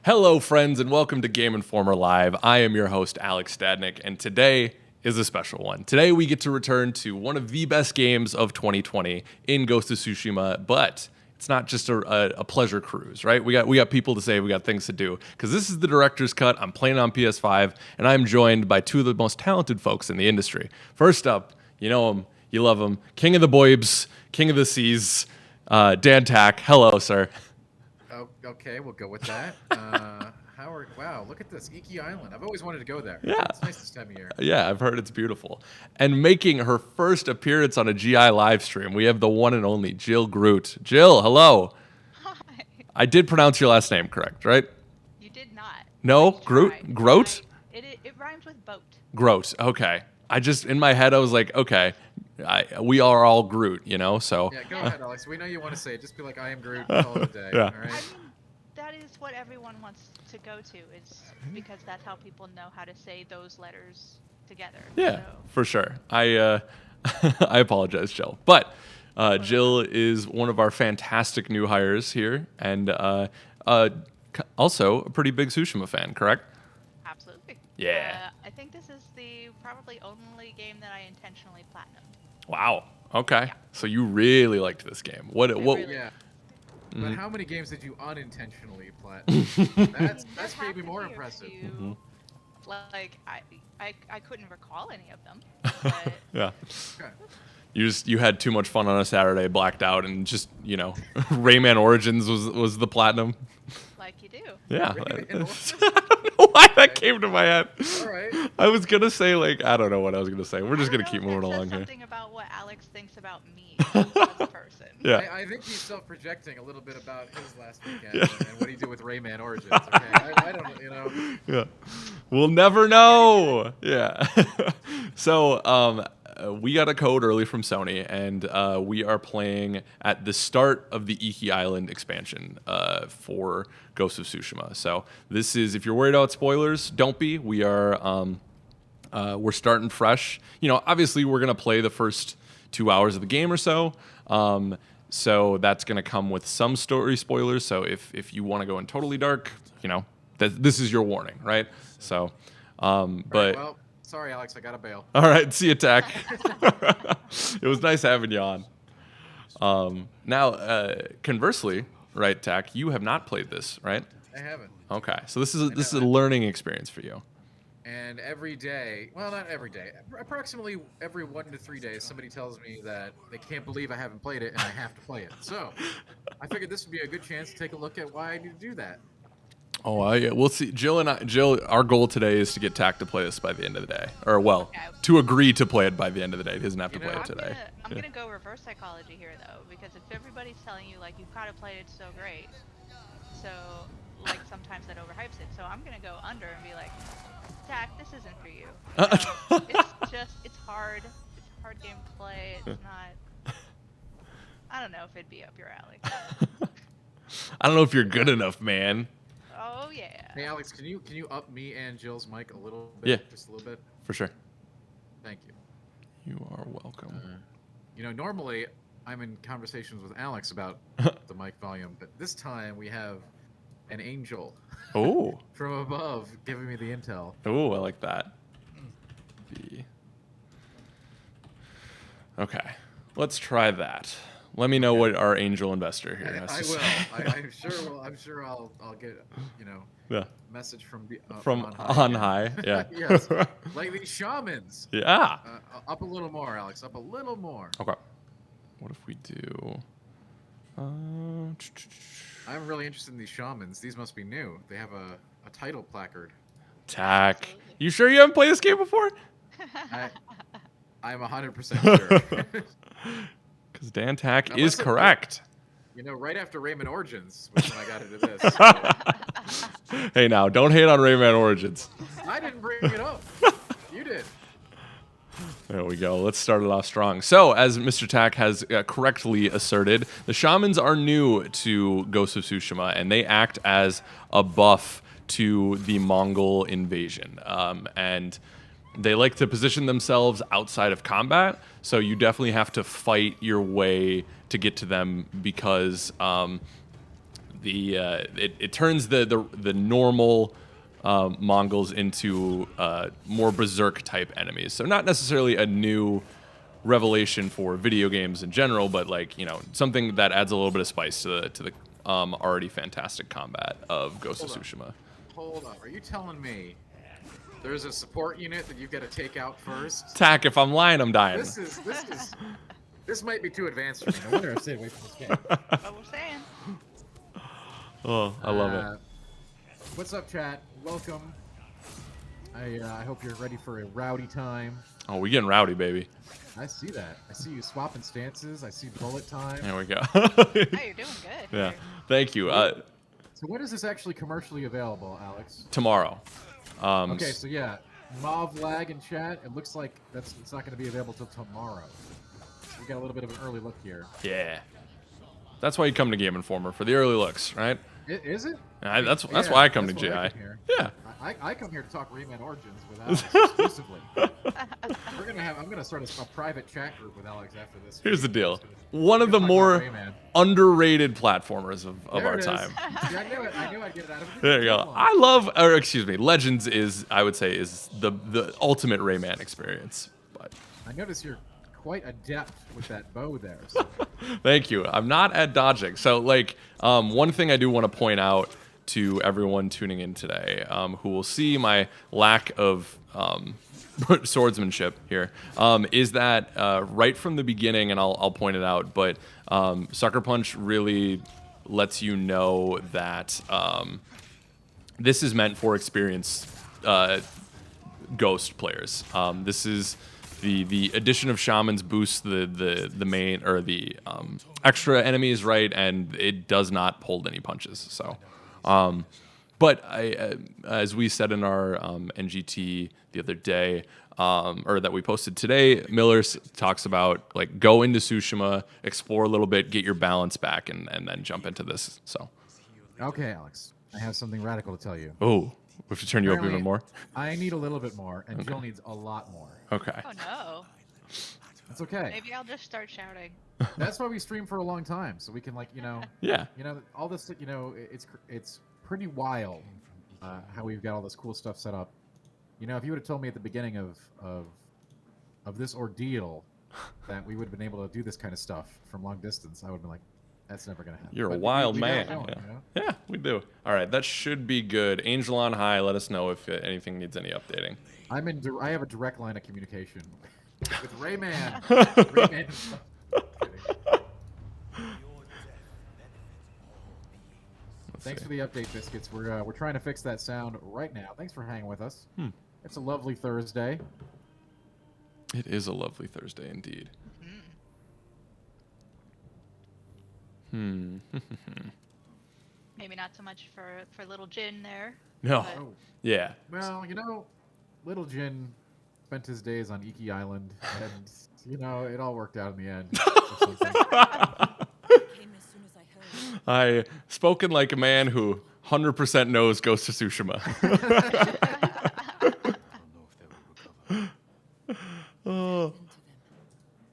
Hello, friends, and welcome to Game Informer Live. I am your host, Alex Stadnik, and today is a special one. Today, we get to return to one of the best games of 2020 in Ghost of Tsushima, but it's not just a pleasure cruise, right? We got people to say, we got things to do, because this is the director's cut. I'm playing on PS5, and I'm joined by two of the most talented folks in the industry. First up, you know him, you love him, King of the Boybs, King of the Seas, Dan Tack. Hello, sir. Oh, okay, we'll go with that. Howard, wow, look at this, Iki Island. I've always wanted to go there. Yeah. It's nice this time of year. Yeah, I've heard it's beautiful. And making her first appearance on a GI live stream, we have the one and only Jill Groot. Jill, hello. Hi. I did pronounce your last name correct, right? You did not. No? I Groot? tried. Groat? It rhymes with boat. Groot. Okay. I just, in my head, I was like, okay, we are all Groot, you know? So. Yeah, go ahead, Alex. We know you want to say it. Just be like, I am Groot, call it a day. Yeah. All right? I mean, that is what everyone wants to go to. It's because that's how people know how to say those letters together. Yeah, So. for sure. I I apologize, Jill. But Jill is one of our fantastic new hires here, and also a pretty big Tsushima fan, correct? Absolutely. Yeah. I think this is the probably only game that I intentionally platinumed. Wow. Okay. So you really liked this game. What? really- Yeah. Mm-hmm. But how many games did you unintentionally plat? There That's have maybe to more be a impressive. few. Mm-hmm. Like I couldn't recall any of them. But Yeah. Okay. You had too much fun on a Saturday, blacked out, and just Rayman Origins was the platinum. like you do. Yeah. Rayman Origins? I don't know why that came to my head. All right. I was gonna say I don't know what I was gonna say. We're just I don't gonna keep know if moving that along says here. something about what Alex thinks about me as a person. Yeah. I think he's self-projecting a little bit about his last weekend Yeah. and what he did with Rayman Origins. Okay, I don't, Yeah. We'll never know. Yeah. So we got a code early from Sony, and we are playing at the start of the Iki Island expansion for Ghost of Tsushima. So this is, if you're worried about spoilers, don't be. We are we're starting fresh. Obviously we're gonna play the first 2 hours of the game or so. So that's gonna come with some story spoilers. So if you want to go in totally dark, this is your warning, right? So, but Right, well, sorry, Alex, I got to bail. all right, see you, Tack. It was nice having you on. Now, conversely, right, Tack, you have not played this, right? I haven't. Okay, so this is a learning experience for you. And every day, well, not every day, approximately every 1 to 3 days, somebody tells me that they can't believe I haven't played it and I have to play it. So I figured this would be a good chance to take a look at why I need to do that. Oh, yeah, we'll see. Jill, our goal today is to get Tack to play this by the end of the day, or Okay. to agree to play it by the end of the day. He doesn't have to You play know, it today. I'm gonna go reverse psychology here though, because if everybody's telling you like you've got to play it, it's so great, so like sometimes that overhypes it. So I'm gonna go under and be like, Tack, this isn't for you. It's hard. It's a hard game to play. It's not. I don't know if it'd be up your alley. I don't know if you're good enough, man. Oh yeah. Hey, Alex, can you up me and Jill's mic a little bit? Yeah. Just a little bit? For sure. Thank you. You are welcome. Normally I'm in conversations with Alex about the mic volume, but this time we have an angel Oh. from above giving me the intel. Oh, I like that. Okay, let's try that. Let me know what our angel investor here has I to will. say. I'm sure I'll get Yeah. message from From on on high. high. Yeah. Yes. Like these shamans. Yeah. Up a little more, Alex. Up a little more. Okay. What if we do? I'm really interested in these shamans. These must be new. They have a title placard. Tack. Absolutely. You sure you haven't played this game before? I'm 100% sure. Because Dan Tack Now, is listen, correct. Right after Rayman Origins was when I got into this. So Hey, now don't hate on Rayman Origins. I didn't bring it up. You did. There we go. Let's start it off strong. So, as Mr. Tack has correctly asserted, the shamans are new to Ghost of Tsushima, and they act as a buff to the Mongol invasion. And they like to position themselves outside of combat, so you definitely have to fight your way to get to them because it turns the normal Mongols into more berserk type enemies. So not necessarily a new revelation for video games in general, but like, you know, something that adds a little bit of spice to the already fantastic combat of Ghost of Tsushima. Hold up. Are you telling me there's a support unit that you've got to take out first? Tack, if I'm lying, I'm dying. This might be too advanced for me. No wonder I stayed away from this game. What we're saying. Oh, I love it. What's up, chat? Welcome. I hope you're ready for a rowdy time. Oh, we getting rowdy, baby. I see that. I see you swapping stances. I see bullet time. There we go. Oh, you're doing good. Yeah, Here. thank you. So when is this actually commercially available, Alex? Tomorrow. Okay, so yeah, Mov lag in chat. It looks like it's not going to be available till tomorrow. We got a little bit of an early look here. Yeah. That's why you come to Game Informer, for the early looks, right? Is it? That's why I come to GI. Yeah. I come here to talk Rayman Origins with Alex exclusively. I'm gonna start a private chat group with Alex after this. Here's the deal. One of the more underrated platformers of our time. Yeah, I knew I'd get it out of it. There you go. Legends is, I would say, is the ultimate Rayman experience. But I notice you're quite adept with that bow there. So. Thank you. I'm not at dodging. So, like, one thing I do want to point out to everyone tuning in today, who will see my lack of swordsmanship here, is that right from the beginning, and I'll point it out, but Sucker Punch really lets you know that this is meant for experienced Ghost players. This is the addition of shamans boosts the main or the extra enemies, right, and it does not hold any punches. So, but as we said in our NGT the other day, or that we posted today, Miller talks about like go into Tsushima, explore a little bit, get your balance back, and then jump into this. So, okay, Alex, I have something radical to tell you. Oh, we have to turn you up even more. I need a little bit more, and Jill needs a lot more. Okay. Oh no. That's okay. Maybe I'll just start shouting. That's why we stream for a long time, so we can Yeah. All this, it's pretty wild how we've got all this cool stuff set up. If you would have told me at the beginning of this ordeal that we would have been able to do this kind of stuff from long distance, I would have been like, that's never gonna happen. You're a wild we man. Going, yeah, we do. All right, that should be good. Angel on high. Let us know if anything needs any updating. I have a direct line of communication with Rayman. Rayman. Thanks for the update, Biscuits. We're trying to fix that sound right now. Thanks for hanging with us. It's a lovely Thursday. It is a lovely Thursday indeed. Maybe not so much for little Jin there. No. But... Yeah. Well, little Jin spent his days on Iki Island, and it all worked out in the end. I spoken like a man who 100% knows Ghost of Tsushima.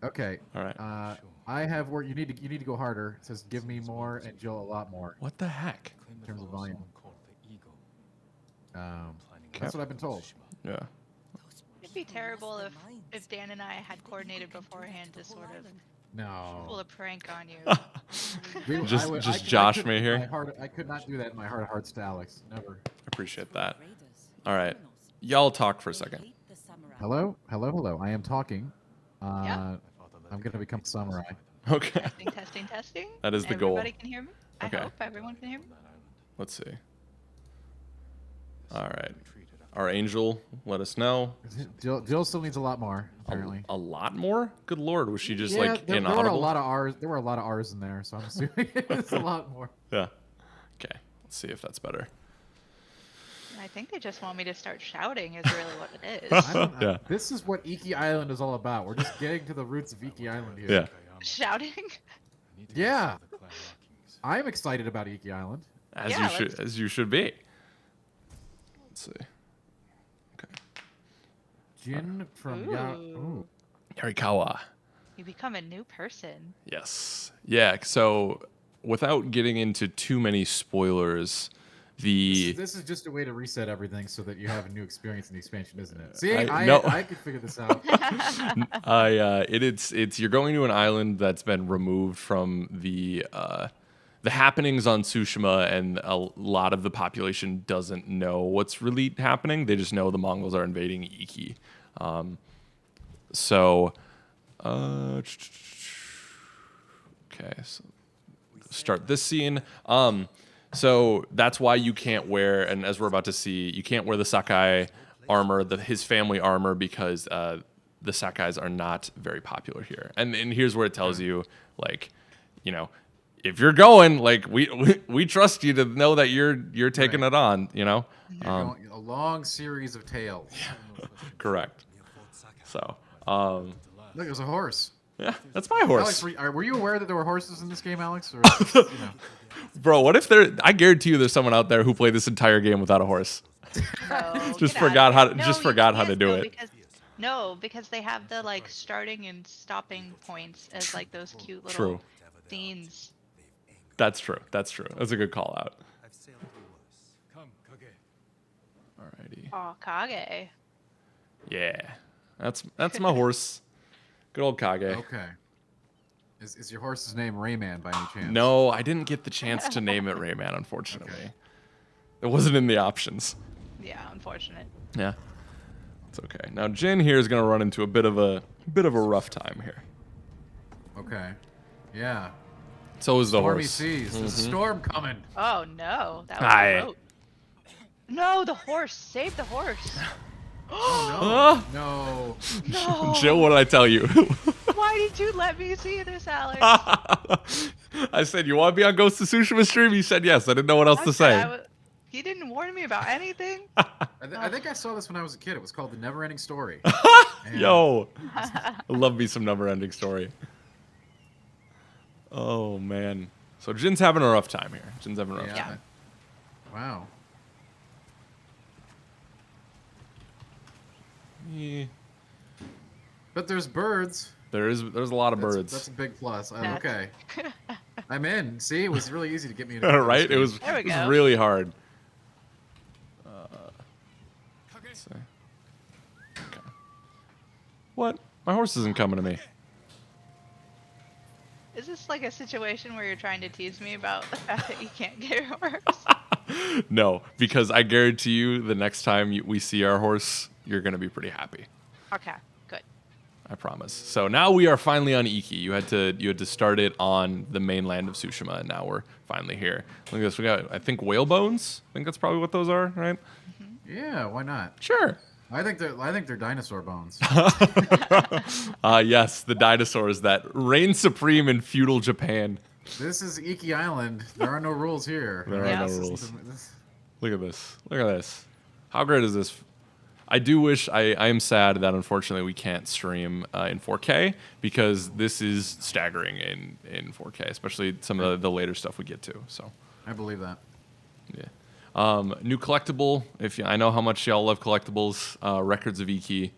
Okay. All right. I have where you need to go harder. It says give me more and Jill a lot more. What the heck? In terms of volume. That's what I've been told. Yeah. It'd be terrible if Dan and I had coordinated beforehand to sort of pull a prank on you. just Josh me here. I could not do that in my heart of hearts to Alex. Never. Appreciate that. All right. Y'all talk for a second. Hello? I am talking. Yeah. I'm going to become a samurai. Okay. Testing. That is the goal. Everybody can hear me? Okay. I hope everyone can hear me. Let's see. All right. Our angel, let us know. Jill still needs a lot more, apparently. A lot more? Good lord, was she just there inaudible? were a lot of R's. There were a lot of R's in there, so I'm assuming it's a lot more. Yeah. Okay. Let's see if that's better. I think they just want me to start shouting is really what it is. Yeah. This is what Iki Island is all about. We're just getting to the roots of Iki Island here. Yeah. Shouting? Yeah. I'm excited about Iki Island. As you should be. Let's see. Okay. Jin from Yarikawa. You become a new person. Yes. Yeah. So without getting into too many spoilers, This is just a way to reset everything so that you have a new experience in the expansion, isn't it? See, no. I could figure this out. It's you're going to an island that's been removed from the happenings on Tsushima, and a lot of the population doesn't know what's really happening. They just know the Mongols are invading Iki. So so start this scene. So that's why you can't wear, and as we're about to see, you can't wear the Sakai armor, his family armor, because the Sakais are not very popular here. And here's where it tells you, like, you know, if you're going, like, we trust you to know that you're taking it on, you know. A long series of tales. Correct. So, Look, there's a horse. yeah, that's my horse. Alex, were you aware that there were horses in this game, Alex? Or, Bro, what if I guarantee you there's someone out there who played this entire game without a horse. No, Just get forgot outta how here. to forgot how to do it. Because they have the like starting and stopping points as like those cute little True. scenes. That's true. That's a good call out. Alrighty. Oh, Kage. Yeah. That's my horse. Good old Kage. okay. Is your horse's name Rayman by any chance? No, I didn't get the chance to name it Rayman, unfortunately. Okay. It wasn't in the options. Yeah, unfortunate. Yeah. It's okay. Now Jin here is gonna run into a bit of a rough time here. Okay. Yeah. So is the Stormy horse. seas. There's a storm coming. Oh no, that was Aye. a boat. No, the horse. Save the horse. Oh, no. No. No. Jill, what did I tell you? Why did you let me see this, Alex? I said, you want to be on Ghost of Tsushima stream? You said yes. I didn't know what else to say. He didn't warn me about anything. I think I saw this when I was a kid. It was called The Never Ending Story. And Yo. I love me some never ending story. Oh, man. So Jin's having a rough time here. Jin's having a rough Yeah. time. Wow. Yeah. But there's birds. There's a lot of birds. That's a big plus. That's- Okay. I'm in. See, it was really easy to get me in. Right? It was There we go. really hard. Let's see. Okay. What? My horse isn't coming to me. Is this like a situation where you're trying to tease me about the fact that you can't get your horse? No, because I guarantee you the next time we see our horse, you're going to be pretty happy. Okay, good. I promise. So now we are finally on Iki. You had to start it on the mainland of Tsushima, and now we're finally here. Look at this. We got, I think, whale bones. I think that's probably what those are, right? Yeah, why not? Sure. I think they're dinosaur bones. Yes, the dinosaurs that reign supreme in feudal Japan. This is Iki Island. There are no rules here. There are no rules. Look at this. Look at this. How great is this? I do wish, I am sad that unfortunately we can't stream in 4K, because this is staggering in 4K, especially some of the later stuff we get to. So I believe that. yeah. New collectible. I know how much y'all love collectibles. Records of Iki.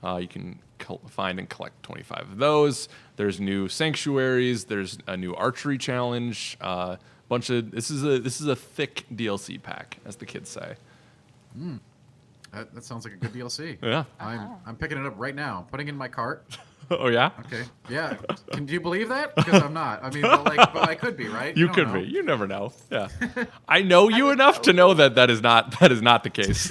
You can find and collect 25 of those. There's new Sanctuaries. There's a new Archery challenge. Bunch of this is a thick DLC pack, as the kids say. That sounds like a good DLC. Yeah. I'm picking it up right now. Putting it in my cart. Oh yeah. Okay. Yeah. Do you believe that? Because I'm not. I mean, but I could be, right? You don't could know. be. You never know. Yeah. I know you enough to know that is not the case.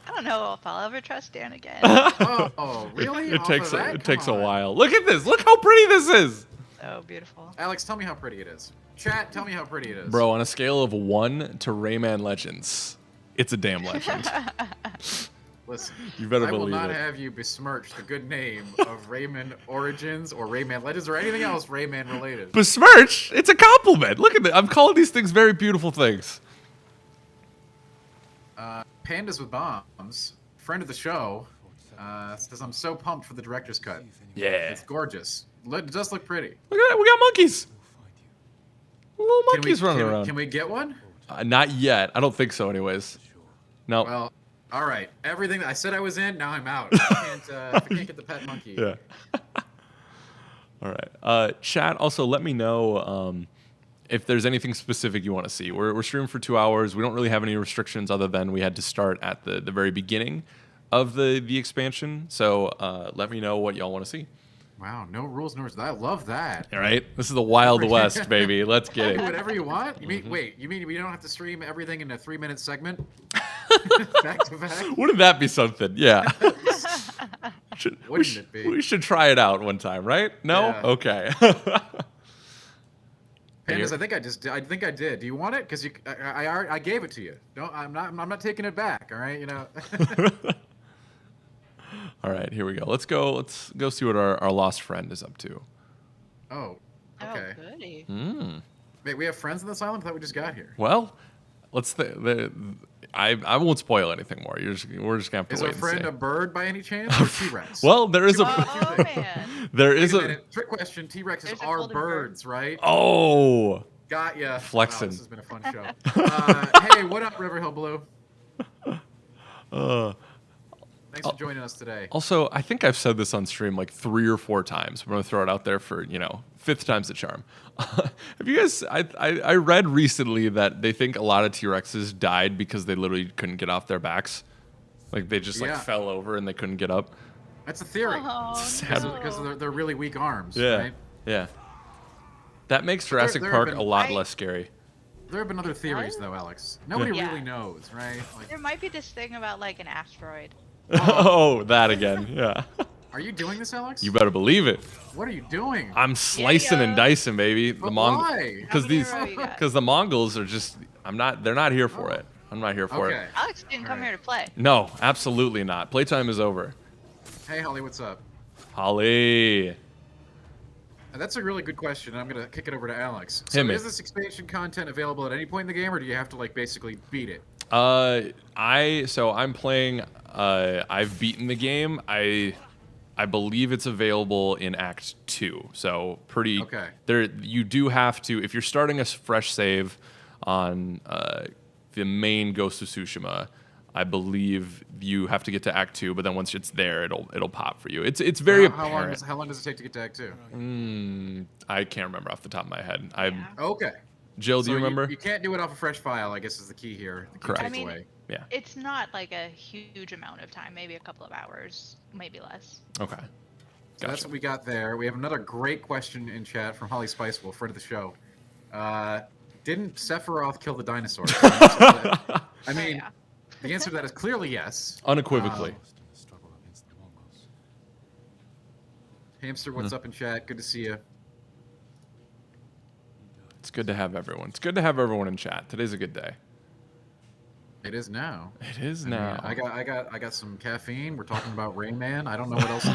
I don't know if I'll ever trust Dan again. Oh, really? It Off takes of that? it takes a Come on. while. Look at this. Look how pretty this is. So beautiful. Alex, tell me how pretty it is. Chat, tell me how pretty it is. Bro, on a scale of 1 to Rayman Legends, it's a damn legend. Listen, You better I will believe not it. have you besmirch the good name of Rayman Origins or Rayman Legends or anything else Rayman related. Besmirch? It's a compliment. Look at that. I'm calling these things very beautiful things. Pandas with Bombs, friend of the show, says, I'm so pumped for the director's cut. Yeah. It's gorgeous. It does look pretty. Look at that. We got monkeys. Little monkeys running can, around. Can we get one? Not yet. I don't think so, anyways. No. Well, all right. Everything I said I was in, now I'm out. If I can't get the pet monkey. Yeah. All right. Chat, also let me know if there's anything specific you want to see. We're streaming for 2 hours. We don't really have any restrictions other than we had to start at the very beginning of the expansion. So let me know what y'all want to see. Wow, no rules, no restrictions. I love that. All right. This is the Wild West, baby. Let's get Do it. whatever you want. You mean wait? You mean we don't have to stream everything in a 3-minute segment, back to back? Wouldn't that be something? Yeah. Wouldn't it be? We should try it out one time, right? No? Yeah. Okay. Pandas, I think I did. Do you want it? Because I gave it to you. No, I'm not taking it back. All right, you know. All right, here we go. Let's go see what our lost friend is up to. Oh, okay. Oh, goody. Wait, we have friends in this island? I thought we just got here. Well, I won't spoil anything more. We're just gonna have to Is wait our friend and a see. bird by any chance? Or T-Rex? Well, there is Oh, man. there Wait is a a minute. Trick question. T-Rexes There's a are golden bird. birds, right? oh. Got ya. Flexing. Wow, this has been a fun show. Hey, what up, Riverhill Blue? Thanks for joining us today. Also, I think I've said this on stream like 3 or 4 times. I'm gonna throw it out there for 5th time's the charm. Have you guys? I read recently that they think a lot of T-Rexes died because they literally couldn't get off their backs, like they just Yeah. fell over and they couldn't get up. That's a theory. Oh, Sad. no. Because of their really weak arms, Yeah, right? yeah. That makes Jurassic there Park have a been- lot less scary. There have been other theories, though, Alex. Nobody Yeah. really knows, right? Like, There might be this thing about like an asteroid. Oh, that again. Yeah. are you doing this, Alex? You better believe it. What are you doing? I'm slicing and yeah. dicing, baby. But why? Because How many these in a row you got? because the Mongols are just they're not here for it. I'm not here for Okay. it. Alex didn't come Alright. here to play. No, absolutely not. Playtime is over. Hey, Holly, what's up? Holly. That's a really good question. I'm gonna kick it over to Alex. Hit So, me. is this expansion content available at any point in the game, or do you have to like basically beat it? I'm playing I've beaten the game. I believe it's available in Act 2. So pretty Okay. there you do have to if you're starting a fresh save on the main Ghost of Tsushima, I believe you have to get to Act 2, but then once it's there it'll pop for you. It's very How long apparent. does it take to get to Act 2? I can't remember off the top of my head. Yeah. Okay. Jill, do So you remember? You can't do it off a fresh file, I guess is the key here. The key Correct. I mean, takeaway. Yeah. It's not like a huge amount of time, maybe a couple of hours, maybe less. Okay. So that's Gotcha. what we got there. We have another great question in chat from Holly Spicewolf, friend of the show. Didn't Sephiroth kill the dinosaurs? I mean, yeah. the answer to that is clearly yes. Unequivocally. Hamster, what's up in chat? Good to see you. It's good to have everyone. It's good to have everyone in chat. Today's a good day. It is now. It is I mean, now. I got some caffeine. We're talking about Rain Man. I don't know what else.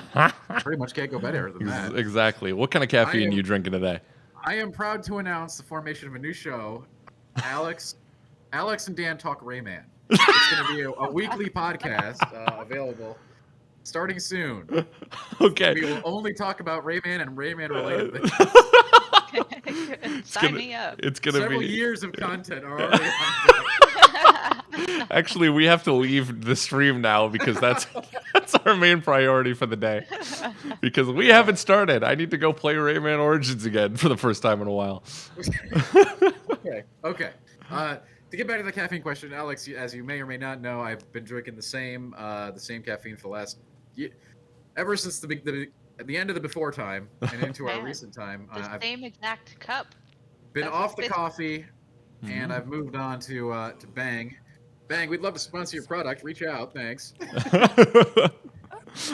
Pretty much can't go better than that. Exactly. What kind of caffeine am- you drinking today? I am proud to announce the formation of a new show. Alex and Dan talk Rayman. It's going to be a weekly podcast available starting soon. We Okay. will only talk about Rayman and Rayman related things. Sign me up. It's gonna Several be. years of content are already on Actually, we have to leave the stream now because that's our main priority for the day. Because we haven't started. I need to go play Rayman Origins again for the first time in a while. Okay. To get back to the caffeine question, Alex, as you may or may not know, I've been drinking the same caffeine for the last ever since the end of the before time and into our Man, recent time. The I've same exact cup. been that's off the fifth- coffee, and I've moved on to Bang. Bang, we'd love to sponsor your product. Reach out, thanks.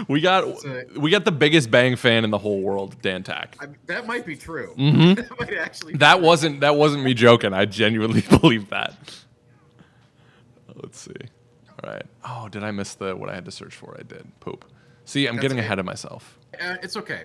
we got It's we got the biggest Bang fan in the whole world, Dan Tack. That might be true. Mhm. That might actually. Be That true. wasn't me joking. I genuinely believe that. Let's see. All right. Oh, did I miss what I had to search for? I did. Poop. See, I'm That's getting okay. ahead of myself. It's okay.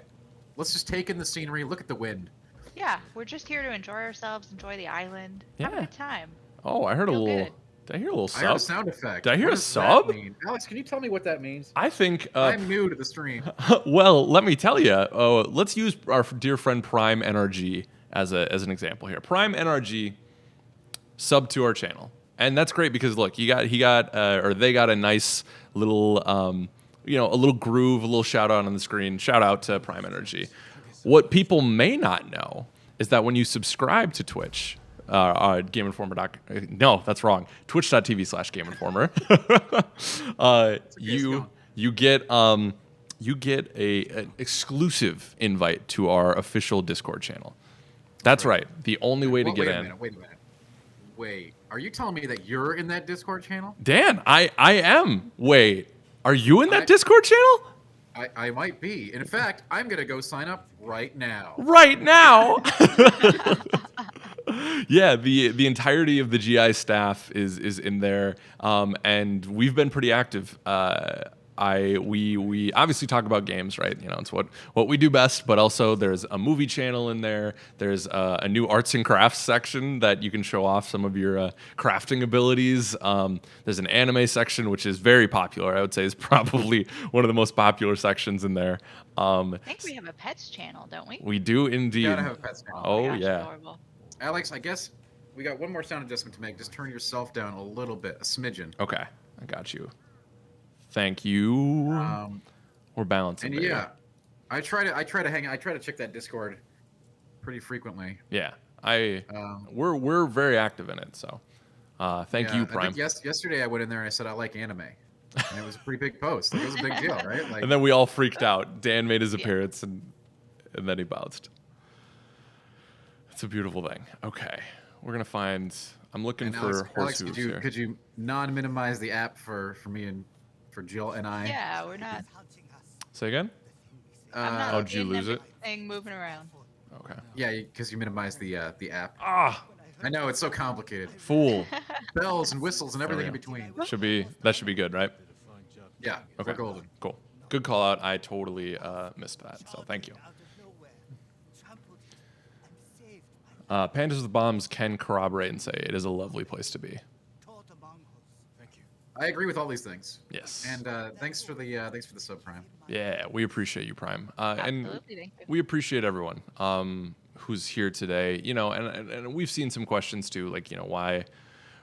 Let's just take in the scenery. Look at the wind. Yeah, we're just here to enjoy ourselves, enjoy the island, have a Yeah. good time. Oh, I heard a Feel little. good. Did I hear a little I heard a sub? sound effect. Did I hear What a does that sub? mean? Alex, can you tell me what that means? I think. I'm new to the stream. Well, let me tell you. Let's use our dear friend Prime NRG as an example here. Prime NRG sub to our channel, and that's great because look, they got a nice little a little groove, a little shout out on the screen. Shout out to Prime Energy. What people may not know is that when you subscribe to Twitch, no, that's wrong. Twitch.tv/GameInformer. You get an exclusive invite to our official Discord channel. That's right. The only way to get in. Wait a minute. Wait, are you telling me that you're in that Discord channel? Dan, I am. Wait, are you in that Discord channel? I might be. In fact, I'm going to go sign up right now. Right now? Yeah, the entirety of the GI staff is in there, and we've been pretty active. We obviously talk about games, right? It's what we do best, but also there's a movie channel in there. There's a new arts and crafts section that you can show off some of your crafting abilities. There's an anime section, which is very popular. I would say is probably one of the most popular sections in there. I think we have a pets channel, don't we? We do indeed. You gotta have a pets channel. Oh, gosh, yeah. adorable. Alex, I guess we got one more sound adjustment to make. Just turn yourself down a little bit, a smidgen. Okay, I got you. Thank you. We're balancing. And yeah, I try to check that Discord pretty frequently. Yeah, we're very active in it. So, thank you, Prime. I think yesterday I went in there and I said I like anime, and it was a pretty big post. Like, it was a big deal, right? Like, and then we all freaked out. Dan made his appearance, and then he bounced. It's a beautiful thing. Okay, we're gonna find. I'm looking for horse hooves here. Could you non-minimize the app for me and for Jill and I? Yeah, we're not. Say again? I'm not did you lose it? Everything moving around. Okay. Yeah, because you minimized the app. Ah, I know, it's so complicated. fool. Bells and whistles and everything in go. between. That should be good, right? Yeah. Okay. We're golden. Cool. Good call out. I totally missed that. So thank you. Pandas with Bombs can corroborate and say it is a lovely place to be. I agree with all these things. Yes. And thanks for the sub, Prime. Yeah, we appreciate you, Prime. And Absolutely, thank you. we appreciate everyone who's here today. And we've seen some questions too, like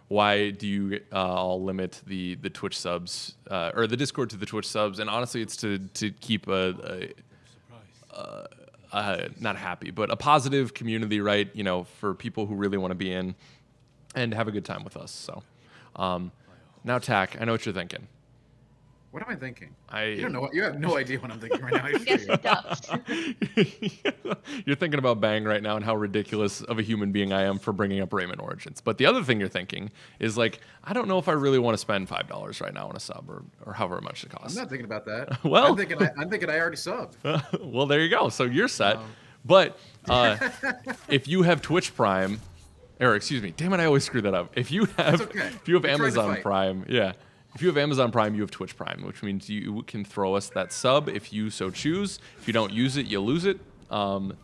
why do you all limit the Twitch subs or the Discord to the Twitch subs? And honestly, it's to keep not happy, but a positive community, right? For people who really want to be in and have a good time with us. So, now Tack, I know what you're thinking. What am I thinking? You don't know. You have no idea what I'm thinking right now. I Yes, assure it does. You're thinking about Bang right now and how ridiculous of a human being I am for bringing up Rayman Origins. But the other thing you're thinking is like, I don't know if I really want to spend $5 right now on a sub or however much it costs. I'm not thinking about that. Well, I'm thinking I already subbed. Well, there you go. So you're set. But if you have Twitch Prime, or excuse me, damn it, I always screw that up. If you have Amazon Prime, yeah. If you have Amazon Prime, you have Twitch Prime, which means you can throw us that sub if you so choose. If you don't use it, you lose it. If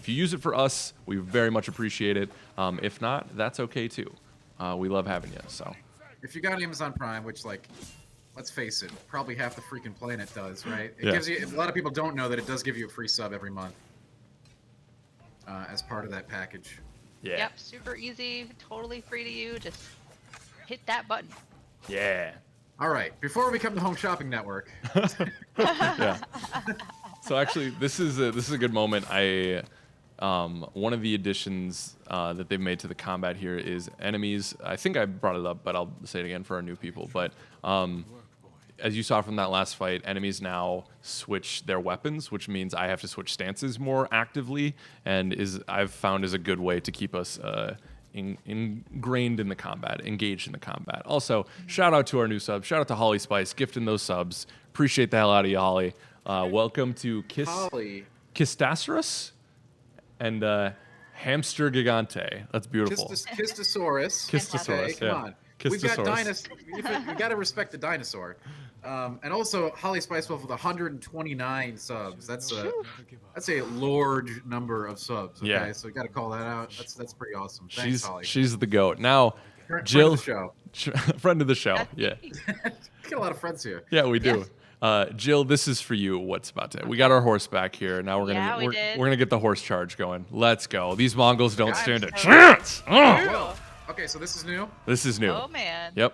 you use it for us, we very much appreciate it. If not, that's okay too. We love having you. So, if you got Amazon Prime, which, like, let's face it, probably half the freaking planet does, right? It Yeah. gives you. A lot of people don't know that it does give you a free sub every month as part of that package. yeah, Yep, super easy, totally free to you. Just hit that button. yeah. All right, before we become the Home Shopping Network, Yeah. So actually, this is a good moment. One of the additions that they've made to the combat here is enemies. I think I brought it up, but I'll say it again for our new people. But as you saw from that last fight, enemies now switch their weapons, which means I have to switch stances more actively, and I've found is a good way to keep us ingrained in the combat, engaged in the combat. Also, shout out to our new subs. Shout out to Holly Spice, gifting those subs. Appreciate the hell out of you, Holly. Welcome to Kistasaurus and Hamster Gigante. That's beautiful. Kistosaurus. Kistosaurus, Okay, come yeah. on. We've got Kistosaurus. dinosaurs. You got to respect the dinosaur. And also, Holly Spice Wolf with 129 subs. That's a large number of subs. Okay, Yeah. so you got to call that out. That's pretty awesome. Thanks, Holly. She's the goat. Now, Friend Jill, of the show. friend of the show. Yeah, We got a lot of friends here. yeah, we do. Yes. Jill, this is for you. What's about to? We got our horse back here. Now we're Yeah, gonna we did. we're gonna get the horse charge going. Let's go. These Mongols don't stand a so chance. Oh. Whoa. Okay, so this is new. This is new. Oh man. Yep.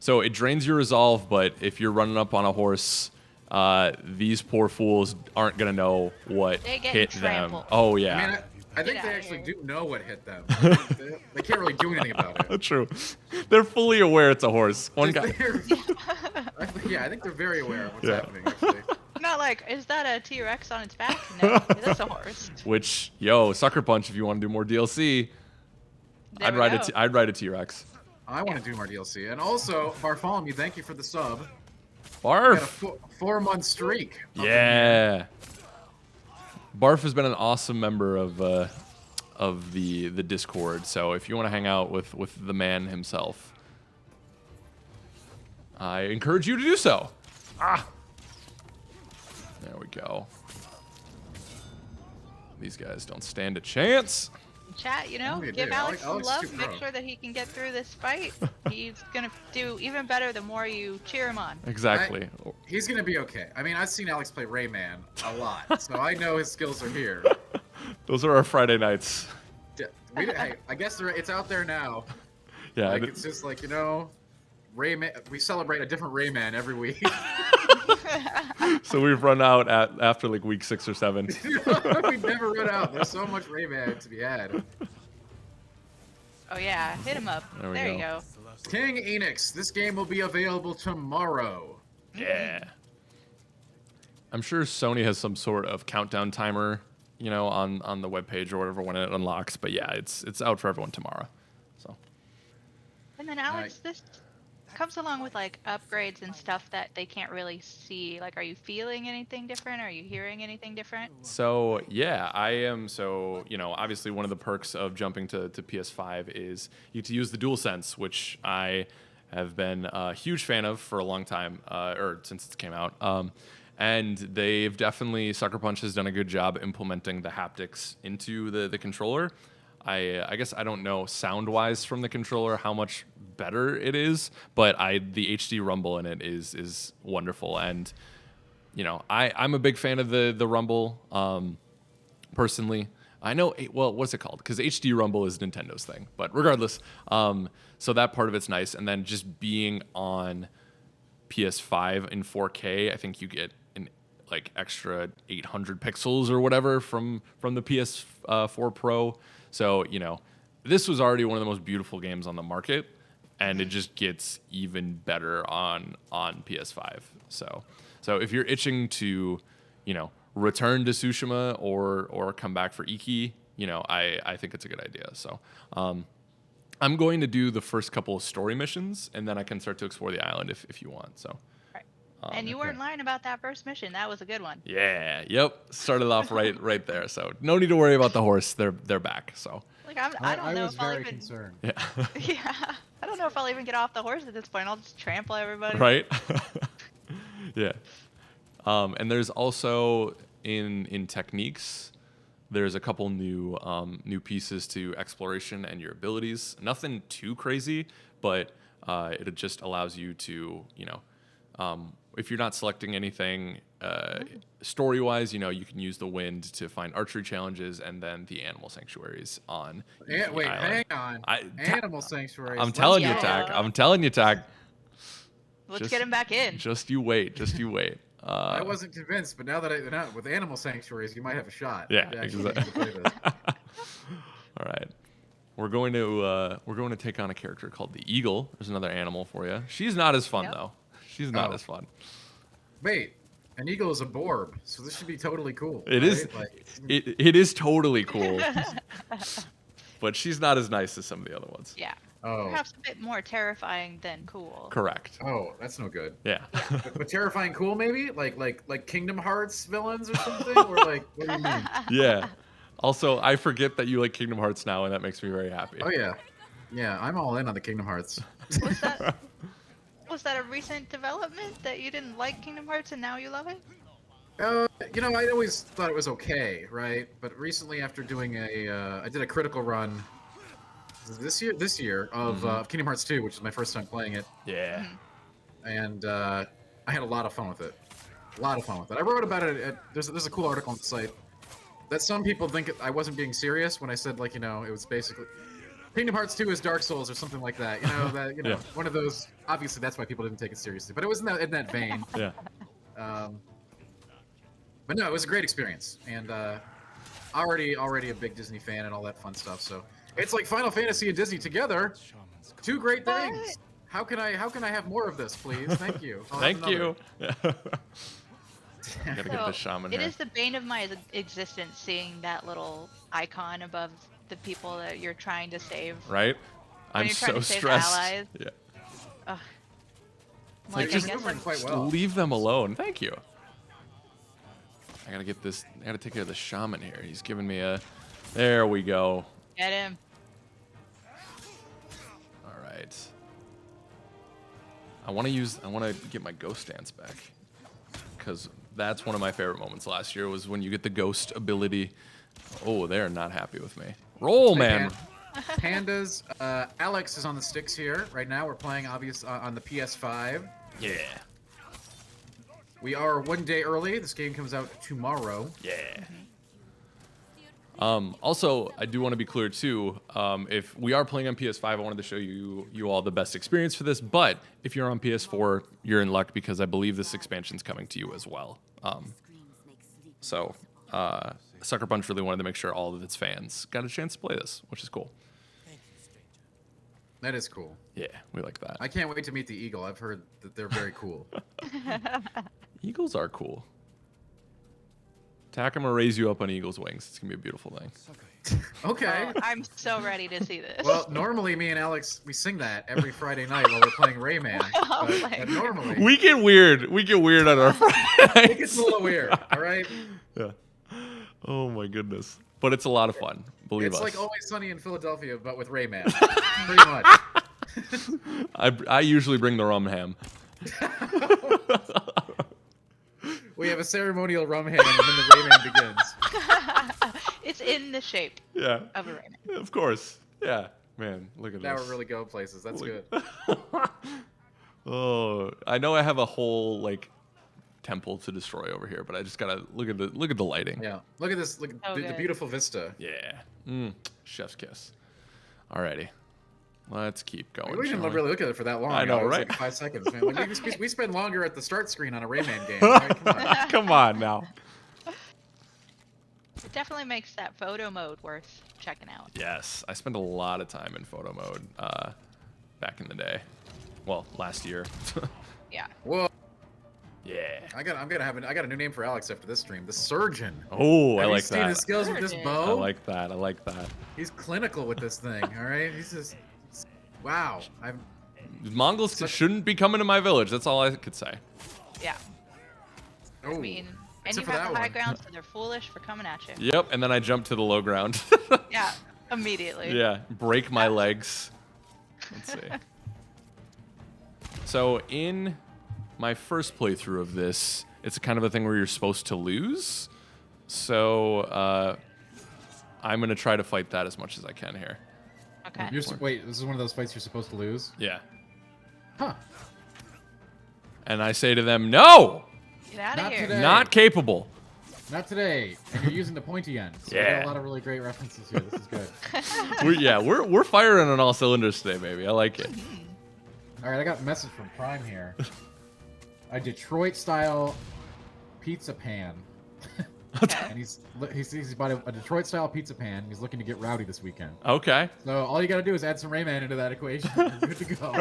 So it drains your resolve, but if you're running up on a horse, these poor fools aren't gonna know what They get hit them. trampled. Oh I yeah. mean, I think Get they outta actually here. do know what hit them. They can't really do anything about it. True. They're fully aware it's a horse. One guy. Yeah, I think they're very aware of what's Yeah. happening. Actually, Not like, is that a T-Rex on its back? No, that's a horse. Which, yo, Sucker Punch, if you want to do more DLC, There I'd we ride go. it. I'd ride a T-Rex. I want to do more DLC. And also, Bartholomew, thank you for the sub. Barf. Got a 4-month streak. up in here. Yeah. Barf has been an awesome member of the Discord. So if you want to hang out with the man himself, I encourage you to do so. Ah. There we go. These guys don't stand a chance. Chat, you know, Yeah, give dude, Alex some Alex is love. too Make pro. sure that he can get through this fight. He's gonna do even better the more you cheer him on. Exactly. He's gonna be okay. I mean, I've seen Alex play Rayman a lot, so I know his skills are here. Those are our Friday nights. Hey, I guess it's out there now. Yeah. Like, it's just like, you know, Rayman. We celebrate a different Rayman every week. So we've run out after like week 6 or 7. We never run out. There's so much Rayman to be had. Oh yeah, hit him up. There we There you go. go. King Enix. This game will be available tomorrow. Yeah. I'm sure Sony has some sort of countdown timer, you know, on the webpage or whatever when it unlocks. But yeah, it's out for everyone tomorrow. So And then Alex, this comes along with like upgrades and stuff that they can't really see. Like, are you feeling anything different? Are you hearing anything different? So yeah, I am. So you know, obviously one of the perks of jumping to PS5 is you get to use the DualSense, which I have been a huge fan of for a long time, or since it came out. And they've definitely Sucker Punch has done a good job implementing the haptics into the controller. I guess I don't know sound-wise from the controller how much better it is, but the HD rumble in it is wonderful. And you know, I'm a big fan of the rumble. Personally, I know. Well, what's it called? Because HD rumble is Nintendo's thing. But regardless, so that part of it's nice. And then just being on PS5 in 4K, I think you get an like extra 800 pixels or whatever from the PS4 Pro. So, you know, this was already one of the most beautiful games on the market, and it just gets even better on PS5. So if you're itching to, you know, return to Tsushima or come back for Iki, you know, I think it's a good idea. So I'm going to do the first couple of story missions, and then I can start to explore the island if you want. So. Right. And you weren't lying about that first mission. That was a good one. Yeah. Yep. Started off right there. So no need to worry about the horse. They're back. So. Like I don't know was if I'll very even. concerned. Yeah. Yeah. I don't know if I'll even get off the horse at this point. I'll just trample everybody. Right. Yeah. And there's also in techniques, there's a couple new pieces to exploration and your abilities. Nothing too crazy, but it just allows you to, you know, if you're not selecting anything story-wise, you know, you can use the wind to find archery challenges, and then the animal sanctuaries on. Wait, Island. hang on. Animal sanctuaries. I'm Let's telling you, go. Tack. I'm telling you, Tack. Let's get him back in. Just you wait. Just you wait. I wasn't convinced, but now that with animal sanctuaries, you might have a shot. Yeah, to actually exactly. play this. All right. We're going to take on a character called the eagle. There's another animal for you. She's not as fun Yep. though. She's not Oh. as fun. Wait, an eagle is a borb, so this should be totally cool. It is. right? Like, It is totally cool. But she's not as nice as some of the other ones. Yeah. oh, Perhaps a bit more terrifying than cool. Correct. oh, that's no good. Yeah. But terrifying cool, maybe like Kingdom Hearts villains or something, or like what do you mean? Yeah. Also, I forget that you like Kingdom Hearts now, and that makes me very happy. Oh yeah, I'm all in on the Kingdom Hearts. Was that a recent development that you didn't like Kingdom Hearts and now you love it? You know, I always thought it was okay, right? But recently, after doing I did a critical run this year of Kingdom Hearts 2, which is my first time playing it, Yeah. and I had a lot of fun with it. I wrote about it. There's a cool article on the site that some people think I wasn't being serious when I said, like, you know, it was basically Kingdom Hearts 2 is Dark Souls or something like that. You know, Yeah. one of those. Obviously, that's why people didn't take it seriously. But it was in that vein. Yeah. But no, it was a great experience, and already a big Disney fan and all that fun stuff. So it's like Final Fantasy and Disney together. Two great things. How can I have more of this, please? Thank you. I'll have Thank you. another. Gotta get the shaman It here. is the bane of my existence seeing that little icon above the people that you're trying to save. Right? I'm you're trying so to save stressed. allies. Yeah. Ugh. Like, Like, I just guess moving I'm quite Just well. leave them alone. Thank you. I gotta get this. I gotta take care of the shaman here. He's giving me a. There we go. get him. All right. I want to get my ghost dance back, because that's one of my favorite moments last year was when you get the ghost ability. Oh, they're not happy with me. Roll, man. Pandas. Alex is on the sticks here right now. We're playing on the PS5. Yeah. We are 1 day early. This game comes out tomorrow. Yeah. Also, I do want to be clear too. If we are playing on PS5, I wanted to show you all the best experience for this. But if you're on PS4, you're in luck because I believe this expansion's coming to you as well. Sucker Punch really wanted to make sure all of its fans got a chance to play this, which is cool. That is cool. Yeah, we like that. I can't wait to meet the eagle. I've heard that they're very cool. Eagles are cool. Tack, I'm gonna raise you up on eagle's wings. It's gonna be a beautiful thing. Okay. Oh, I'm so ready to see this. Well, normally me and Alex, we sing that every Friday night while we're playing Rayman. Oh But, my but normally, We get weird. We get weird on our Fridays. it gets a little weird, all right? Yeah. Oh my goodness. But it's a lot of fun. Believe It's us. like Always Sunny in Philadelphia, but with Rayman. Pretty much. I usually bring the rum ham. We have a ceremonial rum hand, and then the Rayman begins. It's in the shape Yeah. of a Rayman. Of course. Yeah. Man, look at Now this. we're really going places. That's good. Oh, I know I have a whole like temple to destroy over here, but I just gotta look at the lighting. Yeah. Look at this. Look at Oh, the good. beautiful vista. Yeah. Chef's kiss. Alrighty. Let's keep going. We didn't shall we? really look at it for that long. I know, It was right? Like 5 seconds, man. Like, we spend longer at the start screen on a Rayman game. Right? Come on. Come on now. It definitely makes that photo mode worth checking out. Yes, I spent a lot of time in photo mode back in the day. Well, last year. Yeah. Whoa. Yeah. I got a new name for Alex after this stream. The Surgeon. Oh, I Have like you seen his that. skills with this Surgeon. bow? I like that. I like that. He's clinical with this thing. All right. He's just. Wow. Mongols shouldn't be coming to my village. That's all I could say. Yeah. Oh. I mean, and except you for have that the high one. ground, so they're foolish for coming at you. Yep, and then I jumped to the low ground. Yeah, immediately. Yeah, break my legs. Let's see. So in my first playthrough of this, it's kind of a thing where you're supposed to lose. So I'm gonna try to fight that as much as I can here. Okay. Wait, this is one of those fights you're supposed to lose? Yeah. Huh. And I say to them, no, Get out Not of here. today. not capable. Not today. And you're using the pointy end. So we Yeah. got a lot of really great references here. This is good. We're firing on all cylinders today, baby. I like it. All right, I got a message from Prime here. A Detroit-style pizza pan. And he's bought a Detroit-style pizza pan. He's looking to get rowdy this weekend. Okay. So all you got to do is add some Rayman into that equation. You're good to go.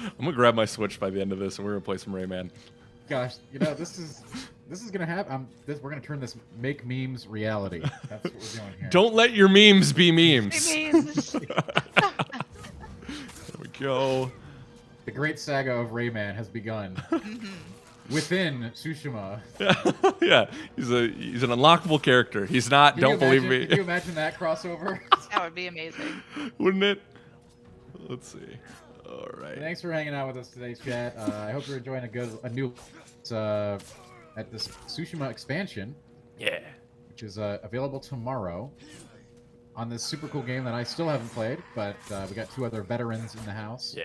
I'm gonna grab my Switch by the end of this, and we're gonna play some Rayman. Gosh, this is gonna happen. We're gonna turn this make memes reality. That's what we're doing here. Don't let your memes be memes. It means There we go. The great saga of Rayman has begun. Within Tsushima. Yeah, he's an unlockable character. He's not. Can Don't you believe imagine- me. Can you imagine that crossover? that would be amazing. Wouldn't it? Let's see. All right. Thanks for hanging out with us today, chat. I hope you're enjoying a new at this Tsushima expansion, Yeah. which is available tomorrow on this super cool game that I still haven't played, but we got 2 other veterans in the house. Yeah.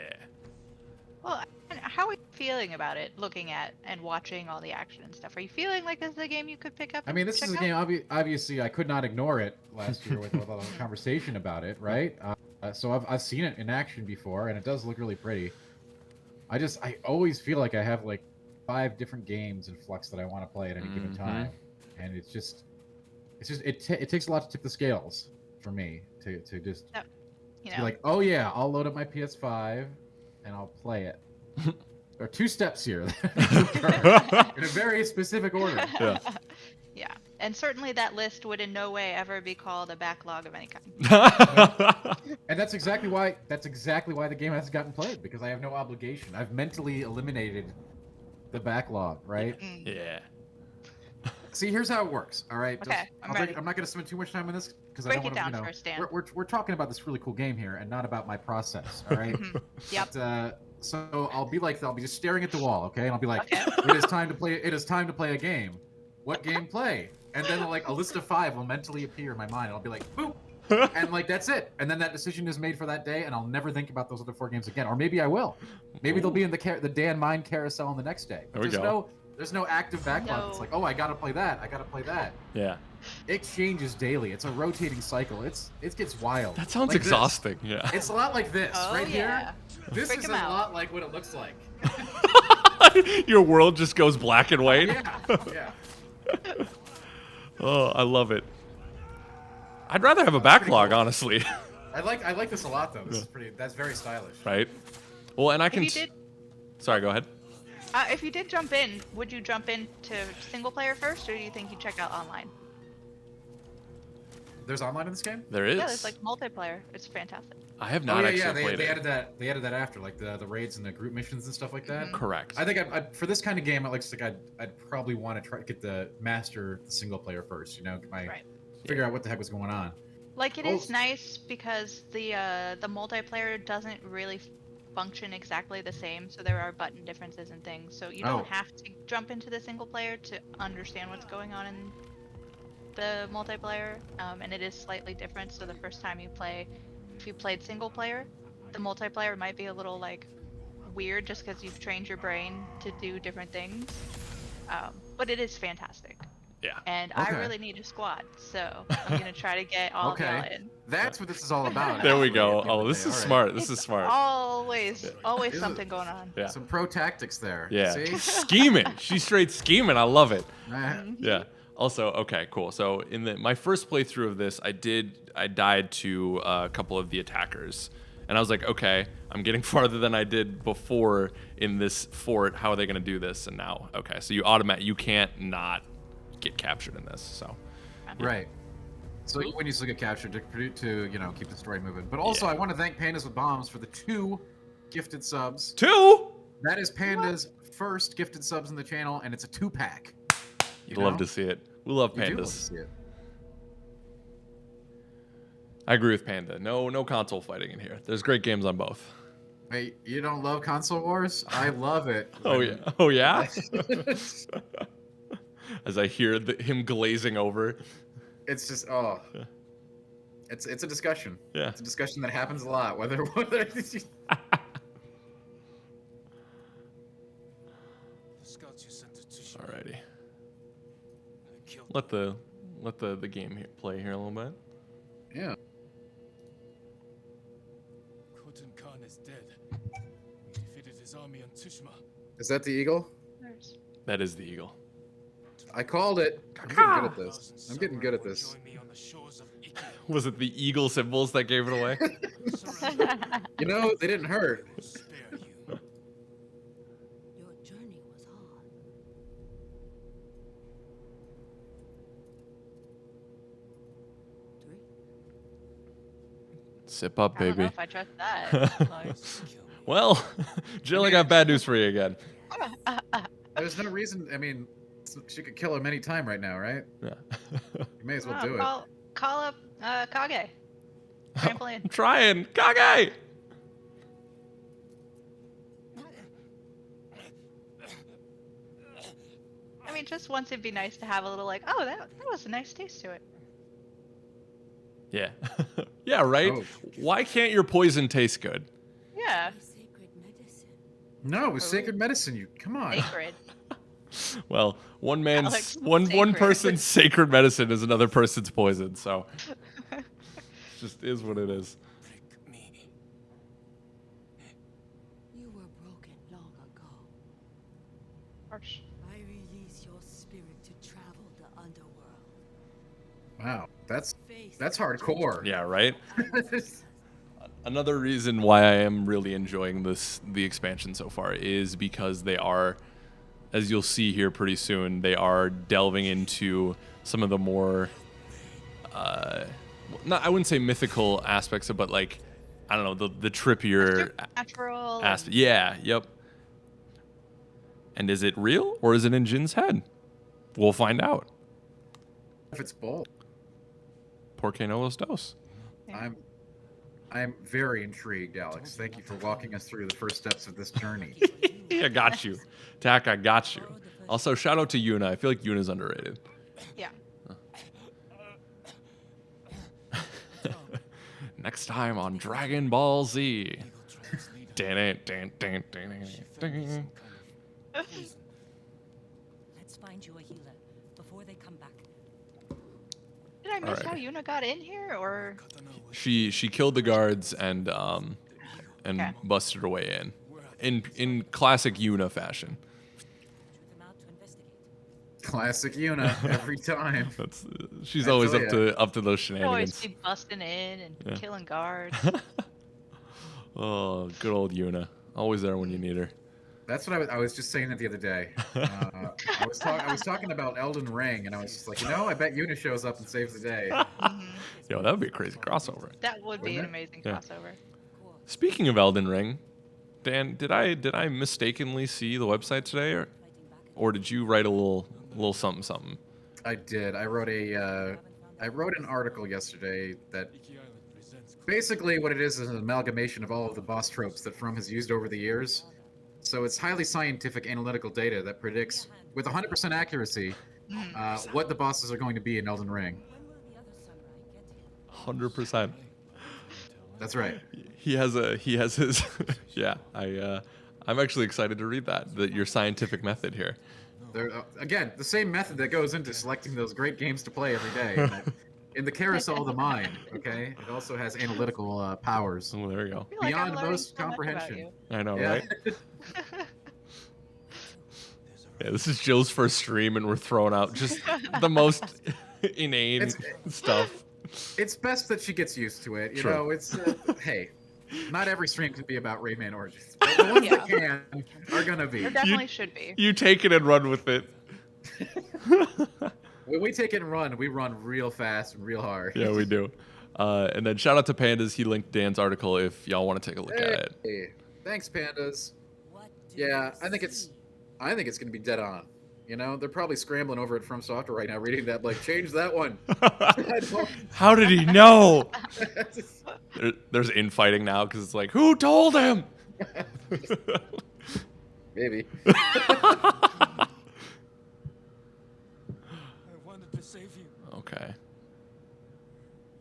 Well, and how are you feeling about it? Looking at and watching all the action and stuff. Are you feeling like this is a game you could pick up? I And mean, this check is a out? game. Obviously, I could not ignore it last year with all the conversation about it, right? So I've seen it in action before, and it does look really pretty. I always feel like I have like 5 different games in flux that I want to play at any given time, and it takes a lot to tip the scales for me to just That, you be know, like, oh yeah, I'll load up my PS5 and I'll play it. There are 2 steps here in a very specific order. Yeah. yeah. And certainly that list would in no way ever be called a backlog of any kind. And that's exactly why the game hasn't gotten played, because I have no obligation. I've mentally eliminated the backlog, right? Yeah. See, here's how it works. All right. Okay, I'm ready. I'm not going to spend too much time on this because I Break don't it want to. down You know, first, Dan. we're talking about this really cool game here, and not about my process. All right. Yep. But, so I'll be just staring at the wall, okay? And I'll be like, Okay. it is time to play. It is time to play a game. What game play? And then like a list of 5 will mentally appear in my mind, and I'll be like, boop. And like that's it, and then that decision is made for that day, and I'll never think about those other 4 games again, or maybe I will. Maybe they'll be in the Dan Mind carousel on the next day. But there's no active backlog. It's like, oh, I gotta play that. I gotta play that. Yeah. It changes daily. It's a rotating cycle. It gets wild. That sounds Like exhausting. This. Yeah. It's a lot like this right yeah. here. This Freak is 'em a out. lot like what it looks like. Your world just goes black and white. Yeah. Oh, I love it. I'd rather have a backlog, cool. honestly. I like this a lot though. This is pretty. That's very stylish. Right. Well, and I can. If you did, Sorry, go ahead. if you did jump in, would you jump into single player first, or do you think you check out online? There's online in this game? There is. Yeah, there's like multiplayer. It's fantastic. I have not actually They played it. added that. They added that after, like the raids and the group missions and stuff like that. Correct. I think for this kind of game, I'd probably want to try to get the single player first. You know, figure out what the heck was going on. Like it is nice because the multiplayer doesn't really function exactly the same, so there are button differences and things. So you don't have to jump into the single player to understand what's going on in the multiplayer, and it is slightly different. So the first time you play, if you played single player, the multiplayer might be a little like weird just because you've trained your brain to do different things, but it is fantastic. Yeah. And I really need a squad, so I'm gonna try to get all of y'all in. That's what this is all about. There we actually, go. at the end Oh, of the this day. is All right. smart. This is smart. Always something going on. Yeah. Some pro tactics there. Yeah. See? Scheming. She's straight scheming. I love it. Mm-hmm. Yeah. Also, okay, cool. So in my first playthrough of this, I died to a couple of the attackers, and I was like, okay, I'm getting farther than I did before in this fort. How are they gonna do this? And now, okay, so you can't not get captured in this. So. Right. So when you still get captured to keep the story moving. But also, I want to thank Pandas with Bombs for the 2 gifted subs. 2? That is Panda's first gifted subs in the channel, and it's a 2-pack. You'd love to see it. We love You do pandas. love to see it. I agree with Panda. No console fighting in here. There's great games on both. Hey, you don't love console wars? I love it. Oh yeah. Oh yeah. As I hear him glazing over. It's just it's a discussion. Yeah. It's a discussion that happens a lot. Whether Alrighty. Let the game play here a little bit. yeah. Khotun Khan is dead. We defeated his army on Tsushima. Is that the eagle? That is the eagle. I called it. I'm getting good at this. I'm getting good at this. Join me on the shores of Iki. Was it the eagle symbols that gave it away? You know, they didn't hurt. We'll spare you. Your journey was hard. 3. Sip up, I don't know baby. if I trust that. Like, Well, Jill, I got bad news for you again. There's no reason. I mean, she could kill him any time right now, right? Yeah. You may as well oh, do it. call up Kage. Trampoline. I'm trying. Kage! I mean, just once it'd be nice to have a little like, oh, that was a nice taste to it. Yeah. Yeah, right? Oh. Why can't your poison taste good? Yeah. Sacred medicine. No, it was sacred medicine. You come on. Sacred. Well, one man's Alex, one sacred. person's sacred medicine is another person's poison, so it just is what it is. Prick me. You were broken long ago. Harsh. I release your spirit to travel the underworld. Wow, that's Face hardcore. Yeah, right? Another reason why I am really enjoying the expansion so far is because they are, as you'll see here pretty soon, they are delving into some of the more I wouldn't say mythical aspects of, but like, I don't know, the trippier Natural. aspect. Yeah, yep. And is it real or is it in Jin's head? We'll find out. If it's bold, Porque no los dos. I'm very intrigued, Alex. Thank you for walking us through the first steps of this journey. I got you. Tack, I got you. Also, shout out to Yuna. I feel like Yuna's underrated. Yeah. Next time on Dragon Ball Z. Let's find you a healer before they come back. Did I miss Alright. how Yuna got in here, or? She killed the guards and Okay. busted her way in classic Yuna fashion. Drew them out to investigate. Classic Yuna every time. That's she's I always tell up to those She'd always shenanigans. be busting in and Yeah. killing guards. Oh, good old Yuna. Always there when you need her. That's what I was just saying that the other day. I was talking about Elden Ring, and I was just like, I bet Yuna shows up and saves the day. Mhm. Yo, that would be a crazy crossover. That would be an Wouldn't amazing Yeah. crossover. Speaking of Elden Ring, Dan, did I mistakenly see the website today, or did you write a little something? I did. I wrote an article yesterday that Iki Island presents basically what it is an amalgamation of all of the boss tropes that From has used over the years. So it's highly scientific analytical data that predicts with 100% accuracy what the bosses are going to be in Elden Ring. When will the other samurai get here? 100%. That's right. He has his yeah. I'm actually excited to read that your scientific method here. There, again, the same method that goes into selecting those great games to play every day. In the carousel of the mind, okay? It also has analytical powers. Oh, there you go. I feel like I'm Beyond learning most so much about comprehension. you. I know, Yeah. right? Yeah, this is Jill's first stream, and we're throwing out just the most inane stuff. It's best that she gets used to it. You True. know, it's hey, not every stream can be about Rayman Origins. But the ones that can are gonna be. There definitely should be. You take it and run with it. When we take it and run, we run real fast and real hard. Yeah, we do. And then shout out to Pandas. He linked Dan's article if y'all want to take a look at it. Hey, thanks, pandas. What do Yeah, you I think it's see? gonna be dead on. You know, they're probably scrambling over at From Software right now, reading that like, change that one. How did he know? There's infighting now because it's like, who told him? Maybe. I wanted to save you. Okay.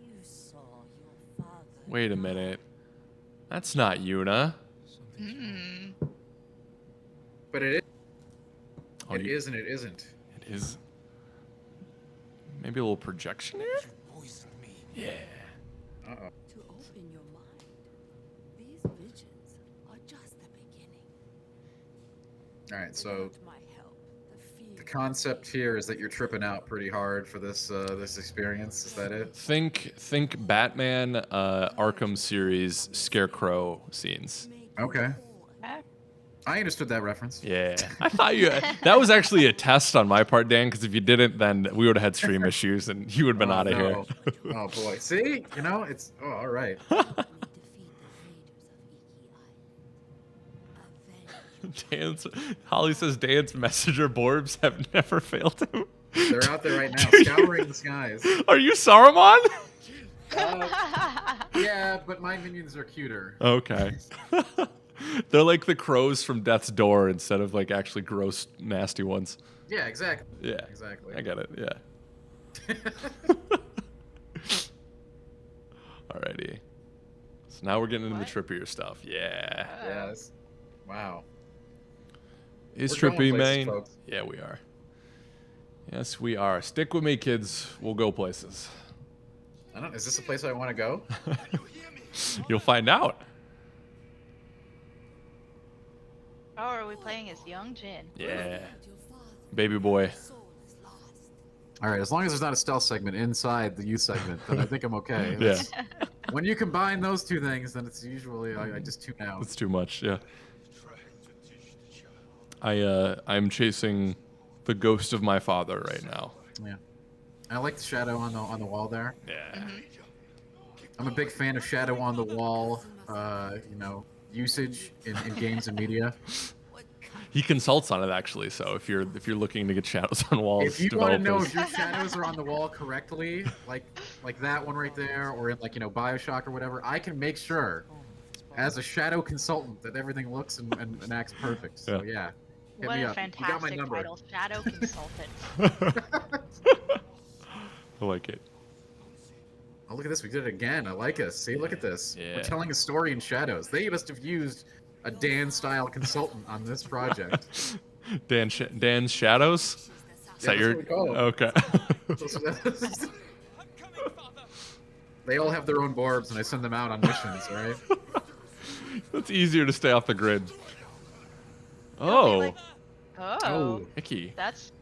You saw your father. Wait a minute. That's not Yuna. Mm. But it is. Oh, It is and it isn't. It is. Maybe a little projection here? Poisoned me. Yeah. Uh-oh. To open your mind. These visions are just the beginning. All right, so Without my help, the fear the concept here is that you're tripping out pretty hard for this this experience. Is that it? Think Batman Arkham series Scarecrow scenes. make Okay. you whole. I understood that reference. Yeah. I thought that was actually a test on my part, Dan, because if you didn't, then we would have had stream issues and you would have been Oh, out of no. Oh boy. See? You know, it's all right. Help me defeat the raiders of Iki Island. Avenge Dan's, Holly says Dan's messenger borbs have never failed him. They're out there right now, scouring the skies. Are you Saruman? Yeah, but my minions are cuter. Okay. They're like the crows from Death's Door instead of like actually gross, nasty ones. Yeah, exactly. Yeah. Exactly. I get it. Yeah. Alrighty. So now we're getting into the What? trippier stuff. Yeah. Yes. Wow. Is We're going Trippy places, main? folks. Yeah, we are. Yes, we are. Stick with me, kids. We'll go places. I don't. Is this a place I want to go? You'll find out. Oh, are we playing as young Jin? Yeah. Baby boy. All right. As long as there's not a stealth segment inside the youth segment, then I think I'm okay. Yeah. When you combine those two things, then it's usually I just tune out. It's too much, yeah. I'm chasing the ghost of my father right now. Yeah. I like the shadow on the wall there. Yeah. I'm a big fan of shadow on the wall. Usage in games and media. He consults on it actually, so if you're looking to get shadows on walls, If you want to know developers- if your shadows are on the wall correctly, like that one right there, or in BioShock or whatever, I can make sure as a shadow consultant that everything looks and acts perfect. So yeah, hit What me a up. You got my fantastic number. title, Shadow Consultant. I like it. Oh, look at this. We did it again. I like us. See, look at this. Yeah. We're telling a story in shadows. They must have used a Dan-style consultant on this project. Dan's shadows? Is that that's your? what we call 'em. Okay. They all have their own Borbs, and I send them out on missions, right? It's easier to stay off the grid. Oh, Oh, Iki, that's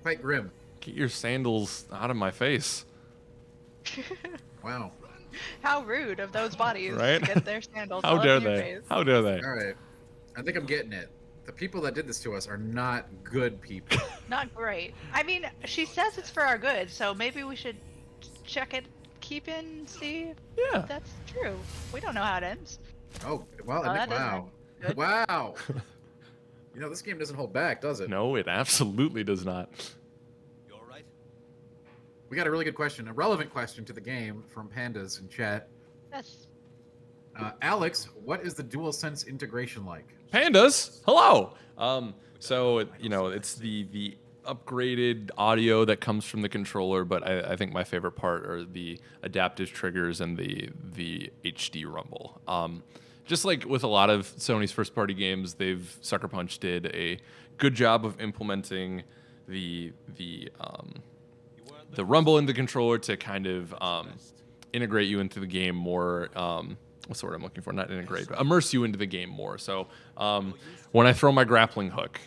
Quite grim. get your sandals out of my face. Wow. how rude of those bodies Right? to get their sandals How all dare up in your they? face. How dare they? All right. I think I'm getting it. The people that did this to us are not good people. Not great. I mean, she says it's for our good, so maybe we should check it, keep in, see if Yeah. that's true. We don't know how it ends. Oh, well, Oh, I that think, doesn't wow. end good. Wow. This game doesn't hold back, does it? No, it absolutely does not. You alright? We got a really good question, a relevant question to the game from Pandas in chat. Yes. Alex, what is the DualSense integration like? Pandas, hello. So it's the upgraded audio that comes from the controller, but I think my favorite part are the adaptive triggers and the HD rumble. Just like with a lot of Sony's first-party games, Sucker Punch did a good job of implementing the rumble in the controller to kind of integrate you into the game more. What's the word I'm looking for? Not integrate, but immerse you into the game more. So when I throw my grappling hook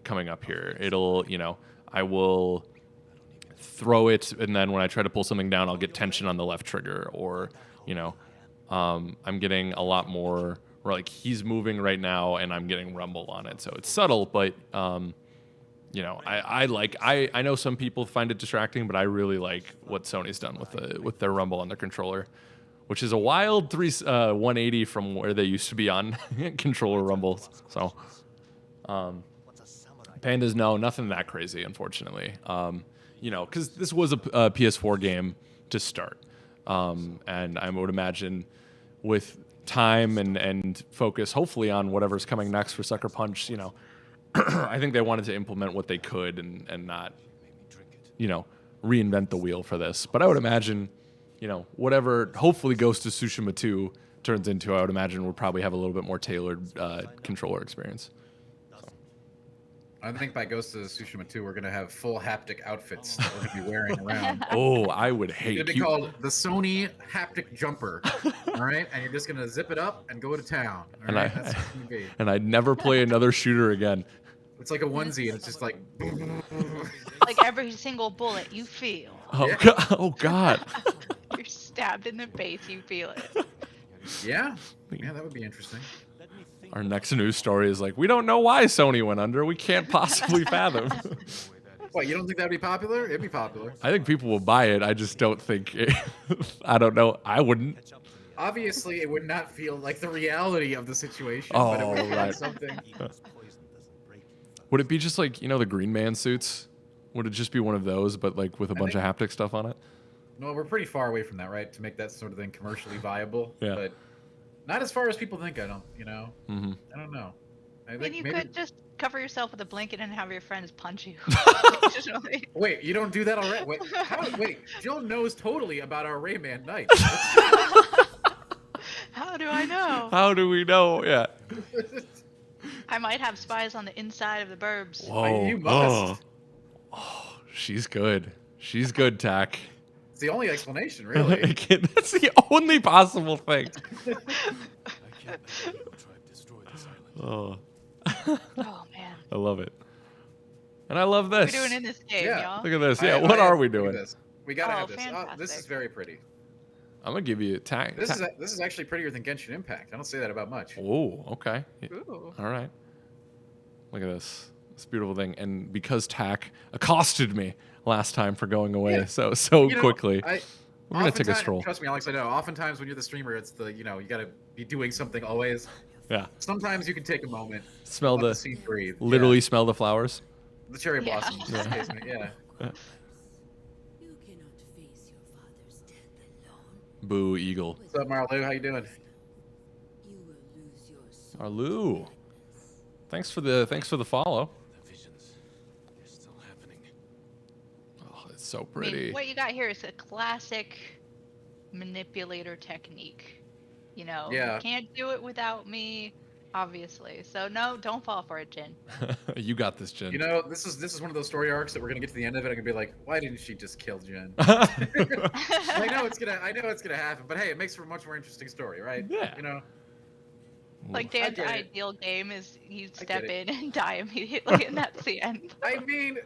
coming up here, I will throw it, and then when I try to pull something down, I'll get tension on the left trigger, or I'm getting a lot more where like he's moving right now, and I'm getting rumble on it. So it's subtle, but I know some people find it distracting, but I really like what Sony's done with their rumble on their controller, which is a wild 180 from where they used to be on controller rumbles. So, Pandas, no, nothing that crazy, unfortunately. Because this was a PS4 game to start, and I would imagine with time and focus, hopefully on whatever's coming next for Sucker Punch, I think they wanted to implement what they could and not, reinvent the wheel for this. But I would imagine, whatever hopefully Ghost of Tsushima 2 turns into, I would imagine we'll probably have a little bit more tailored controller experience. I think by Ghost of Tsushima 2, we're going to have full haptic outfits that we're going to be wearing around. Oh, I would It's hate going to be called the Sony Haptic Jumper. All right? And you're just going to zip it up and go to town. All right? That's what it's going to be. And I'd never play another shooter again. It's like a onesie, and it's just like... Like every single bullet you feel. Oh, Yeah. God. Oh, God. You're stabbed in the face, you feel it. Yeah? Yeah, that would be interesting. Our next news story is like, we don't know why Sony went under. We can't possibly fathom. What, you don't think that would be popular? It'd be popular. I think people will buy it. I just don't think I don't know. I wouldn't. Obviously, it would not feel like the reality of the situation, Oh, but it would feel like right. something. Would it be just like, the Green Man suits? Would it just be one of those, but like with a bunch of haptic stuff on it? No, we're pretty far away from that, right? To make that sort of thing commercially viable. Yeah. But not as far as people think, I don't Mm-hmm. I don't know. I I mean, think you maybe... could just cover yourself with a blanket and have your friends punch you. Wait, you don't do that already? Wait, Jill knows totally about our Rayman night. How do I know? How do we know? Yeah. I might have spies on the inside of the burbs. Whoa. You must. Oh, she's good. She's good, Tack. It's the only explanation, really. That's the only possible thing. I can't let the evil tribe destroy this island. Oh, Oh man. I love it. And I love What are this. we doing in this game, Yeah. y'all? Look at this. Yeah, what are we doing? This. We gotta Oh, have this. Oh, this is fantastic. very pretty. I'm gonna give you Tack. This is actually prettier than Genshin Impact. I don't say that about much. Oh, okay. Ooh. All right. Look at this. This beautiful thing. And because Tack accosted me last time for going away Yeah. so You know, quickly, we're gonna take a oftentimes- stroll. Trust me, Alex. I know. Oftentimes, when you're the streamer, it's the you gotta be doing something always. Yeah. Sometimes you can take a moment. Smell Let the the seed breathe. literally smell the flowers. Yeah. The cherry Yeah. blossoms. Yeah. Excuse me. Yeah. You cannot face your father's death alone. Boo, eagle. What's up, Marlou? How you doing? You will lose your soul. Arlu. Thanks for the follow. The visions, they're still happening. Oh, it's so I mean, pretty. what you got here is a classic manipulator technique. You know, Yeah. you can't do it without me, obviously. So no, don't fall for it, Jin. You got this, Jin. You know, this is one of those story arcs that we're gonna get to the end of it. I'm gonna be like, why didn't she just kill Jen? I know it's gonna happen, but hey, it makes for a much more interesting story, right? Yeah. You know. Like I Dan's get it. ideal game is you I step get in and die immediately, and that's the end. I mean,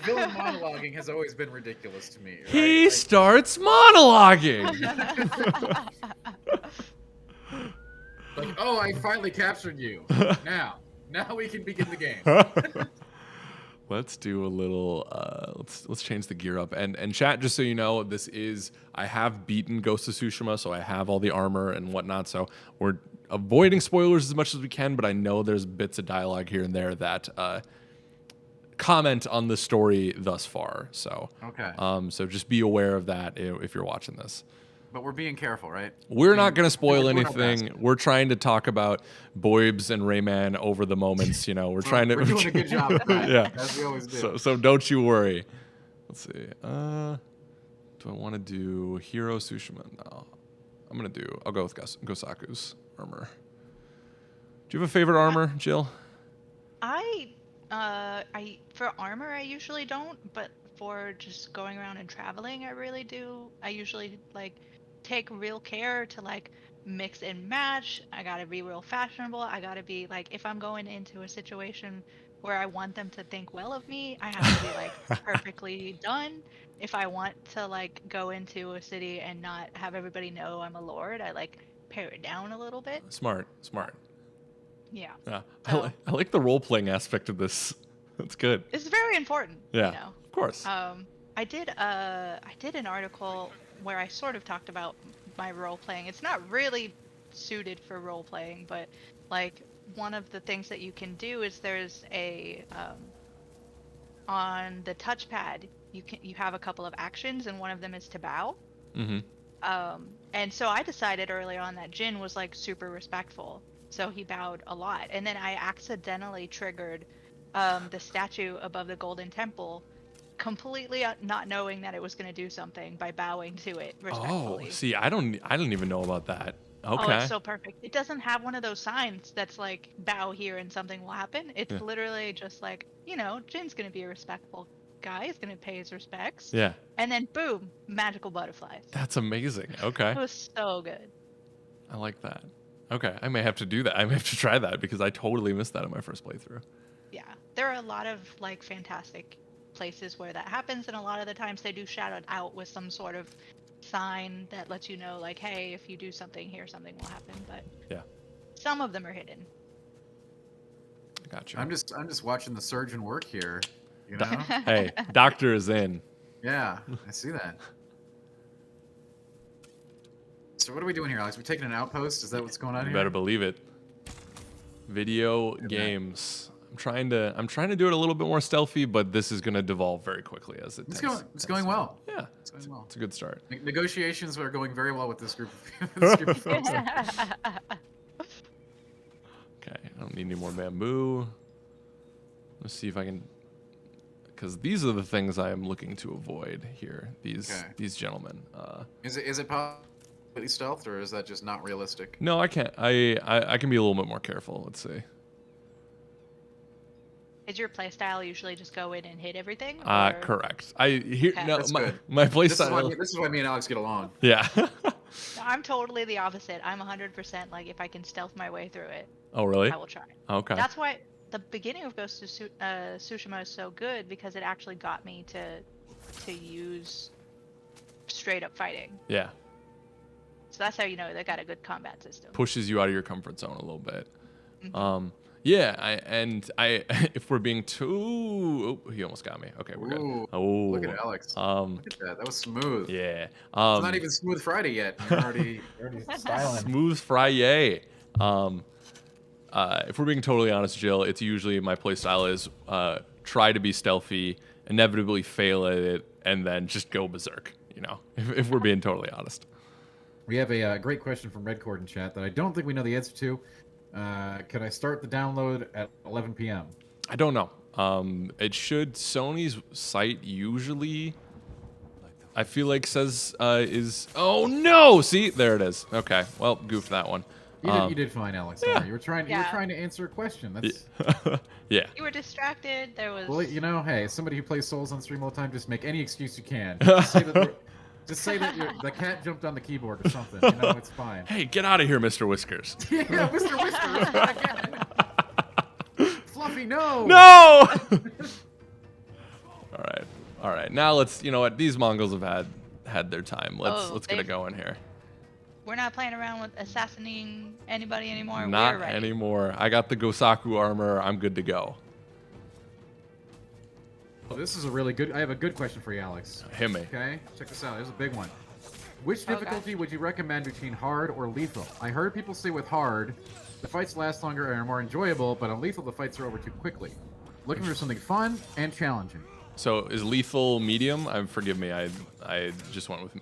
villain monologuing has always been ridiculous to me. Right? He Like, starts monologuing. like, oh, I finally captured you. Now we can begin the game. Let's do a little. Let's change the gear up. And chat, just so you know, I have beaten Ghost of Tsushima, so I have all the armor and whatnot. So we're avoiding spoilers as much as we can, but I know there's bits of dialogue here and there that comment on the story thus far. So Okay. so just be aware of that if you're watching this. But we're being careful, right? We're not going to spoil we're doing our anything. best. We're trying to talk about Boybs and Rayman over the moments. You know, we're trying to. We're doing a good job of that, Yeah. as we always do. So don't you worry. Let's see. Do I want to do Hero Tsushima? No. I'll go with Gosaku's armor. Do you have a favorite armor, Jill? I for armor I usually don't, but for just going around and traveling I really do. I usually like take real care to like mix and match. I gotta be real fashionable. I gotta be like, if I'm going into a situation where I want them to think well of me, I have to be like perfectly done. If I want to like go into a city and not have everybody know I'm a lord, I like pare it down a little bit. Smart. Yeah. Yeah. So- I like the role playing aspect of this. That's good. It's very important. Yeah. You know? Of course. I did an article where I sort of talked about my role playing. It's not really suited for role playing, but like one of the things that you can do is there's a on the touchpad you have a couple of actions, and one of them is to bow. Mm-hmm. And so I decided early on that Jin was like super respectful, so he bowed a lot, and then I accidentally triggered the statue above the golden temple, completely not knowing that it was going to do something by bowing to it respectfully. Oh, see, I don't even know about that. Okay. Oh, it's so perfect. It doesn't have one of those signs that's like bow here and something will happen. It's Yeah. literally just like, Jin's going to be a respectful guy. He's going to pay his respects. Yeah. And then boom, magical butterflies. That's amazing. Okay. It was so good. I like that. Okay. I may have to do that. I may have to try that because I totally missed that in my first playthrough. Yeah. There are a lot of like fantastic places where that happens, and a lot of the times they do shout it out with some sort of sign that lets you know like, hey, if you do something here, something will happen. But Yeah. some of them are hidden. I got you. I'm just watching the surgeon work here. You know? Hey, doctor is in. Yeah, I see that. So what are we doing here, Alex? We taking an outpost? Is that what's going on You here? better believe it. Video games. I'm trying to do it a little bit more stealthy, but this is going to devolve very quickly as it. It's tends going to. well. Yeah, It's going well. it's a good start. Negotiations are going very well with this group of folks. Okay, I don't need any more bamboo. Let's see if I can, because these are the things I am looking to avoid here. These gentlemen. Is it completely stealth, or is that just not realistic? No, I can't. I can be a little bit more careful. Let's see. Is your playstyle usually just go in and hit everything? Or... Correct. I hear Okay. no That's my good. my This is, why playstyle. me, this is why me and Alex get along. Yeah. No, I'm totally the opposite. I'm 100% like if I can stealth my way through it, Oh really? I will try. Okay. That's why the beginning of Ghost of Tsushima is so good because it actually got me to use straight up fighting. Yeah. So that's how you know they got a good combat system. Pushes you out of your comfort zone a little bit. Mhm. Yeah, I if we're being too he almost got me. Okay, we're Ooh, good. Oh. Look at Alex. Look at that. That was smooth. Yeah. It's not even Smooth Friday yet. And you're already styling. Smooth Friday. If we're being totally honest, Jill, it's usually my playstyle is try to be stealthy, inevitably fail at it, and then just go berserk. You know, if we're being totally honest. We have a great question from Redcord in chat that I don't think we know the answer to. Can I start the download at 11 p.m.? I don't know. It should. Sony's site usually, I feel like says is. Oh no! See, there it is. Okay, well, goofed that one. You did fine, Alex. yeah. You were trying to answer a question. That's Yeah. You were distracted. There was. well, you know, hey, somebody who plays Souls on stream all the time, just make any excuse you can. Just say that the cat jumped on the keyboard or something. You know, it's fine. Hey, get out of here, Mr. Whiskers. Yeah, Mr. Whisker. Fluffy, no. No! All right. Now let's. You know what? These Mongols have had their time. Let's get it going here. We're not playing around with assassinating anybody anymore. Not We're ready. anymore. I got the Gosaku armor. I'm good to go. Oh, this is a really good. I have a good question for you, Alex. Hit me. Okay, check this out. There's a big one. Which Okay. difficulty would you recommend between hard or lethal? I heard people say with hard, the fights last longer and are more enjoyable, but on lethal, the fights are over too quickly. Looking for something fun and challenging. So is lethal medium? Forgive me. I just went with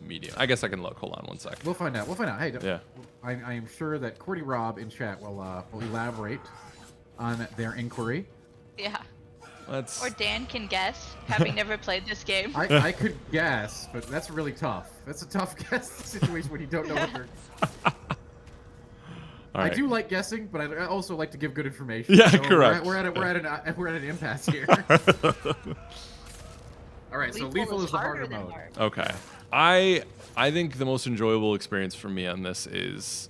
medium. I guess I can look. Hold on one sec. We'll find out. Hey, Yeah. I am sure that Cordy Rob in chat will elaborate on their inquiry. Yeah. Let's. Or Dan can guess, having never played this game. I could guess, but that's really tough. That's a tough guess situation when you don't know what they're. All right. I do like guessing, but I also like to give good information. Yeah, so correct. We're at an impasse here. All right, so lethal is the harder mode. hard. Okay. I think the most enjoyable experience for me on this is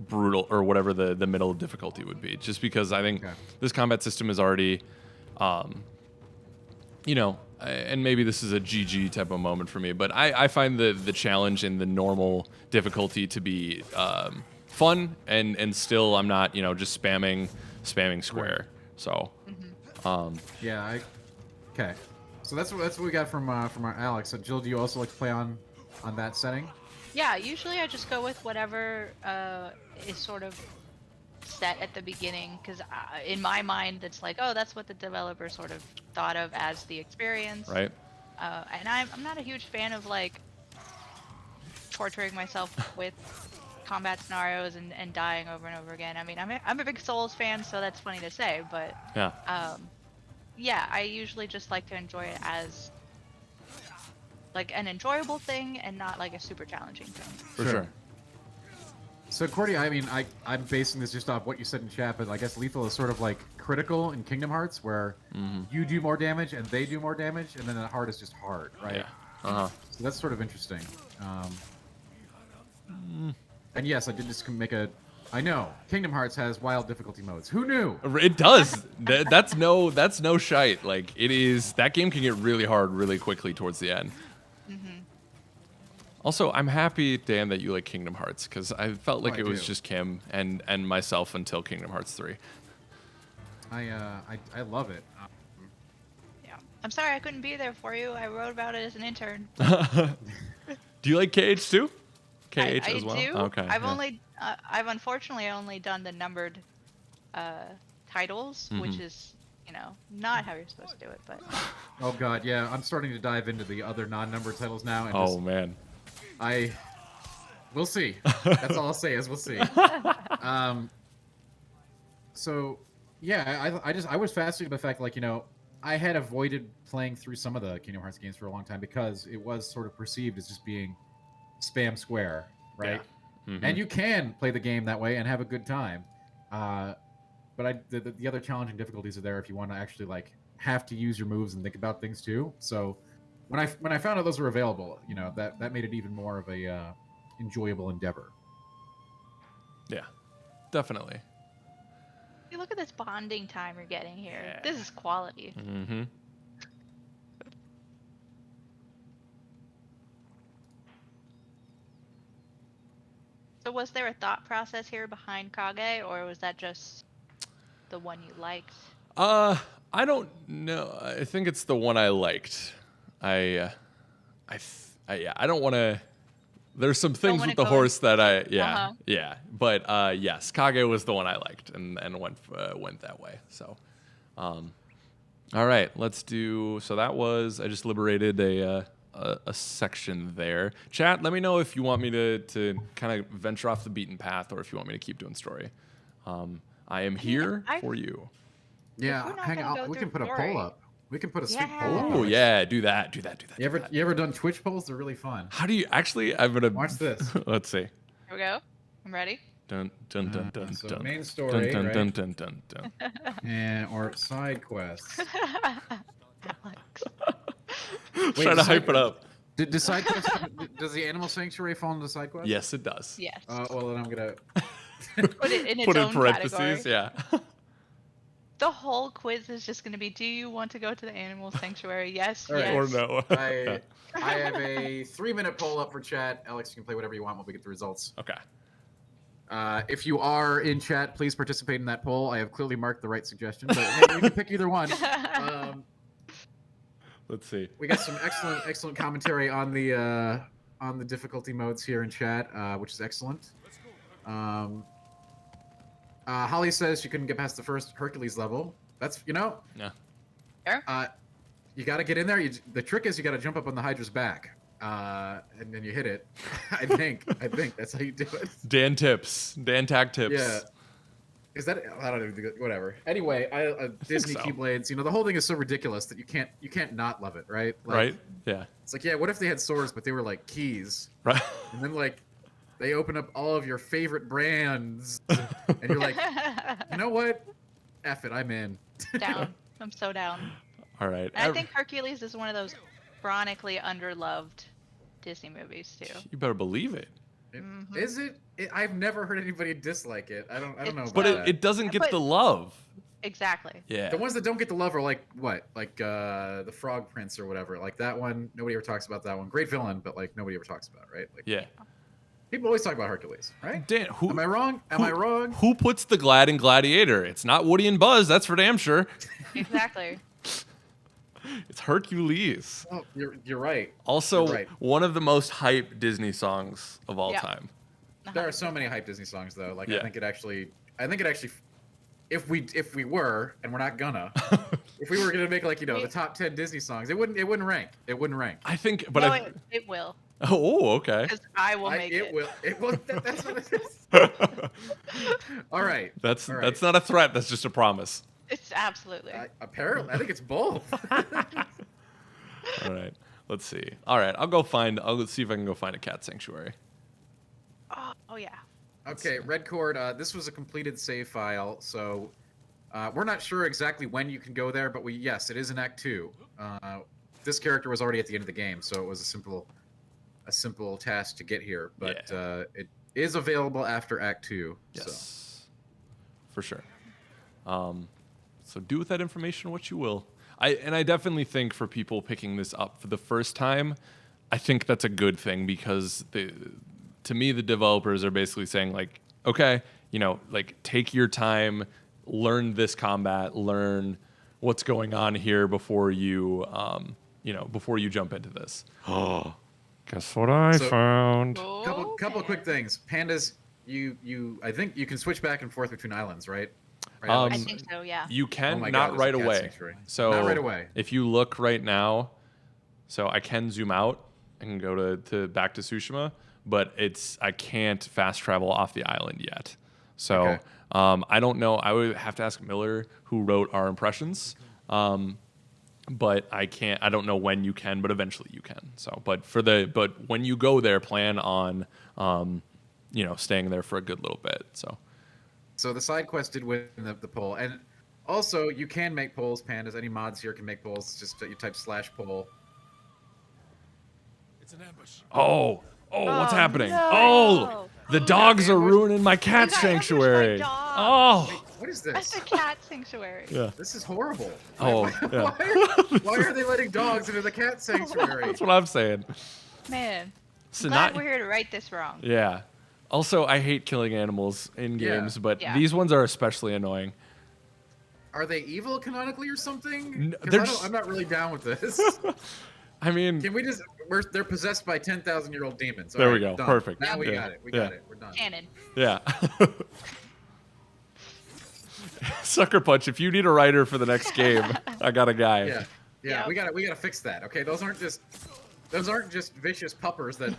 brutal, or whatever the middle difficulty would be, just because I think this combat system is already you know, and maybe this is a GG type of moment for me, but I find the challenge in the normal difficulty to be fun, and still I'm not, you know, just spamming square. So Yeah, okay. So that's what we got from our Alex. Jill, do you also like to play on that setting? Yeah, usually I just go with whatever is sort of set at the beginning, because in my mind it's like, oh, that's what the developer sort of thought of as the experience. right. And I'm not a huge fan of like torturing myself with combat scenarios and dying over and over again. I mean, I'm a big Souls fan, so that's funny to say, but Yeah. yeah, I usually just like to enjoy it as like an enjoyable thing and not like a super challenging thing. For sure. So Cordy, I mean, I'm basing this just off what you said in chat, but I guess lethal is sort of like critical in Kingdom Hearts, where you do more damage and they do more damage, and then the hard is just hard, right? Yeah. So that's sort of interesting. And yes, I did just make a. I know Kingdom Hearts has wild difficulty modes. Who knew? It does. That's no shite. Like, it is. That game can get really hard really quickly towards the end. Also, I'm happy, Dan, that you like Kingdom Hearts, because I felt like it was just Kim and myself until Kingdom Hearts 3. I love it. Yeah. I'm sorry I couldn't be there for you. I wrote about it as an intern. Do you like KH too? KH I as well? do. Okay. I've unfortunately only done the numbered titles, which is, you know, not how you're supposed to do it, but Oh god, yeah, I'm starting to dive into the other non-numbered titles now. And Oh man. We'll see. That's all I'll say is we'll see. So, yeah, I was fascinated by the fact, like, you know, I had avoided playing through some of the Kingdom Hearts games for a long time because it was sort of perceived as just being spam square, right? Yeah. And you can play the game that way and have a good time. but the other challenging difficulties are there if you want to actually like have to use your moves and think about things too. So when I found out those were available, you know, that made it even more of a enjoyable endeavor. Yeah, definitely. Hey, look at this bonding time you're getting here. Yeah. This is quality. Mm-hmm. So was there a thought process here behind Kage, or was that just the one you liked? I don't know. I think it's the one I liked. I don't want to. There's some things wanna with the go horse that Uh-huh. yeah. But yes, Kage was the one I liked, and went that way. So, all right, let's do. So that was I just liberated a section there. Chat, let me know if you want me to kind of venture off the beaten path, or if you want me to keep doing story. I am here for you. Yeah, we're not hang gonna on. go We can through put a story. poll up. We can put a sweet poll up. Yeah. Oh on it. yeah, do that. You ever done Twitch polls? They're really fun. How do you actually? I'm gonna Watch this. Let's see. Here we go. I'm ready. Dun dun dun dun So dun. main story, dun, right? dun, dun, dun, dun. And or side quests. Alex. Trying to hype it up. Does side quests? Does the animal sanctuary fall into side quests? Yes, it does. Yes. Well, then I'm gonna. Put it in its Put in own parentheses. category. Yeah. The whole quiz is just going to be, do you want to go to the animal sanctuary? Yes, All right. yes. Or no. I have a 3-minute poll up for chat. Alex, you can play whatever you want when we get the results. Okay. If you are in chat, please participate in that poll. I have clearly marked the right suggestion, but hey, you can pick either one. Let's see. We got some excellent commentary on the difficulty modes here in chat, which is excellent. Holly says she couldn't get past the first Hercules level. That's Yeah. Sure. You got to get in there. The trick is you got to jump up on the Hydra's back, and then you hit it. I think that's how you do it. Dan Tack tips. Yeah. Is that I don't know. Whatever. Anyway, Disney so. Keyblades. You know, the whole thing is so ridiculous that you can't not love it, right? Like, Right. Yeah. It's like, yeah, what if they had swords, but they were like keys, Right. and then like they open up all of your favorite brands, and you're like, you know what? F it, I'm in. Down. I'm so down. All right. And I think Hercules is one of those chronically underloved Disney movies too. You better believe it. Mhm. Is it? I've never heard anybody dislike it. I don't know It's- about But that. it doesn't get But- the love. Exactly. Yeah. The ones that don't get the love are like what? Like the Frog Prince or whatever. Like that one, nobody ever talks about that one. Great villain, but like nobody ever talks about, right? Like Yeah. people always talk about Hercules, right? Dan, who Am I wrong? Am I wrong? Who puts the Glad in Gladiator? It's not Woody and Buzz, that's for damn sure. Exactly. It's Hercules. Oh, you're right. Also, You're right. one of the most hyped Disney songs of all Yeah. time. There are so many hype Disney songs though. Like Yeah. I think it actually, if we were, and we're not gonna, if we were gonna make like the top 10 Disney songs, it wouldn't rank. It wouldn't rank. I think, but No, I, it will. oh, okay. Because I will make It it. will. It will. That's what it is. All right. That's All right. that's not a threat. That's just a promise. It's absolutely. Apparently, I think it's both. All right. Let's see. All right. I'll see if I can go find a cat sanctuary. Oh yeah. Okay, Red Cord. This was a completed save file, so we're not sure exactly when you can go there, but yes, it is in Act 2. This character was already at the end of the game, so it was a simple task to get here, but it is available after Act 2. Yes. For sure. So do with that information what you will. I definitely think for people picking this up for the first time, I think that's a good thing because to me the developers are basically saying like, okay, like take your time, learn this combat, learn what's going on here before you before you jump into this. Oh, guess what I found? Oh, Couple quick things. Pandas, I think you can switch back and forth between islands, right? I Alex? think so. Yeah. You can Oh my not God, right there's a cat away. sanctuary. So Not right away. If you look right now, so I can zoom out and go to back to Tsushima, but I can't fast travel off the island yet. So Okay. I don't know. I would have to ask Miller, who wrote our impressions. But I can't. I don't know when you can, but eventually you can. So, but when you go there, plan on, staying there for a good little bit. So, So the side quest did win the poll, and also you can make polls. Pandas, any mods here can make polls. Just you type /poll. It's an ambush. Oh, what's Oh, happening? no. Oh, the dogs are ruining my cat You got ambushed by sanctuary. dogs. Oh, What is That's this? a cat sanctuary. yeah. This is horrible. Oh, yeah. Why are they letting dogs into the cat sanctuary? That's what I'm saying. Man, So I'm glad not, we're here to right this wrong. yeah. Also, I hate killing animals in Yeah. games, but Yeah. these ones are especially annoying. Are they evil canonically or something? No, 'Cause they're just- I'm not really down with this. I mean, Can we just? They're possessed by 10,000-year-old demons. There All we right, go. done. Perfect. Now we Yeah. got it. We Yeah. got it. We're done. Cannon. yeah. Sucker Punch, if you need a writer for the next game, I got a guy. Yeah. Yeah. Yep. We gotta fix that. Okay. Those aren't just vicious puppers that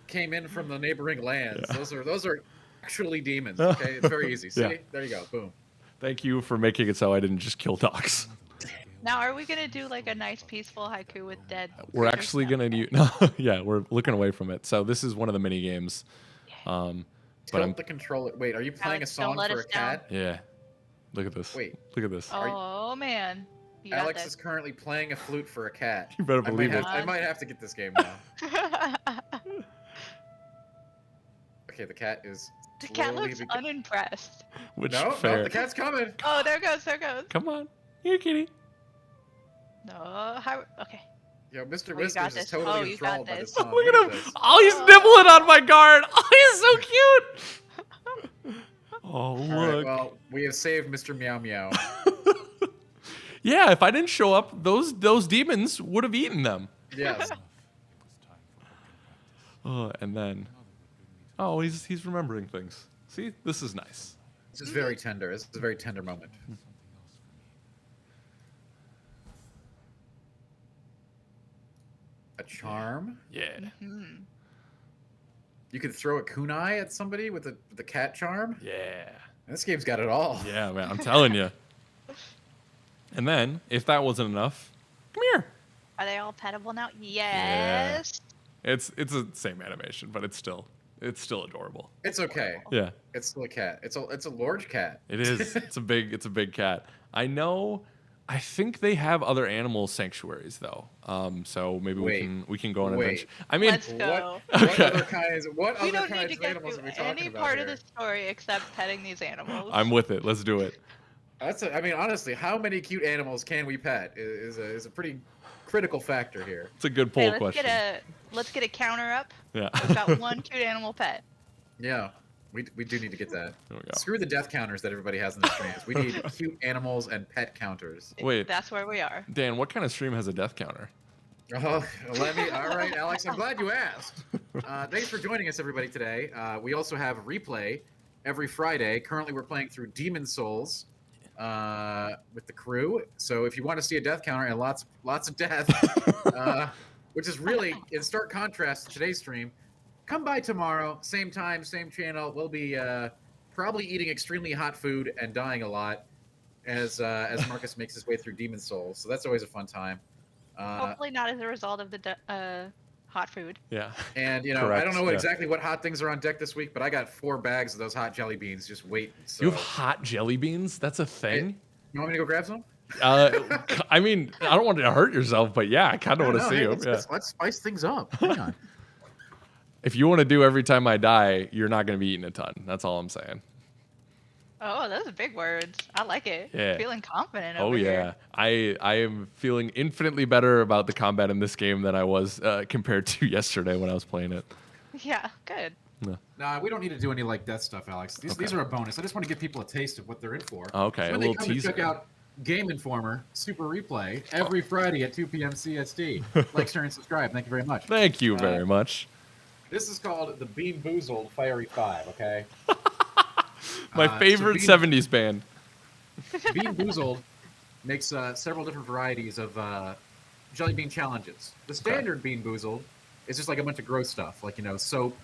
came in from the neighboring lands. Yeah. Those are actually demons. Okay. It's very easy. See? Yeah. There you go. Boom. Thank you for making it so I didn't just kill dogs. Now, are we gonna do like a nice peaceful haiku with dead? We're creatures? actually No. gonna do. No, yeah, we're looking away from it. So this is one of the mini games. But Tilt I'm. the controller. Wait, are you playing a Alex, don't song let for a us down. cat? Yeah. Look at this. Wait. Look at this. Oh man, you got Alex this. is currently playing a flute for a cat. You better believe it. I might have to get this game now. Okay, the cat is. The cat slowly looks beca- unimpressed. Which No, fair. no, the cat's coming. Oh, there goes, there goes. Come on, here, kitty. No, how? Okay. Yo, Mr. Oh, you got Whiskers is this. totally Oh, you got enthralled by this. this song. Look at him. this. Oh, he's nibbling on my guard. Oh, he's so cute. Oh, All look. right, well, we have saved Mr. Meow Meow. Yeah, if I didn't show up, those demons would have eaten them. Yes. Oh, and then, oh, he's remembering things. See, this is nice. This is very tender. This is a very tender moment. A charm? Yeah. Hmm. You could throw a kunai at somebody with the cat charm? Yeah. This game's got it all. Yeah, man, I'm telling you. And then, if that wasn't enough, come here. Are they all petable now? Yes. It's the same animation, but it's still adorable. It's okay. Yeah, It's still a cat. It's a large cat. it is. It's a big cat. I think they have other animal sanctuaries though. So maybe Wait. we can go on an Wait. adventure. I mean, Let's go. What other kinds? What We other don't need kinds to of get animals are through we talking any about part here? of the story except petting these animals. I'm with it. Let's do it. I mean, honestly, how many cute animals can we pet is a pretty critical factor here. It's a good Okay, poll question. let's get a counter up. Yeah. We've got one cute animal pet. Yeah, we do need to get that. There we go. Screw the death counters that everybody has in the streams. We need cute animals and pet counters. Wait, That's where we are. Dan, what kind of stream has a death counter? Oh, let me. All right, Alex. I'm glad you asked. Thanks for joining us, everybody. Today, we also have a replay every Friday. Currently, we're playing through Demon Souls with the crew. So, if you want to see a death counter and lots of death, which is really in stark contrast to today's stream, come by tomorrow, same time, same channel. We'll be probably eating extremely hot food and dying a lot as Marcus makes his way through Demon Souls. So that's always a fun time. Hopefully not as a result of the hot food. Yeah. And I Correct, don't know yeah. exactly what hot things are on deck this week, but I got 4 bags of those hot jelly beans just waiting. So You have hot jelly beans? That's a thing? you want me to go grab some? I mean, I don't want to hurt yourself, but yeah, I kind of want to see them. Yeah. Let's spice things up. Hang on. If you want to do every time I die, you're not going to be eating a ton. That's all I'm saying. Oh, those are big words. I like it. Yeah. Feeling confident Oh over yeah, here. I am feeling infinitely better about the combat in this game than I was compared to yesterday when I was playing it. Yeah, good. Nah, we don't need to do any like death stuff, Alex. These are a bonus. I just want to give people a taste of what they're in for. Okay, So a when little they come to teaser. check out Game Informer Super Replay every Friday at 2 p.m. CST. Like, share, and subscribe. Thank you very much. Thank you very much. This is called the Bean Boozled Fiery 5, okay? My so favorite Bean- 70s band. Bean Boozled makes several different varieties of jelly bean challenges. The standard Bean Boozled is just like a bunch of gross stuff, like, soap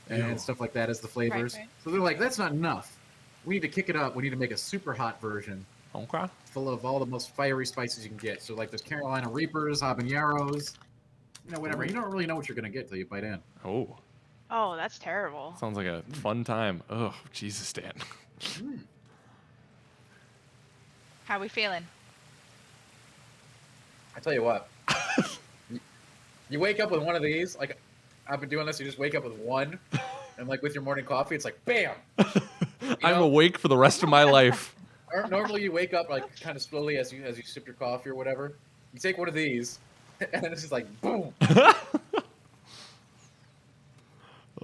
and stuff like that as the flavors. right. So they're like, that's not enough. We need to kick it up. We need to make a super hot version Okay. full of all the most fiery spices you can get. So like there's Carolina Reapers, habaneros, whatever. You don't really know what you're going to get till you bite in. Oh. Oh, that's terrible. Sounds like a fun time. Oh, Jesus, Dan. How we feeling? I tell you what. You wake up with one of these, like I've been doing this. You just wake up with one, and like with your morning coffee, it's like bam. I'm awake for the rest of my life. Normally, you wake up like kind of slowly as you sip your coffee or whatever. You take one of these, and then it's just like boom.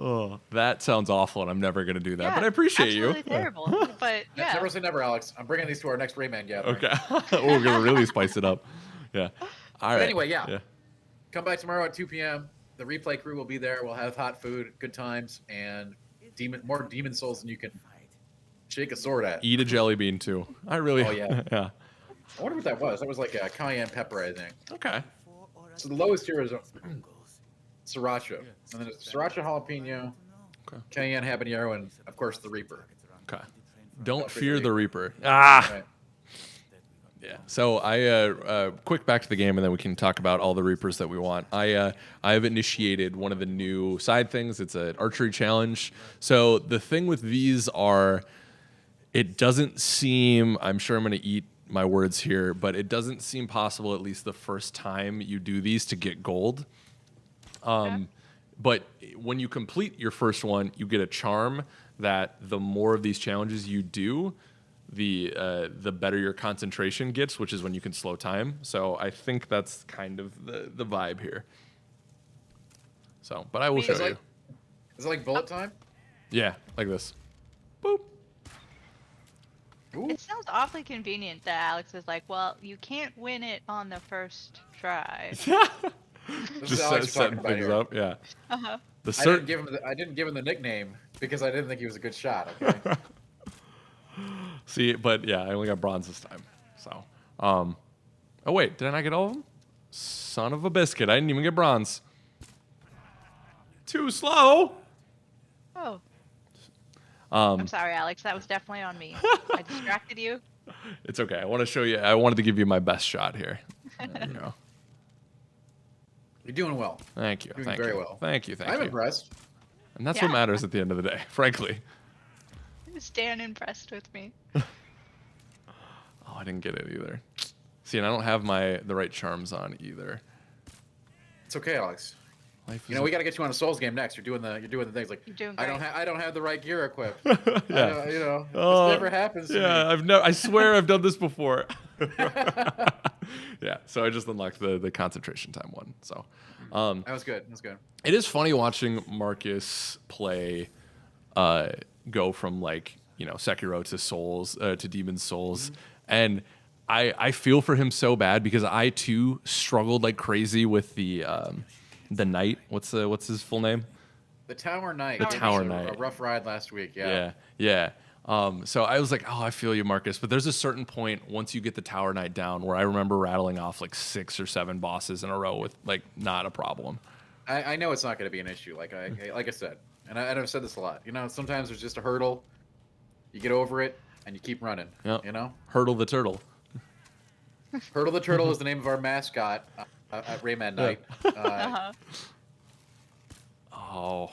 Oh, that sounds awful, and I'm never gonna do that. Yeah, but I appreciate you. absolutely terrible. But yeah. Never say never, Alex. I'm bringing these to our next Rayman gathering. Okay, we're gonna really spice it up. Yeah. All right. Anyway, yeah. Come by tomorrow at 2 p.m. The replay crew will be there. We'll have hot food, good times, and more demon souls than you can shake a sword at. Eat a jelly bean too. I really. Oh, yeah. Yeah. I wonder what that was. That was like a cayenne pepper, I think. Okay. So the lowest here is sriracha, and then it's sriracha jalapeno, cayenne habanero, and of course the Reaper. Okay. Don't fear Reaper. the Reaper. Ah. Right. Yeah. So I quick back to the game, and then we can talk about all the Reapers that we want. I have initiated one of the new side things. It's an archery challenge. So the thing with these are, it doesn't seem. I'm sure I'm going to eat my words here, but it doesn't seem possible, at least the first time you do these, to get gold. But when you complete your first one, you get a charm that the more of these challenges you do, the better your concentration gets, which is when you can slow time. So I think that's kind of the vibe here. So, but I will show you. Is it like bullet time? Yeah, like this. Boop. Ooh. It sounds awfully convenient that Alex is like, well, you can't win it on the first try. This Just is Alex setting talking about things here. up. Yeah. Uh-huh. I didn't give him the nickname because I didn't think he was a good shot. Okay. See, but yeah, I only got bronze this time. So, oh wait, did I not get all of them? Son of a biscuit! I didn't even get bronze. Too slow. Oh. I'm sorry, Alex. That was definitely on me. I distracted you. It's okay. I want to show you. I wanted to give you my best shot here. There you go. You're doing well. Thank you. Doing Thank very you. well. Thank you. Thank I'm you. impressed. And that's Yeah. what matters at the end of the day, frankly. Is Dan impressed with me? Oh, I didn't get it either. See, and I don't have the right charms on either. It's okay, Alex. Life You know, we got to get you on a Souls game next. You're doing the things like You're doing I great. don't have the right gear equipped. Yeah. You know, Oh, this never happens to Yeah, me. I swear I've done this before. Yeah, so I just unlocked the concentration time one. So, That was good. That was good. it is funny watching Marcus play, go from Sekiro to Souls to Demon's Souls, and I feel for him so bad because I too struggled like crazy with the Knight. What's his full name? The Tower Knight. The was Tower a Knight. rough ride last week. Yeah. So I was like, oh, I feel you, Marcus. But there's a certain point once you get the Tower Knight down where I remember rattling off like 6 or 7 bosses in a row with like not a problem. I know it's not going to be an issue. Like I said, and I've said this a lot. You know, sometimes there's just a hurdle. You get over it and you keep running. Yep. You know, Hurdle the turtle. Hurdle the Turtle is the name of our mascot at Rayman Night. Uh-huh. Oh,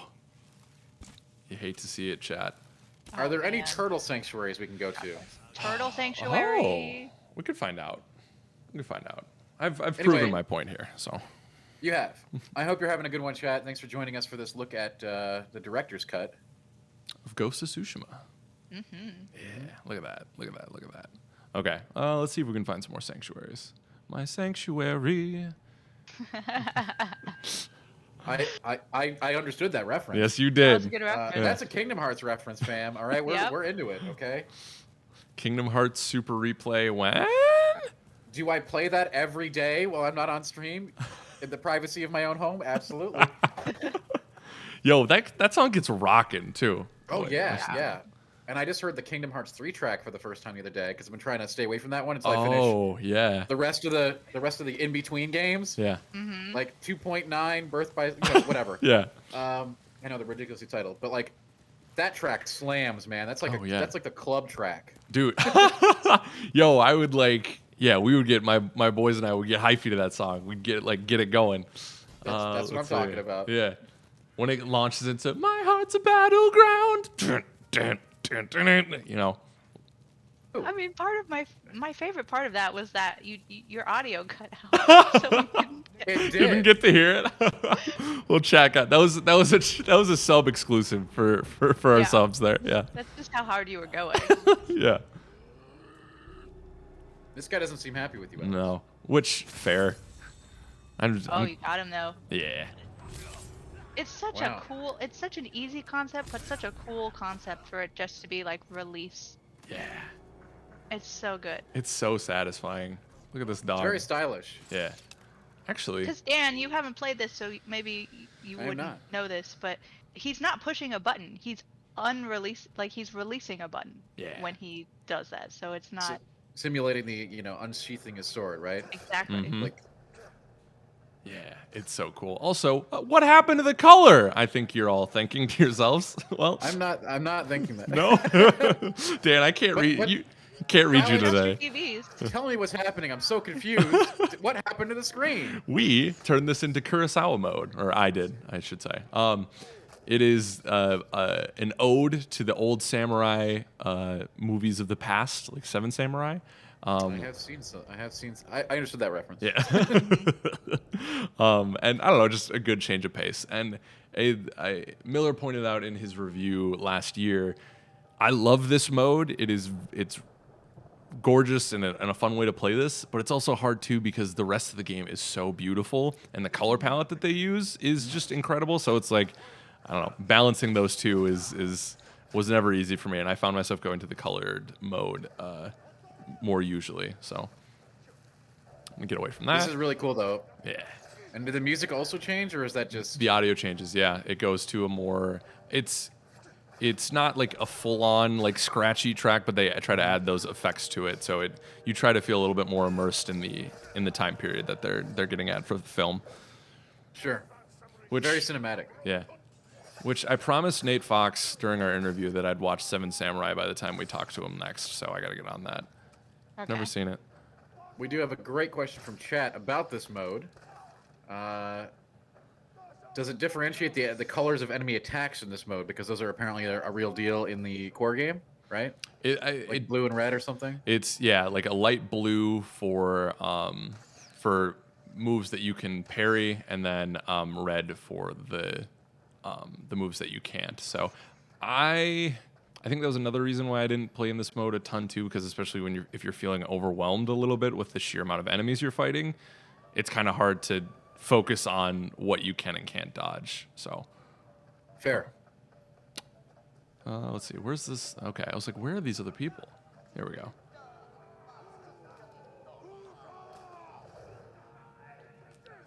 you hate to see it, chat. Are there any man. turtle sanctuaries we can go to? Turtle Sanctuary? Oh, we could find out. I've Anyway. proven my point here. So You have. I hope you're having a good one, chat. Thanks for joining us for this look at the director's cut. of Ghost of Tsushima. Mm-hmm. Yeah, look at that. Okay, let's see if we can find some more sanctuaries. My sanctuary. I understood that reference. Yes, you That was a did. good reference. That's a Kingdom Hearts reference, fam. All right, Yep. we're into it. Okay. Kingdom Hearts Super Replay. When? Do I play that every day while I'm not on stream in the privacy of my own home? Absolutely. Yo, that song gets rocking too. Oh Boy, yeah, listen. yeah. And I just heard the Kingdom Hearts 3 track for the first time the other day because I've been trying to stay away from that one until I finish Oh yeah. the rest of the in between games. Yeah. Mm-hmm. Like 2.9, Birth by whatever. Yeah. I know the ridiculously titled, but like that track slams, man. That's like Oh, yeah. that's like the club track. Dude. Yo, I would we would get my boys and I would get hyphy to that song. We'd get it going. That's what I'm let's see. talking about. Yeah. when it launches into "My heart's a battleground," you know. I mean, part of my favorite part of that was that your audio cut out, so we couldn't get It You didn't did. get to hear it. Well, chat got that was a sub exclusive for our Yeah. subs there. Yeah, That's just how hard you were going. yeah. This guy doesn't seem happy with you. Alex. No, which fair. Oh, you got him though. Yeah. It's such Wow. it's such an easy concept, but such a cool concept for it just to be like release. Yeah. It's so good. It's so satisfying. Look at this dog. It's very stylish. Yeah. Actually, Because Dan, you haven't played this, so maybe you I have wouldn't not. know this, but he's not pushing a button. He's he's releasing a button Yeah. when he does that. So it's not Simulating the unsheathing his sword, right? exactly. Mhm. Like yeah, it's so cool. Also, what happened to the color? I think you're all thinking to yourselves. Well, I'm not thinking that. no. Dan, I can't read what- you. Can't read you Alex, today. TVs. Tell me what's happening. I'm so confused. What happened to the screen? We turned this into Kurosawa mode, or I did, I should say. It is an ode to the old samurai movies of the past, like Seven Samurai. I have seen. I understood that reference. Yeah. And I don't know, just a good change of pace. And Miller pointed out in his review last year, I love this mode. It's gorgeous and a fun way to play this, but it's also hard too because the rest of the game is so beautiful and the color palette that they use is just incredible. So it's like, I don't know, balancing those two was never easy for me, and I found myself going to the colored mode more usually. So let me get away from that. This is really cool though. Yeah. And did the music also change, or is that just? The audio changes, yeah. It goes to a more it's not like a full-on like scratchy track, but they try to add those effects to it, so you try to feel a little bit more immersed in the time period that they're getting at for the film. Sure. Which Very cinematic. yeah. Which I promised Nate Fox during our interview that I'd watch Seven Samurai by the time we talk to him next, so I got to get on that. Okay. Never seen it. We do have a great question from chat about this mode. Does it differentiate the colors of enemy attacks in this mode? Because those are apparently a real deal in the core game, right? Like blue and red or something? It's like a light blue for moves that you can parry, and then red for the moves that you can't. So I think that was another reason why I didn't play in this mode a ton too, because especially if you're feeling overwhelmed a little bit with the sheer amount of enemies you're fighting, it's kind of hard to focus on what you can and can't dodge. So Fair. let's see, where's this? Okay, I was like, where are these other people? Here we go.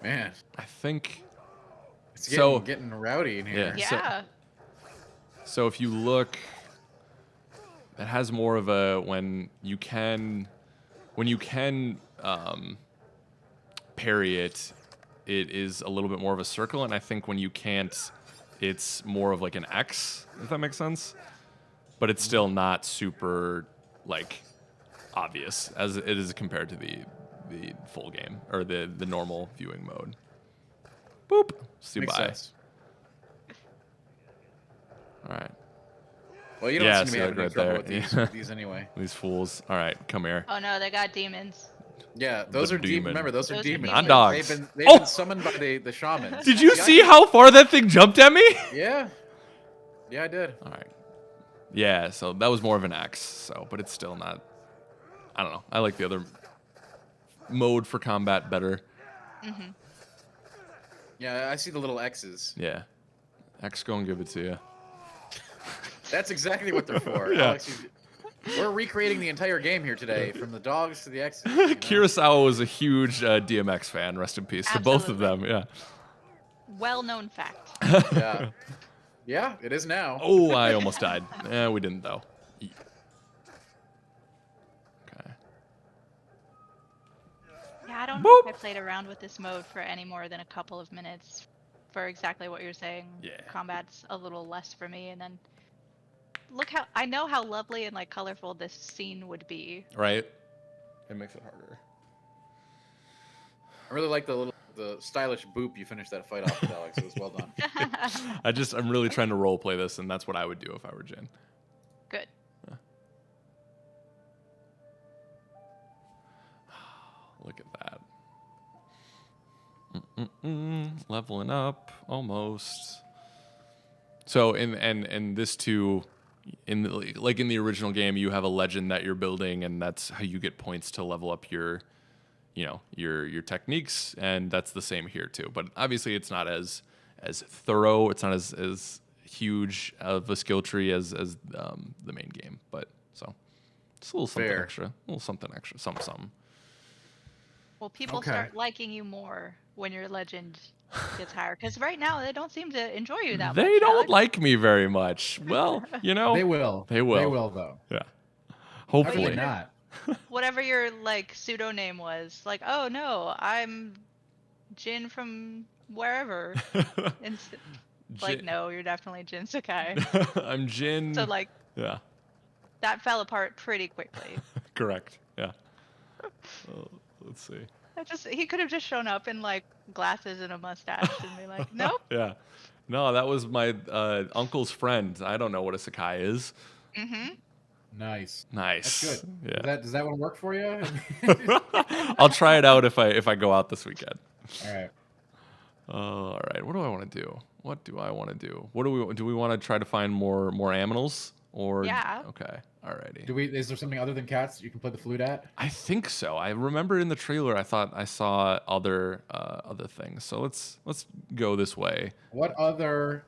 Man, I think it's So- getting rowdy in here. Yeah. Yeah. so. If you look, it has more of a when you can parry it. It is a little bit more of a circle, and I think when you can't, it's more of like an X. If that makes sense. But it's still not super like obvious as it is compared to the full game or the normal viewing mode. Boop. See Makes bye. sense. All right. Well, you don't Yeah, seem to see, be having like any right trouble there. with these, Yeah. with these anyway. These fools. All right, come here. Oh no, they got demons. Yeah, those The are demons. demon. Remember, those are Those are demons. demons. Not dogs. They've Oh! been summoned by the shamans. Did you Yeah, see how far that thing jumped at me? Yeah. Yeah, I did. All right. Yeah, so that was more of an X. So, but it's still not. I don't know. I like the other mode for combat better. Mm-hmm. Yeah, I see the little X's. Yeah. X go and give it to you. That's exactly what they're for. Yeah. Alex, we're recreating the entire game here today, from the dogs to the X's. You know? Kurosawa was a huge DMX fan. Rest in peace to both of them. Yeah. Well-known fact. Yeah. Yeah, it is now. Oh, I almost died. We didn't though. Okay. Yeah, I don't know if I played around with this mode for any more than a couple of minutes. For exactly what you're saying. Yeah. Combat's a little less for me, and then I know how lovely and like colorful this scene would be. Right. It makes it harder. I really like the the stylish boop you finished that fight off with, Alex. It was well done. I'm really trying to role play this, and that's what I would do if I were Jin. Good. Look at that. Leveling up almost. So in this too, in the original game, you have a legend that you're building, and that's how you get points to level up your techniques, and that's the same here too. But obviously, it's not as thorough. It's not as huge of a skill tree as the main game. But so it's a little something Fair. extra, a little something extra, something. Well, people Okay. start liking you more when your legend gets higher. Because right now, they don't seem to enjoy you that much. They don't Alex. like me very much. Well, They will. They will. They will, though. Yeah. Hopefully Hopefully. not. Whatever your like pseudo name was, like, oh no, I'm Jin from wherever. And like, no, you're definitely Jin Sakai. I'm Jin. So like, Yeah. that fell apart pretty quickly. Correct. Yeah. Let's see. He could have just shown up in like glasses and a mustache and be like, nope. Yeah. No, that was my uncle's friend. I don't know what a Sakai is. Mm-hmm. Nice. Nice. That's good. Yeah. Does that one work for you? I'll try it out if I go out this weekend. All right. All right. What do I want to do? What do I want to do? Do we want to try to find more animals or Yeah. Okay. Alrighty. Is there something other than cats that you can play the flute at? I think so. I remember in the trailer I thought I saw other things. So let's go this way. What other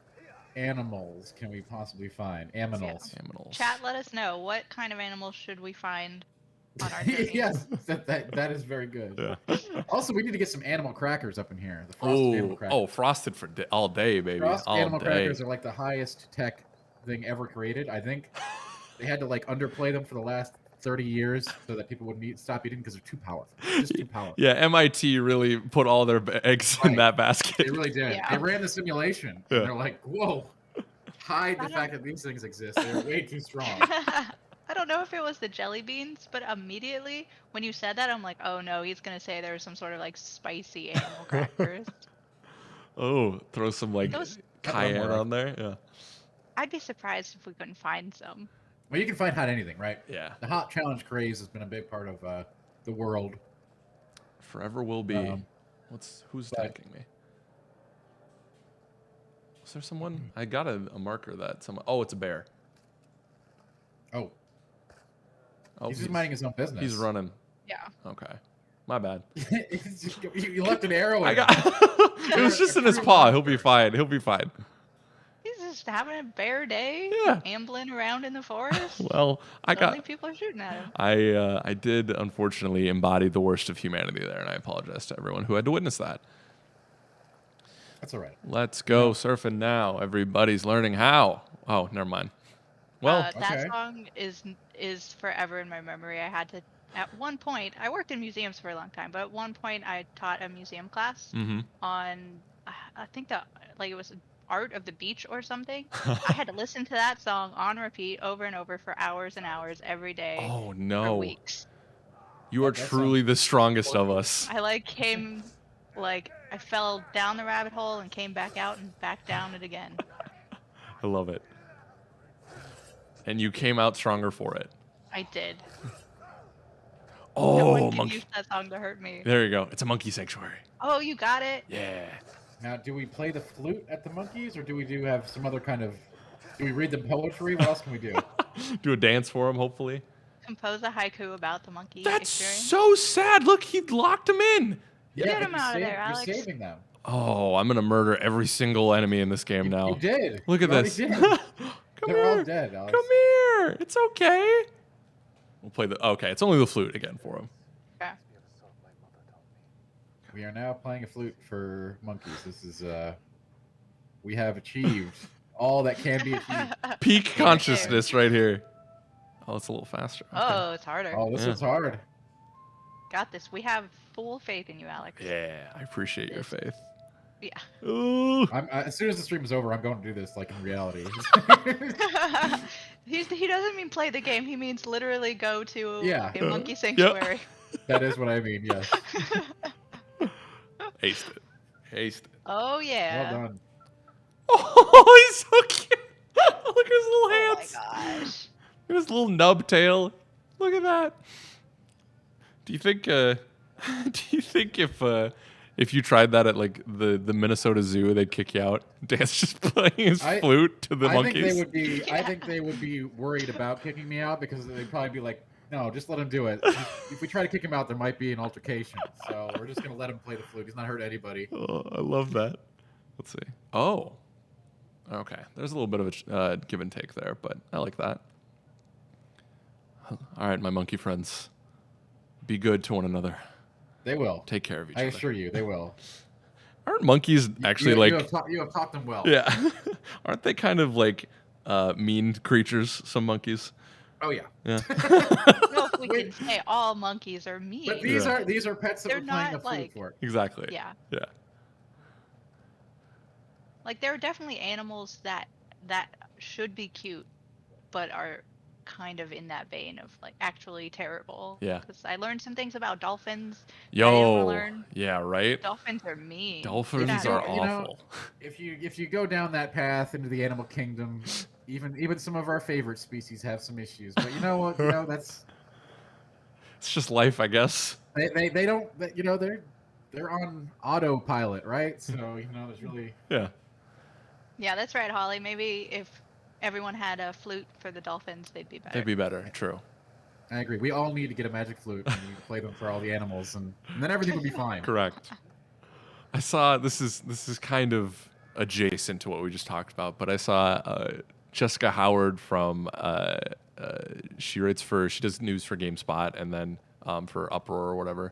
animals can we possibly find? Aminals. Animals. Chat, let us know what kind of animals should we find on our journey. Yes, that is very good. Yeah. Also, we need to get some animal crackers up in here. The frosted animal crackers. Frosted for all day, baby. Frosted all animal day. crackers are like the highest tech thing ever created. I think they had to like underplay them for the last 30 years so that people would stop eating because they're too powerful. Just too powerful. Yeah, MIT really put all their eggs in Right. that basket. They really did. Yeah. They ran the simulation. Yeah. And they're like, whoa, hide the I don't- fact that these things exist. They're way too strong. I don't know if it was the jelly beans, but immediately when you said that, I'm like, oh no, he's gonna say there was some sort of like spicy animal crackers. Oh, throw some like Those- cayenne more. on there. Yeah. I'd be surprised if we couldn't find some. Well, you can find hot anything, right? Yeah. The hot challenge craze has been a big part of the world. Forever will be. Who's but- attacking me? Was there someone? I got a marker that someone. Oh, it's a bear. Oh, Oh, he's just minding his own business. He's running. Yeah. Okay. My bad. You left an arrow in I him. got. It was just in his paw. He'll be fine. He'll be fine. He's just having a bear day, Yeah. ambling around in the forest. Well, I Suddenly got. people are shooting at him. I did unfortunately embody the worst of humanity there, and I apologize to everyone who had to witness that. That's all right. Let's go surfing now. Everybody's learning how. Oh, never mind. Well, okay. That song is forever in my memory. I had to at one point. I worked in museums for a long time, but at one point I taught a museum class mm-hmm. on I think that like it was art of the beach or something. I had to listen to that song on repeat over and over for hours and hours every day Oh for no, weeks. you are That truly the strongest of us. I I fell down the rabbit hole and came back out and back down it again. I love it. And you came out stronger for it. I did. No Oh, one can monkey. use that song to hurt me. There you go. It's a monkey sanctuary. Oh, you got it. Yeah. Now, do we play the flute at the monkeys, or do we have some other kind of? Do we read the poetry? What else can we do? Do a dance for him, hopefully. Compose a haiku about the monkey That's experience. so sad. Look, he locked him in. Get but him out of there, you're Alex. saving them. Oh, I'm gonna murder every single enemy in this game now. You did. Look at You already this. did. Come They're here. all dead, Alex. Come here. It's okay. We'll play the. Okay, it's only the flute again for him. Okay. We are now playing a flute for monkeys. This is we have achieved all that can be achieved. Peak consciousness right here. Oh, it's a little faster. Okay. Oh, it's harder. Oh, this Yeah. one's hard. Got this. We have full faith in you, Alex. Yeah, I appreciate your faith. Yeah. Ooh. As soon as the stream is over, I'm going to do this like in reality. He doesn't mean play the game. He means literally go to Yeah. a monkey sanctuary. That is what I mean. Yes. Aced it. Aced it. Oh Well yeah. done. Oh, he's so cute. Look at his little Oh hands. my gosh. Look at his little nub tail. Look at that. Do you think? Do you think if you tried that at like the Minnesota Zoo, they'd kick you out? Dan's just playing his flute to the I monkeys. think they would be. I Yeah. think they would be worried about kicking me out because they'd probably be like, "No, just let him do it. If we try to kick him out, there might be an altercation. So we're just gonna let him play the flute. He's not hurt anybody." Oh, I love that. Let's see. Oh, okay. There's a little bit of a give and take there, but I like that. All right, my monkey friends, be good to one another. They will. Take care of each I other. assure you, they will. Aren't monkeys actually you like? you have taught them well. Yeah. Aren't they kind of like mean creatures? Some monkeys. Oh yeah. Yeah. I don't know if we Wait. can say all monkeys are mean. But Yeah. these are pets that They're we're playing not, the flute like- for. Exactly. Yeah. Yeah. Like there are definitely animals that should be cute, but are kind of in that vein of like actually terrible. Yeah. Because I learned some things about dolphins. I didn't wanna Yo. learn. Yeah. Right. Dolphins are mean. Dolphins Get are outta you here. know, awful. If you go down that path into the animal kingdom, even some of our favorite species have some issues. But you know what? You know that's It's just life, I guess. they don't you know they're on autopilot, right? So you know there's really Yeah. Yeah, that's right, Holly. Maybe if everyone had a flute for the dolphins, they'd be better. They'd be better. True. I agree. We all need to get a magic flute and we need to play them for all the animals, and then everything will be fine. Correct. I saw this is kind of adjacent to what we just talked about, but I saw Jessica Howard from she does news for GameSpot and then for Uproar or whatever.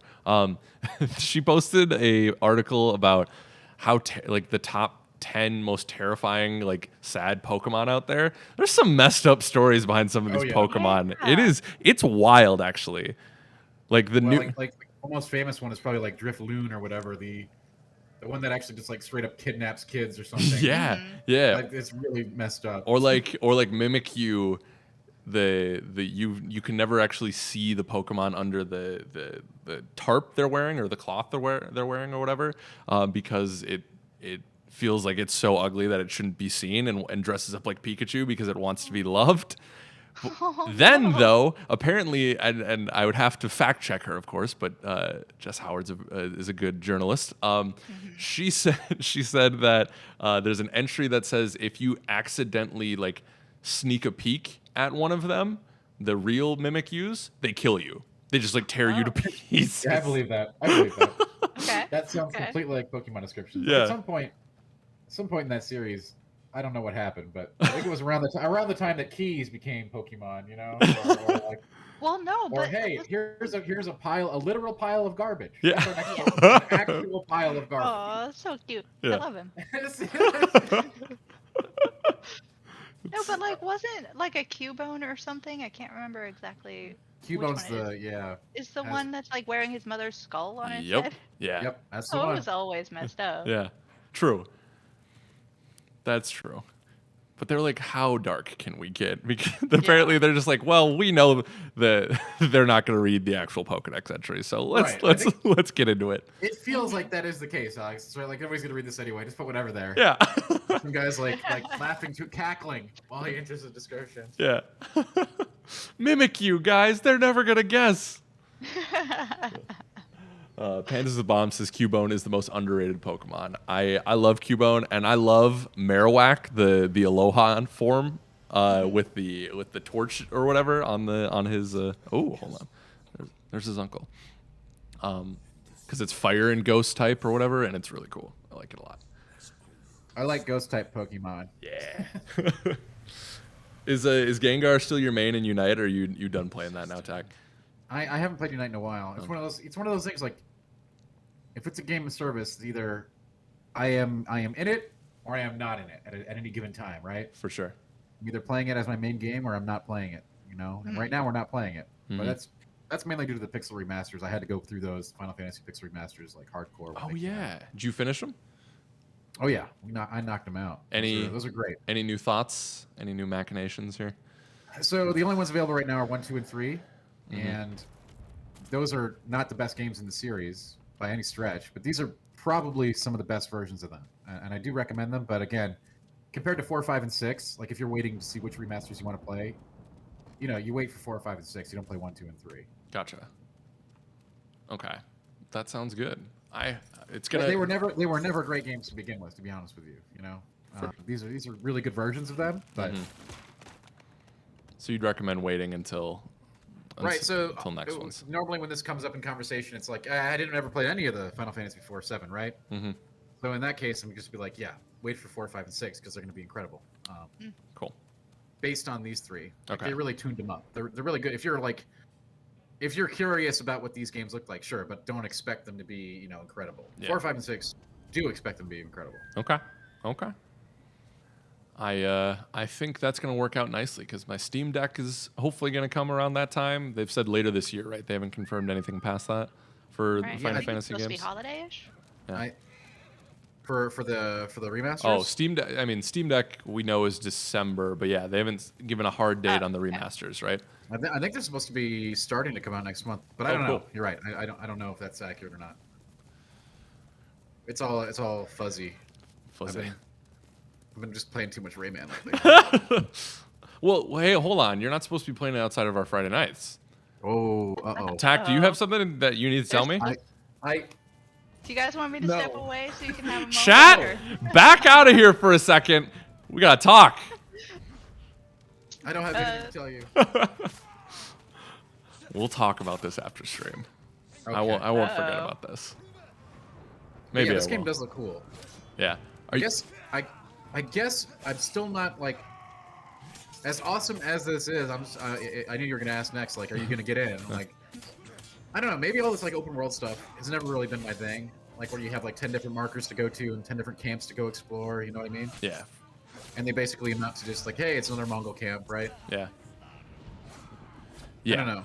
She posted a article about how like the top 10 most terrifying like sad Pokemon out there. There's some messed up stories behind some of these yeah. Pokemon. Yeah. It's wild actually. Like the Well, new like the most famous one is probably like Drifloon or whatever, the one that actually just like straight up kidnaps kids or something. yeah, yeah. Like it's really messed up. or like Mimikyu, you can never actually see the Pokemon under the tarp they're wearing or the cloth they're wearing or whatever, because it feels like it's so ugly that it shouldn't be seen and dresses up like Pikachu because it wants to be loved. Then though, apparently, and I would have to fact check her, of course, but Jess Howard's is a good journalist. She said that there's an entry that says if you accidentally like sneak a peek at one of them, the real Mimikyus, they kill you. They just like tear you to pieces. Yeah, I believe that. I believe that. Okay. That sounds Okay. completely like Pokemon descriptions. Yeah. At some point in that series, I don't know what happened, but I think it was around the time that keys became Pokemon, you know, or like, Well, no, or but hey, here's a literal pile of garbage. Yeah. That's an actual pile of garbage. oh, so cute. Yeah. I love him. No, but like, wasn't like a Cubone or something? I can't remember exactly. Cubone's Which one is the has- one that's like wearing his mother's skull on his Yep. head? Yeah. Yep, that's the Oh, it one. was always messed up. Yeah. True. That's true. But they're like, how dark can we get? Because apparently they're just like, well, we know that they're not going to read the actual Pokedex entry, so Right, I think- let's get into it. It feels like that is the case, Alex. It's like everybody's gonna read this anyway. Just put whatever there. Yeah. Some guys like laughing to cackling while he enters the description. Yeah. Mimikyu, guys, they're never going to guess. Pandas the Bomb says Cubone is the most underrated Pokemon. I love Cubone, and I love Marowak, the Aloha form, with the torch or whatever on his. Oh, hold on, there's his uncle. Because it's fire and ghost type or whatever, and it's really cool. I like it a lot. I like ghost type Pokemon. Yeah. Is Gengar still your main in Unite, or are you done playing that now, Tack? I haven't played Unite in a while. It's one of those things like if it's a game of service, it's either I am in it or I am not in it at any given time, right? For sure. I'm either playing it as my main game or I'm not playing it, you know. And right now we're not playing it, Mhm. but that's mainly due to the pixel remasters. I had to go through those Final Fantasy pixel remasters like hardcore. when Oh they came out. yeah. Did you finish them? Oh yeah, I knocked them out. Those are great. Any new thoughts? Any new machinations here? So the only ones available right now are 1, 2, and 3, Mhm. and those are not the best games in the series by any stretch. But these are probably some of the best versions of them, and I do recommend them. But again, compared to 4, 5, and 6, like if you're waiting to see which remasters you want to play, you wait for 4, 5, and 6. You don't play 1, 2, and 3. Gotcha. Okay, that sounds good. It's But gonna. they were never great games to begin with, to be honest with you. These are really good versions of them, but So you'd recommend waiting until next ones. Normally when this comes up in conversation, it's like I didn't ever play any of the Final Fantasy 4, 7, right? Mm-hmm. So in that case, I'm just be like, yeah, wait for 4, 5, and 6 because they're going to be incredible. Cool. Based on these three, Okay. They really tuned them up. They're really good. If you're curious about what these games look like, sure, but don't expect them to be incredible. Yeah. 4, 5, and 6 do expect them to be incredible. Okay. I think that's gonna work out nicely because my Steam Deck is hopefully gonna come around that time. They've said later this year, right? They haven't confirmed anything past that for Right. the Final I think it's Fantasy supposed games. to be holiday-ish. Yeah. For the remasters. Oh, Steam Deck. I mean, Steam Deck we know is December, but yeah, they haven't given a hard date on the remasters, right? I think they're supposed to be starting to come out next month, but I don't know. Cool. You're right. I don't know if that's accurate or not. It's all fuzzy. Fuzzy. I've been just playing too much Rayman lately. Well, hey, hold on. You're not supposed to be playing it outside of our Friday nights. Oh, uh-oh. Tack, do you have something that you need to tell me? I Do you guys want me to No. step away so you can have a moment? Chat, or- back out of here for a second. We gotta talk. I don't have anything to tell you. We'll talk about this after stream. Okay. I won't forget Uh-oh. about this. Maybe Maybe this I game will. does look cool. Yeah. I guess I'm still not like as awesome as this is. I knew you were gonna ask next. Like, are you gonna get in? I'm like, I don't know. Maybe all this like open world stuff has never really been my thing. Like where you have like 10 different markers to go to and 10 different camps to go explore. You know what I mean? Yeah. And they basically amount to just like, hey, it's another Mongol camp, right? Yeah. I don't know.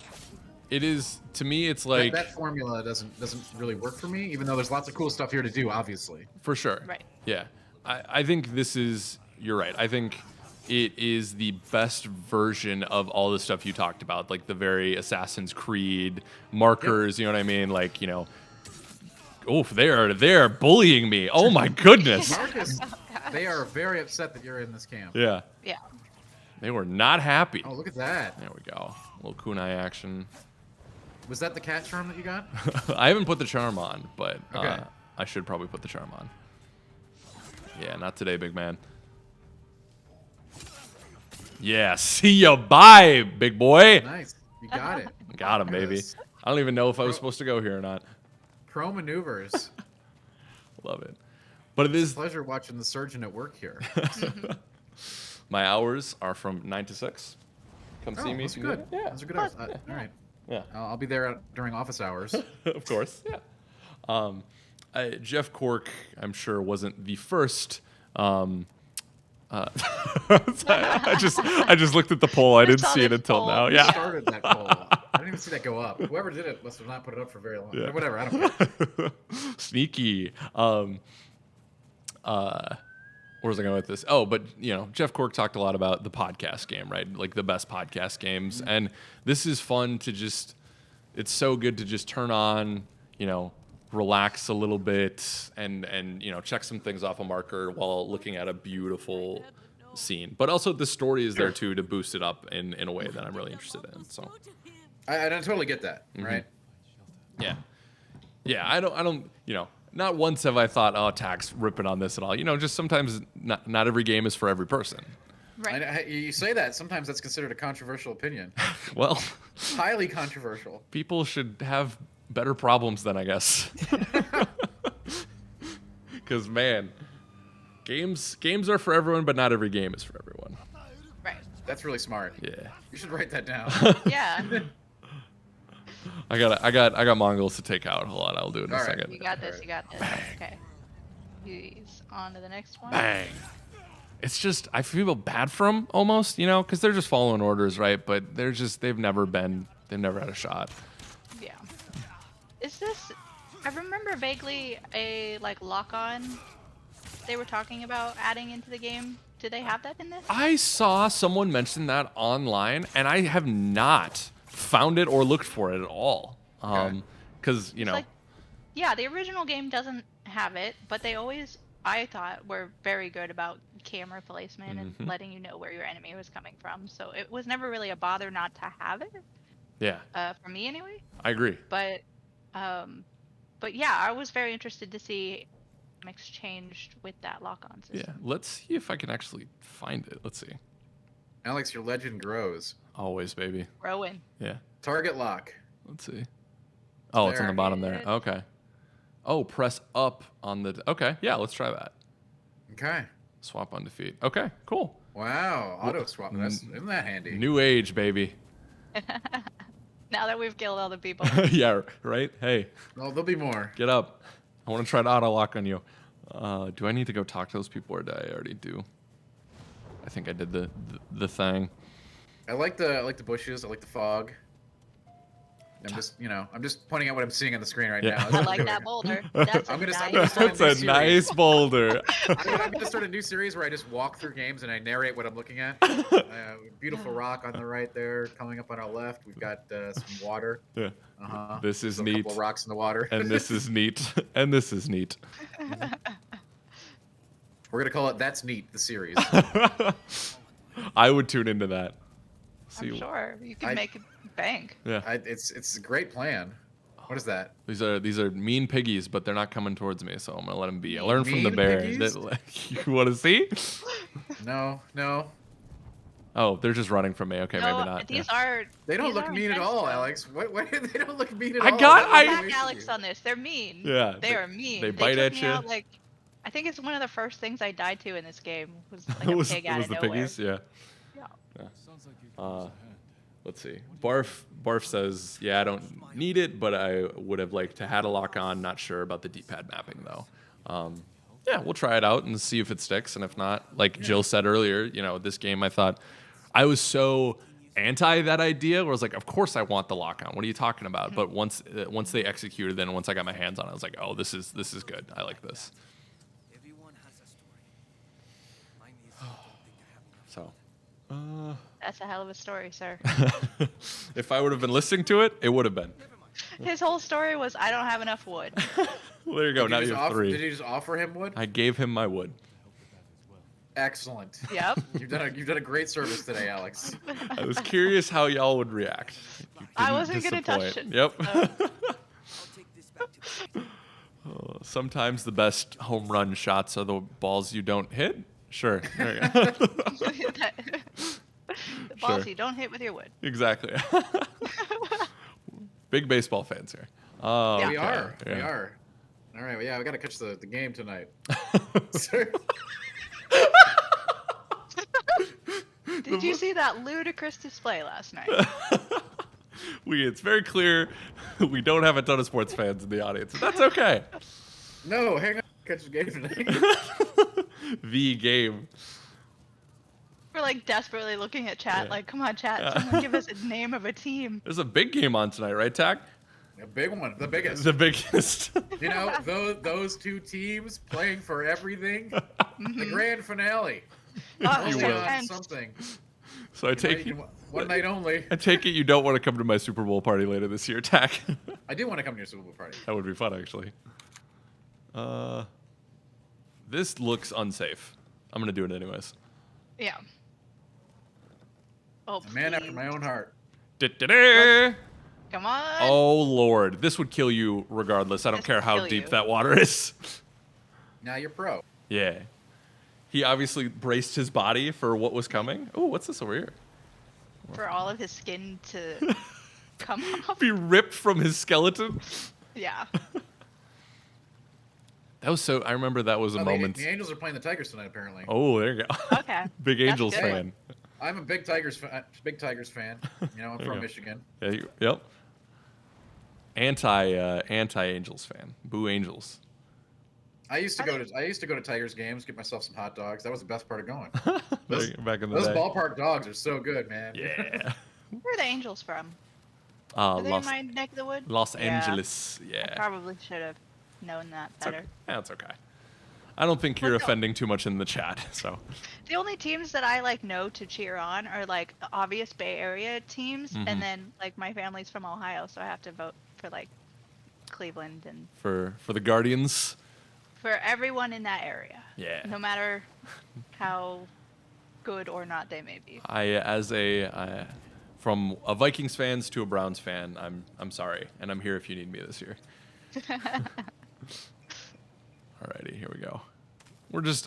It is to me. It's like that formula doesn't really work for me. Even though there's lots of cool stuff here to do, obviously. for sure. Right. Yeah. I think this is. You're right. I think it is the best version of all the stuff you talked about, like the very Assassin's Creed markers. You know what I mean? Like oh, they're bullying me. Oh my goodness. Marcus, they are very upset that you're in this camp. Yeah. Yeah. They were not happy. Oh, look at that. There we go. A little kunai action. Was that the cat charm that you got? I haven't put the charm on, but Okay. I should probably put the charm on. Yeah, not today, big man. Yeah, see ya, bye, big boy. Nice. You got it. Got him, baby. Yes. I don't even know if I was supposed to go here or not. Pro maneuvers. Love it. But it is. Pleasure watching the surgeon at work here. My hours are from 9 to 6. Come see me. That's if you good. need it. Yeah. Those are good hours. All right. Yeah. I'll be there during office hours. Of course. Yeah. Jeff Cork, I'm sure, wasn't the first. I just looked at the poll. I Just didn't saw see it this until poll. now. Who Yeah. started that poll? I didn't even see that go up. Whoever did it must have not put it up for very long. Yeah. Whatever. I don't care. Sneaky. Where was I going with this? Oh, but Jeff Cork talked a lot about the podcast game, right? Like the best podcast games, and this is fun to just. It's so good to just turn on, relax a little bit, and check some things off a marker while looking at a beautiful scene. But also the story is there too to boost it up in a way that I'm really interested in. So. I totally get that. Right. Yeah. Yeah, I don't, not once have I thought, oh, Tack's ripping on this at all. Just sometimes not every game is for every person. Right. You say that. Sometimes that's considered a controversial opinion. Well, Highly controversial. people should have better problems then, I guess. Because, man, games are for everyone, but not every game is for everyone. Right. That's really smart. Yeah. You should write that down. Yeah. I got Mongols to take out. Hold on, I'll do it in a All right. second. You got this. You got this. Okay. He's on to the next one. Bang. It's just I feel bad for them almost, because they're just following orders, right? But they've never had a shot. Yeah. Is this? I remember vaguely a lock-on. They were talking about adding into the game. Do they have that in this? I saw someone mention that online, and I have not found it or looked for it at all. Because It's like, yeah, the original game doesn't have it, but they always, I thought, were very good about camera placement and letting you know where your enemy was coming from. So it was never really a bother not to have it, Yeah, for me anyway. I agree. But, but yeah, I was very interested to see mix changed with that lock-on Yeah, system. let's see if I can actually find it. Let's see. Alex, your legend grows. Always, baby. Rowan. Yeah. Target lock. Let's see. Oh, it's on the there. bottom there. Okay. Oh, press up on the. Okay, yeah, let's try that. Okay. Swap on defeat. Okay, cool. Wow. Auto swap. Isn't that handy? New age, baby. Now that we've killed all the people. Yeah, right? Hey, Oh, there'll be more. get up. I want to try to auto lock on you. Do I need to go talk to those people, or did I already do? I think I did the thing. I like the bushes. I like the fog. I'm just pointing out what I'm seeing on the screen right Yeah. now. I like that boulder. That's I'm a gonna nice start That's new a series. nice boulder. I'm gonna start a new series where I just walk through games and I narrate what I'm looking at. Beautiful rock on the right there. Coming up on our left, we've got some water. Yeah. Uh-huh. This is So a neat. couple of rocks in the water. And this is neat. And this is neat. We're gonna call it "That's Neat" the series. I would tune into that. I'm sure you can make it bank. Yeah. It's a great plan. What is that? These are mean piggies, but they're not coming towards me, so I'm gonna let them be. I learned from the Mean bear. piggies? You want to see? No. Oh, they're just running from me. Okay, No, maybe not. these Yeah. are. They don't these look are mean at intense, all, though. Alex. What? They don't look mean at I all. got- They're I- Back Alex on this. They're mean. Yeah, They are mean. they bite took at me you. out, like, I think it's one of the first things I died to in this game was like It a was, pig it out was of the nowhere. piggies. Yeah. Yeah. Sounds like you can use a hand. Let's see. Barf says, yeah, I don't need it, but I would have liked to had a lock on. Not sure about the D-pad mapping though. Yeah, we'll try it out and see if it sticks. And if not, like Jill said earlier, this game, I thought I was so anti that idea where I was like, of course I want the lock on. What are you talking about? But once they executed, then once I got my hands on it, I was like, oh, this is good. I like this. Everyone has a story. Mine is I don't think I have enough. So. That's a hell of a story, sir. If I would have been listening to it, it would have been. His whole story was, I don't have enough wood. Well, there you go. Now you have Did 3. you just offer him wood? I gave him my wood. Excellent. Yep. You've done a great service today, Alex. I was curious how y'all would react. You I didn't wasn't gonna touch disappoint. it, Yep. I'll take this back to Sometimes the best home run shots are the balls you don't hit. Sure. There you go. The balls Sure. you don't hit with your wood. Exactly. Big baseball fans here. Oh, Yeah. We okay. are. Yeah. We are. All right. Well, yeah, we got to catch the game tonight. Sir. Did you see that ludicrous display last night? It's very clear we don't have a ton of sports fans in the audience. That's okay. No, hang on. Catch the game tonight. The game. We're like desperately looking at chat, Yeah. like, come on, chat, Yeah. someone give us a name of a team. There's a big game on tonight, right, Tack? A big one. The biggest. The biggest. You know, those two teams playing for everything. The grand finale. Oh, You so will. intense. Something. So I take One night only. I take it you don't want to come to my Super Bowl party later this year, Tack. I do want to come to your Super Bowl party. That would be fun, actually. This looks unsafe. I'm gonna do it anyways. Yeah. Oh, A man after please. my own heart. Da-da-da. Come on. Oh Lord, this would kill you regardless. I don't This care would how kill deep you. that water is. Now you're pro. Yeah. He obviously braced his body for what was coming. Oh, what's this over here? For all of his skin to come off. Be ripped from his skeleton. Yeah. That was so. I remember that was a Oh, moment. the Angels are playing the Tigers tonight, apparently. Oh, there you go. Okay. Big That's Angels good. fan. I'm a big Tigers fan. You know, I'm There you from go. Michigan. Yeah, yep. Anti Angels fan. Boo Angels. I used to go to Tigers games, get myself some hot dogs. That was the best part of going. Back in the Those day. ballpark dogs are so good, man. Yeah. Where are the Angels from? Are they Los, in my neck of the wood? Los Yeah. Angeles. Yeah. Probably should have known that It's better. okay. Yeah, it's okay. I don't think you're Well, no. offending too much in the chat, so. The only teams that I like know to cheer on are like obvious Bay Area teams, Mhm. and then like my family's from Ohio, so I have to vote for like Cleveland and For the Guardians. For everyone in that area. Yeah. No matter how good or not they may be. From a Vikings fans to a Browns fan, I'm sorry, and I'm here if you need me this year. Alrighty, here we go.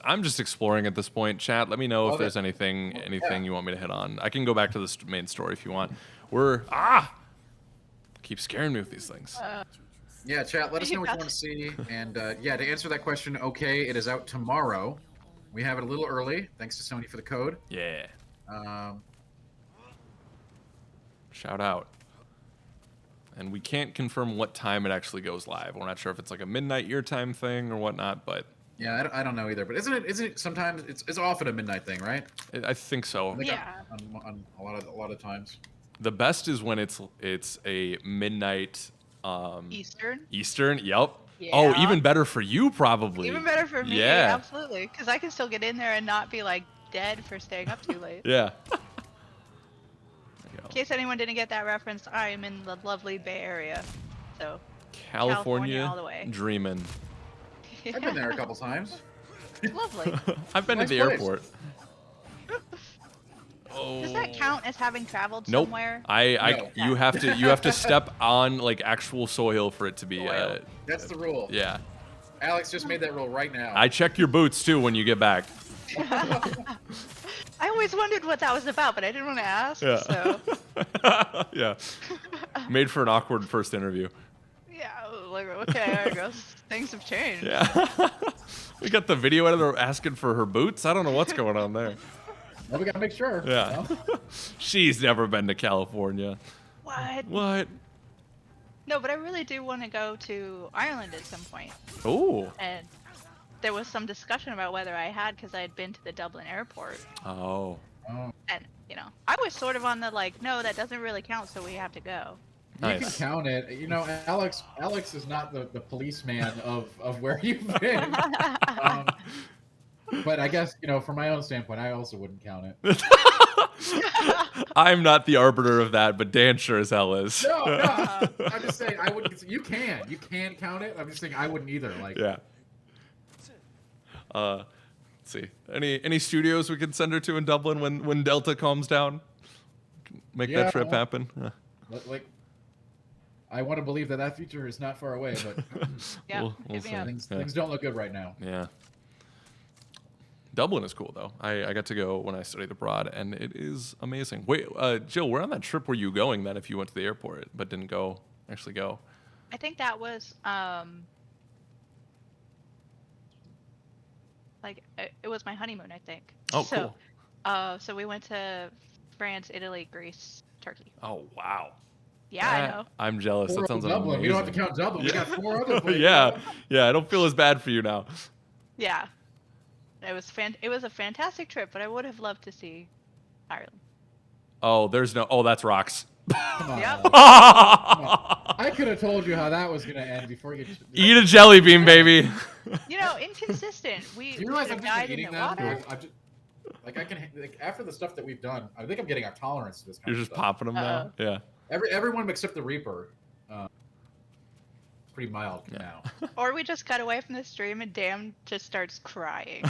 I'm just exploring at this point. Chat, let me know if Love there's it. anything Yeah. you want me to hit on. I can go back to the main story if you want. Keep scaring me with these things. Yeah, chat. Let us know what you want to see. And yeah, to answer that question, okay, it is out tomorrow. We have it a little early, thanks to Sony for the code. Yeah. Um, Shout out. And we can't confirm what time it actually goes live. We're not sure if it's like a midnight your time thing or whatnot, but yeah, I don't know either. But isn't it sometimes it's often a midnight thing, right? I think so. I think Yeah. On a lot of times. The best is when it's a midnight Eastern. Eastern. Yep. Oh, Yeah. even better for you probably. Even better for me, Yeah. absolutely. Because I can still get in there and not be like dead for staying up too late. Yeah. In case anyone didn't get that reference, I am in the lovely Bay Area. So, California all the way. dreaming. I've been there a couple times. Lovely. I've been Nice to the place. airport. Oh. Does that count as having traveled Nope. somewhere? No. You have to step on like actual soil for it to be Soil. That's the rule. yeah. Alex just made that rule right now. I check your boots too when you get back. I always wondered what that was about, but I didn't want to ask. Yeah. So, Yeah. Made for an awkward first interview. yeah, like, okay, I guess things have changed. Yeah. We got the video editor asking for her boots. I don't know what's going on there. Well, we gotta make sure. Yeah. You know? She's never been to California. What? What? No, but I really do want to go to Ireland at some point. Oh. And there was some discussion about whether I had, because I had been to the Dublin airport. Oh. Oh. And, you know, I was sort of on the like, no, that doesn't really count, so we have to go. You can Nice. count it. You know, Alex is not the policeman of where you've been. But I guess, you know, from my own standpoint, I also wouldn't count it. I'm not the arbiter of that, but Dan sure as hell is. No, I'm just saying I wouldn't. You can count it. I'm just saying I wouldn't either. Like, Yeah. Let's see. Any studios we could send her to in Dublin when Delta calms down? Make Yeah. that trip happen. like, I want to believe that future is not far away, but Yeah, We'll hit me see. up. things don't look good right now. Yeah. Dublin is cool though. I got to go when I studied abroad, and it is amazing. Wait, Jill, where on that trip were you going then? If you went to the airport but didn't actually go? I think that was, like, it was my honeymoon, I think. Oh, so, cool. So we went to France, Italy, Greece, Turkey. Oh wow. Yeah, I know. I'm jealous. Poor That sounds old Dublin. amazing. We don't have to count Dublin. We Yeah. got 4 other places. Yeah. I don't feel as bad for you now. Yeah. It was a fantastic trip, but I would have loved to see Ireland. Oh, that's rocks. Come on. Yep. I could have told you how that was gonna end before you. Eat a jelly bean, baby. You know, inconsistent. We Do you realize should I'm have just died in eating the them? water. I just, like I can after the stuff that we've done, I think I'm getting a tolerance to this kind You're of just stuff. popping them now. Yeah. Everyone except the Reaper. It's pretty mild Yeah. now. Or we just cut away from the stream and Dan just starts crying.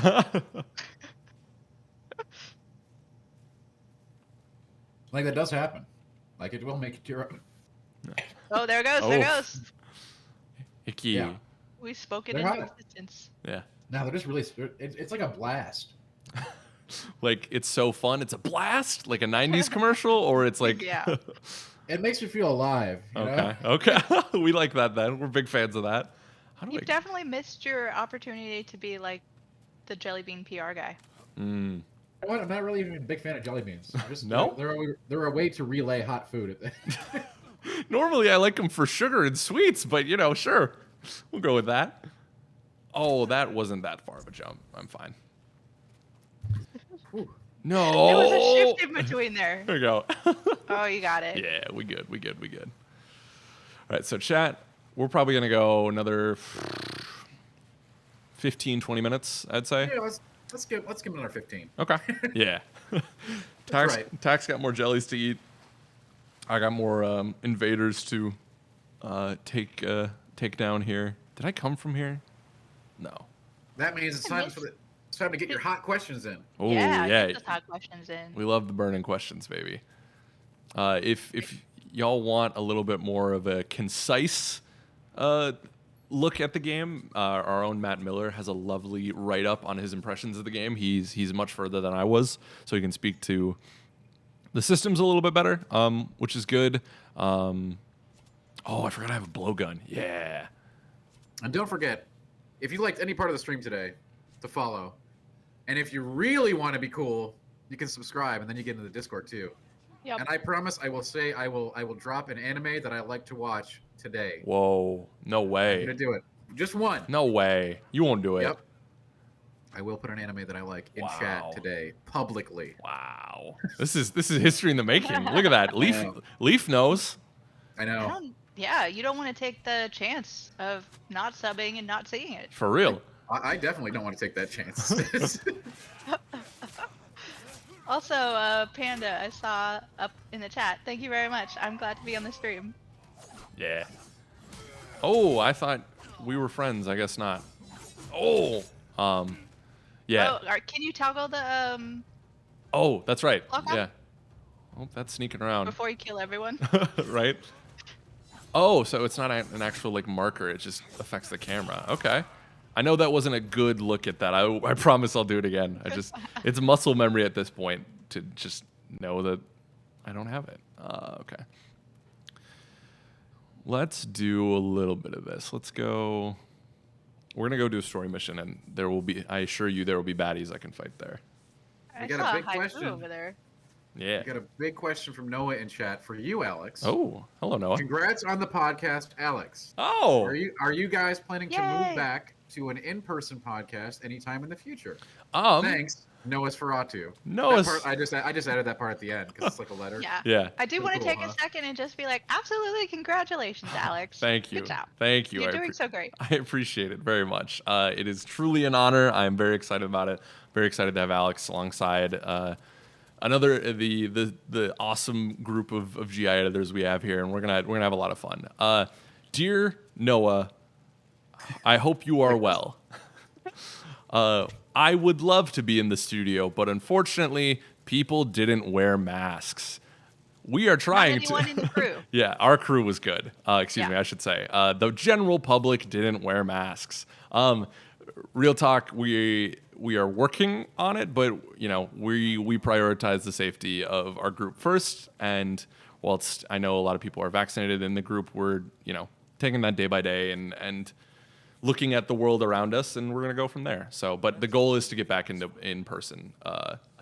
Like that does happen. Like it will make you tear up. Oh, there goes. There Oh. goes. Icky. Yeah. We spoke it They're into hot. existence. Yeah. No, they're just really. It's like a blast. Like it's so fun. It's a blast, like a '90s commercial, or it's like. Yeah. It makes me feel alive. You know? Okay. We like that. Then we're big fans of that. How do You've definitely missed your opportunity to be like the jelly bean PR guy. Mm. You know what? I'm not really even a big fan of jelly beans. No? They're a way to relay hot food. Normally, I like them for sugar and sweets, but sure, we'll go with that. Oh, that wasn't that far of a jump. I'm fine. Ooh. No. There was a shift in between there. There we go. Oh, you got it. Yeah, we good. All right, so chat, we're probably going to go another 15, 20 minutes, I'd say. Yeah, let's give them another 15. Okay. Yeah. Tack's right. got more jellies to eat. I got more invaders to take down here. Did I come from here? No. That means it's time to get your hot questions in. Oh yeah, yeah. get those hot questions in. We love the burning questions, baby. If y'all want a little bit more of a concise look at the game, our own Matt Miller has a lovely write-up on his impressions of the game. He's much further than I was, so he can speak to the systems a little bit better, which is good. Oh, I forgot I have a blowgun. Yeah. And don't forget, if you liked any part of the stream today, to follow. And if you really want to be cool, you can subscribe, and then you get into the Discord too. Yep. And I promise, I will drop an anime that I like to watch today. Whoa. No I'm way. gonna do it. Just one. No way. You won't do it. Yep. I will put an anime that I like in Wow. chat today, publicly. Wow. This is history in the making. Look at that. Leaf knows. I know. Yeah, you don't want to take the chance of not subbing and not seeing it. For real. I definitely don't want to take that chance. Also, Panda, I saw up in the chat. Thank you very much. I'm glad to be on the stream. Yeah. Oh, I thought we were friends. I guess not. Oh. Yeah. Oh, can you toggle the Oh, that's right. Lock on? Yeah. Oh, that's sneaking around. before you kill everyone? Right? Oh, so it's not an actual like marker. It just affects the camera. Okay. I know that wasn't a good look at that. I promise I'll do it again. It's muscle memory at this point to just know that I don't have it. Okay. Let's do a little bit of this. Let's go. We're gonna go do a story mission, and there will be. I assure you, there will be baddies I can fight there. I got a saw big haiku question. over there. Yeah. I got a big question from Noah in chat for you, Alex. Oh, hello, Noah. Congrats on the podcast, Alex. Oh. Are you guys planning to Yay. move back to an in-person podcast anytime in the future? Um. Thanks, Noah Sferatu. Noah's- That part, I just added that part at the end because it's like a letter. Yeah. Yeah. I do Pretty want to cool, take huh? a second and just be like, absolutely, congratulations, Alex. Thank you. Good job. Thank you. You're I doing so great. I appreciate it very much. It is truly an honor. I'm very excited about it. Very excited to have Alex alongside another the awesome group of GI editors we have here, and we're gonna have a lot of fun. Dear Noah, I hope you are well. I would love to be in the studio, but unfortunately, people didn't wear masks. We are trying Not anyone in the crew. Yeah, our crew was good. Excuse Yeah. me, I should say. The general public didn't wear masks. Real talk, we are working on it, but you know, we prioritize the safety of our group first. And whilst I know a lot of people are vaccinated in the group, we're taking that day by day and looking at the world around us, and we're gonna go from there. So, but the goal is to get back into in person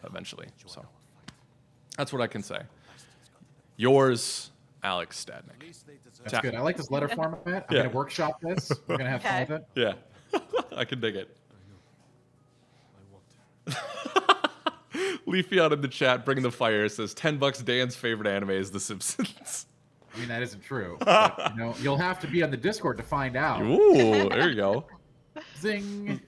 eventually. So that's what I can say. Yours, Alex Stadnik. That's good. I like this letter format. I'm Yeah. gonna workshop this. We're gonna have fun Okay. with it. Yeah, I can dig it. Leafy out in the chat, bringing the fire, says $10 Dan's favorite anime is The Simpsons. I mean, that isn't true. But, you'll have to be on the Discord to find out. Ooh, there you go. Zing.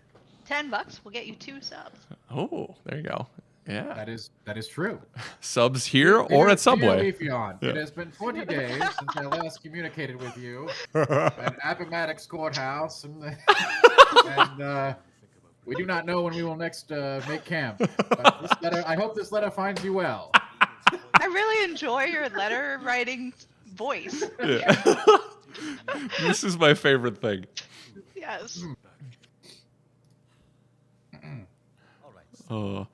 $10 will get you 2 subs. Oh, there you go. Yeah. That is true. Subs here or Dear at Subway. Leafeon, Yeah. It has been 20 days since I last communicated with you at Appomattox Courthouse, and we do not know when we will next make camp. But this letter, I hope this letter finds you well. I really enjoy your letter writing voice. Yeah. This is my favorite thing. Yes. Oh.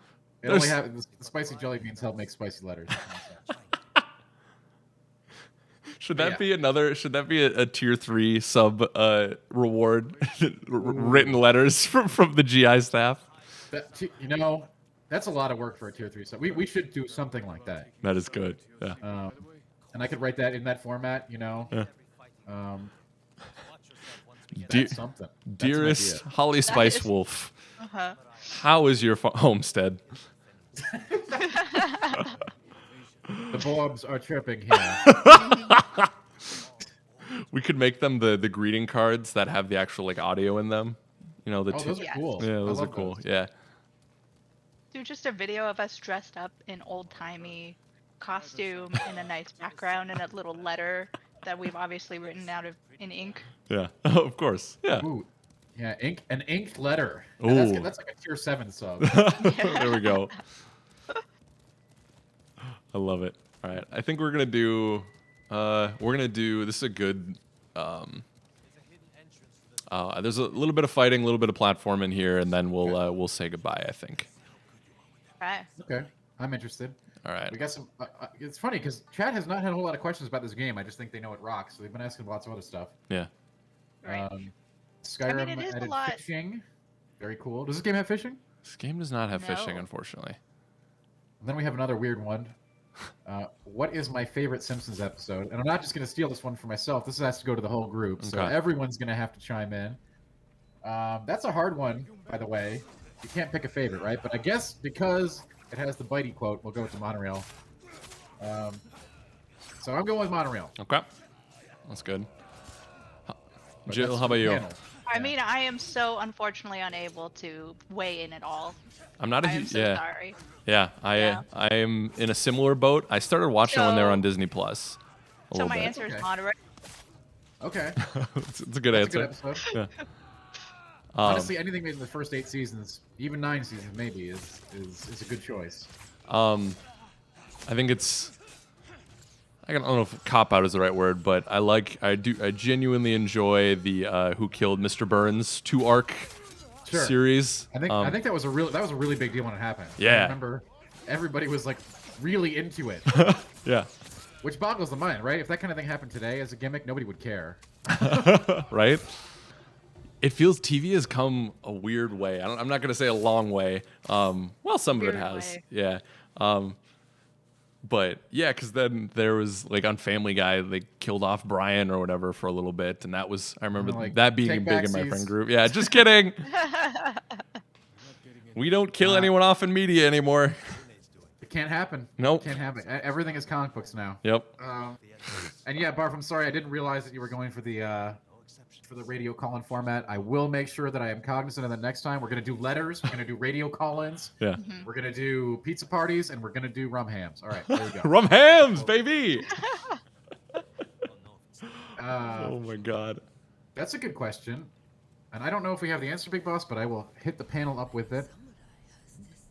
It only There's- the spicy jelly beans help make spicy letters. Should But that yeah. be another? Should that be a tier 3 sub reward? Written letters from the GI staff. That's a lot of work for a tier 3. So we should do something like that. That is good. Yeah. And I could write that in that format. Yeah. That's something. That's an Dearest idea. Holly Spice is- Wolf, Uh-huh. how is your homestead? The Borbs are chirping here. We could make them the greeting cards that have the actual like audio in them. You know the Oh, two. those are Yes. cool. Yeah, I those are love cool. those. Yeah. Do just a video of us dressed up in old-timey costume in a nice background and a little letter that we've obviously written out in ink. Yeah. Of course. Yeah. Ooh, Yeah, an inked letter. And Ooh. that's like a tier 7 sub. There we go. I love it. All right, I think we're gonna do. This is a good. There's a little bit of fighting, a little bit of platforming here, and then we'll say goodbye. I think. Right. Okay, I'm interested. All right. We got some. It's funny because chat has not had a whole lot of questions about this game. I just think they know it rocks. So they've been asking lots of other stuff. Yeah. Right. Skyrim it is a added lot. fishing. Very cool. Does this game have fishing? This game does not have fishing, No. unfortunately. And then we have another weird one. What is my favorite Simpsons episode? And I'm not just going to steal this one for myself. This has to go to the whole group, so Okay. everyone's going to have to chime in. That's a hard one, by the way. You can't pick a favorite, right? But I guess because it has the bitey quote, we'll go with the monorail. So I'm going with monorail. Okay. That's good. But Jill, that's how about the you? panel. I mean, I am so unfortunately unable to weigh in at all. I'm not a I am huge. so Yeah. sorry. Yeah. I am in a similar boat. I started watching when they were So- on Disney Plus. A So little my bit. answer is Okay. monorail. Okay, it's a good that's a answer. good episode. Yeah. Honestly, anything made in the first 8 seasons, even 9 seasons maybe, is a good choice. I think it's. I don't know if cop out is the right word, but I genuinely enjoy the Who Killed Mr. Burns 2-arc Sure. series. I think that was a really big deal when it happened. Yeah. I remember everybody was like really into it, Yeah. which boggles the mind, right? If that kind of thing happened today as a gimmick, nobody would care. Right? It feels TV has come a weird way. I'm not gonna say a long way. Well, some of it Weird has. way. Yeah. But yeah, because then there was like on Family Guy, they killed off Brian or whatever for a little bit, and that was I remember Like, that being take big in my backsies. friend group. Yeah, just kidding. We don't kill anyone off in media anymore. It can't happen. Nope. Can't happen. Everything is comic books now. Yep. And yeah, Barf, I'm sorry, I didn't realize that you were going for the radio call-in format. I will make sure that I am cognizant of that next time. We're gonna do letters. We're gonna do radio call-ins. Yeah. We're gonna do pizza parties, and we're gonna do rum hams. All right, there we go. Rum hams, baby. Uh, Oh my god. That's a good question. And I don't know if we have the answer, Big Boss, but I will hit the panel up with it.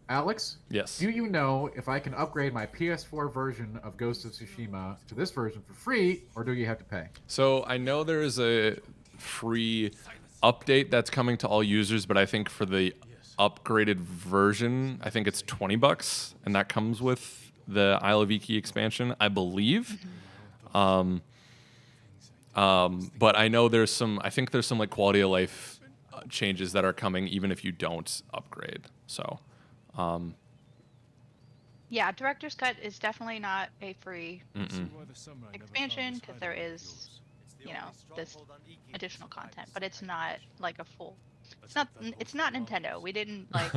Alex, Yes. do you know if I can upgrade my PS4 version of Ghost of Tsushima to this version for free, or do you have to pay? So I know there is a free update that's coming to all users, but I think for the upgraded version, I think it's $20, and that comes with the Isle of Iki expansion, I believe. But I know there's some. I think there's some like quality of life changes that are coming, even if you don't upgrade. So, Yeah, Director's Cut is definitely not a free mm-mm. expansion because there is, you know, this additional content, but it's not like a full. It's not Nintendo. We didn't like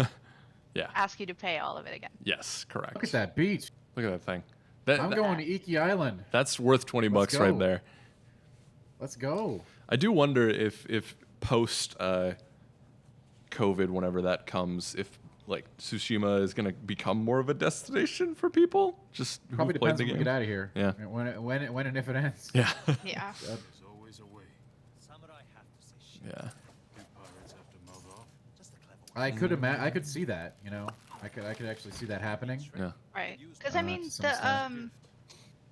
Yeah. ask you to pay all of it again. Yes, correct. Look at that beach. Look at that thing. That, I'm that- going to Iki Island. That's worth $20 Let's right go. there. Let's go. I do wonder if post COVID, whenever that comes, if like Tsushima is gonna become more of a destination for people just who Probably played depends the when we game. get out of here. Yeah. When and if it ends. Yeah. Yeah. There's always a way. Samurai have to say shit. Yeah. You pirates have to mug off. Just a clever I could see that. You know, I could actually see that happening. Yeah. Right. Because I mean, to some extent.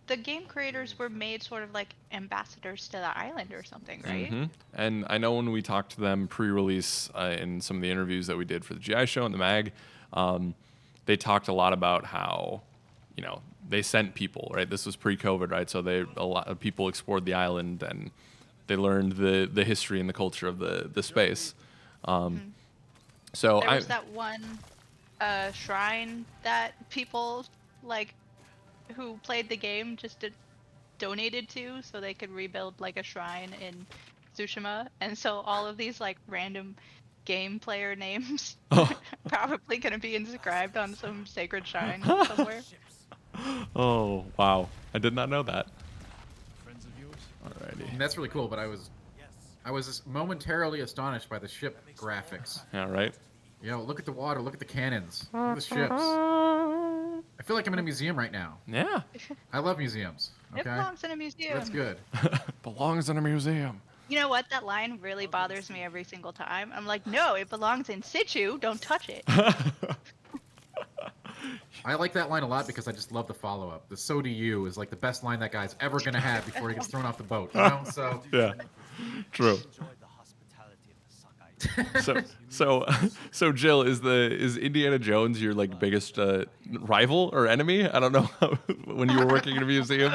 the game creators were made sort of like ambassadors to the island or something, right? Mhm. And I know when we talked to them pre-release in some of the interviews that we did for the GI show and the mag, they talked a lot about how, you know, they sent people, right? This was pre-COVID, right? So a lot of people explored the island and they learned the history and the culture of the space. So There was that one shrine that people like who played the game just donated to so they could rebuild like a shrine in Tsushima, and so all of these like random game player names probably gonna be inscribed on some sacred shrine somewhere. Oh, wow. I did not know that. Friends of yours? Alrighty. And that's really cool. But I was just momentarily astonished by the ship graphics. Yeah, right? You know, look at the water, look at the cannons, look at the ships. I feel like I'm in a museum right now. Yeah. I love museums. It Okay, belongs in a museum. that's good. Belongs in a museum. You know what? That line really bothers me every single time. I'm like, no, it belongs in situ. Don't touch it. I like that line a lot because I just love the follow-up. The "so do you" is like the best line that guy's ever gonna have before he gets thrown off the boat. You know, so Yeah, true. Enjoy the hospitality of the Sakai. So Jill, is Indiana Jones your like biggest rival or enemy? I don't know when you were working in a museum.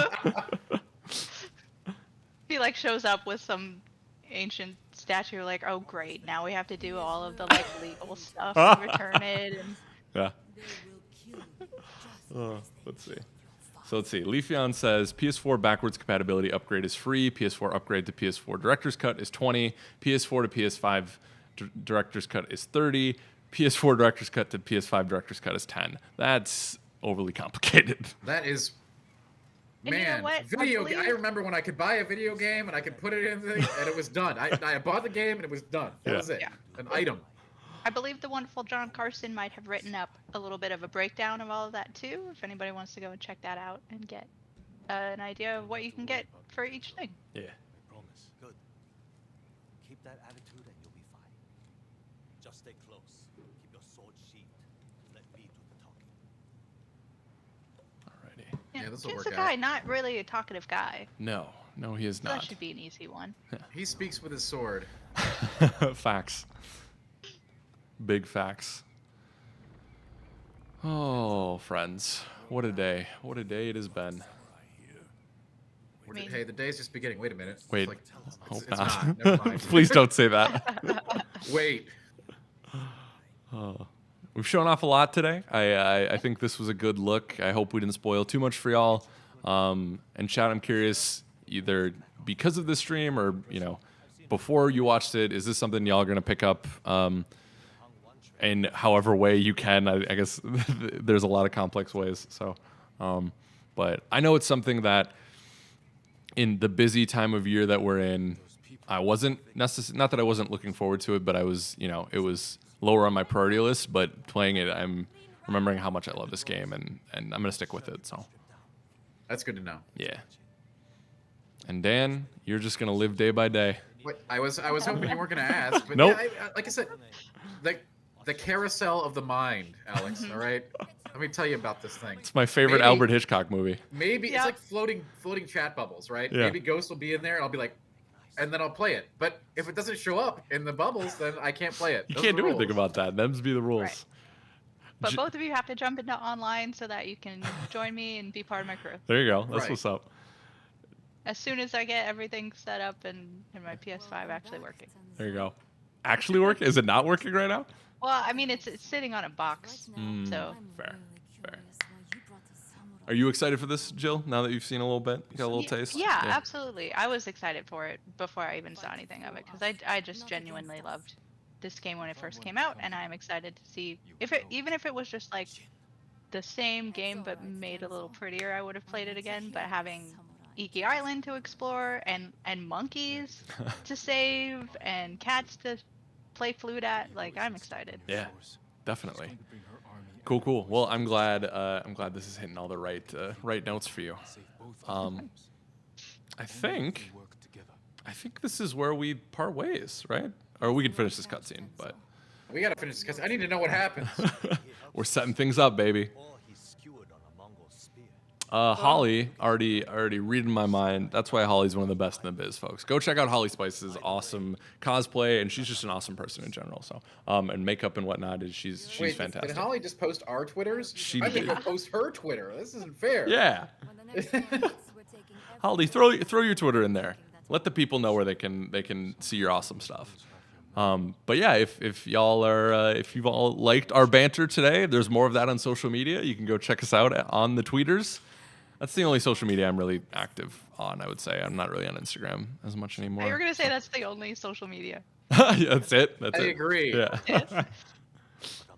He like shows up with some ancient statue, like, oh great, now we have to do all of the like legal stuff and return it. And Yeah. They will kill you just Let's see. So let's see. Leafeon says PS4 backwards compatibility upgrade is free. PS4 upgrade to PS4 Director's Cut is 20. PS4 to PS5 Director's Cut is 30. PS4 Director's Cut to PS5 Director's Cut is 10. That's overly complicated. that is. And you know Man, what? I remember when I could buy a video game and I could put it in the and it was done. I bought the game and it was done. That Yeah. was it. Yeah. An item. I believe the wonderful John Carson might have written up a little bit of a breakdown of all of that too. If anybody wants to go and check that out and get an idea of what you can get for each thing. Yeah. Promise. Good. Keep that attitude and you'll be fine. Just stay close. Keep your sword sheathed. Let me do the talking. Alrighty. Yeah, this'll Just work a guy, out. not really a talkative guy. No, he is So that not. should be an easy one. He speaks with his sword. Facts. Big facts. Oh, friends. What a day. What a day it has been. mean- Hey, the day's just beginning. Wait a minute. It's Wait. like, Hope it's not. not. Never mind. Please don't say that. Wait. We've shown off a lot today. I think this was a good look. I hope we didn't spoil too much for y'all. And chat, I'm curious, either because of this stream or, before you watched it, is this something y'all are going to pick up in however way you can? I guess there's a lot of complex ways. So, but I know it's something that in the busy time of year that we're in, I wasn't not that I wasn't looking forward to it, but I was, it was lower on my priority list. But playing it, I'm remembering how much I love this game, and I'm gonna stick with it. So That's good to know. yeah. And Dan, you're just gonna live day by day. Wait, I was hoping you weren't going to ask, but Nope. yeah, like I said, the carousel of the mind, Alex. All right, let me tell you about this thing. It's my favorite Maybe- Albert Hitchcock movie. Maybe Yeah. it's like floating chat bubbles, right? Yeah. Maybe Ghost will be in there, and I'll be like, and then I'll play it. But if it doesn't show up in the bubbles, then I can't play it. You Those can't are the do anything rules. about that. Them's be the rules. Right. But both of you have to jump into online so that you can join me and be part of my crew. There you go. That's Right. what's up. As soon as I get everything set up and my PS5 actually working. There you go. Actually work? Is it not working right now? Well, I mean, it's sitting on a box, so Fair. Are you excited for this, Jill? Now that you've seen a little bit, you got a little taste. Yeah, absolutely. I was excited for it before I even saw anything of it because I just genuinely loved this game when it first came out, and I'm excited to see even if it was just like the same game but made a little prettier. I would have played it again, but having Iki Island to explore and monkeys to save and cats to play flute at, like, I'm excited. Yeah, definitely. Cool. Well, I'm glad this is hitting all the right notes for you. I think this is where we part ways, right? Or we can finish this cutscene, but We gotta finish this because I need to know what happens. we're setting things up, baby. Or he's skewered on a Mongol spear. Holly already reading my mind. That's why Holly's one of the best in the biz, folks. Go check out Holly Spice's awesome cosplay, and she's just an awesome person in general. So, and makeup and whatnot she's Wait, fantastic. did Holly just post our Twitters? She I'm gonna did. go post her Twitter. This isn't fair. Yeah, Holly, throw your Twitter in there. Let the people know where they can see your awesome stuff. But yeah, if y'all are if you've all liked our banter today, there's more of that on social media. You can go check us out on the tweeters. That's the only social media I'm really active on, I would say. I'm not really on Instagram as much anymore. You were gonna say that's the only social media. Yeah, that's it. That's I it. agree. Yeah. But a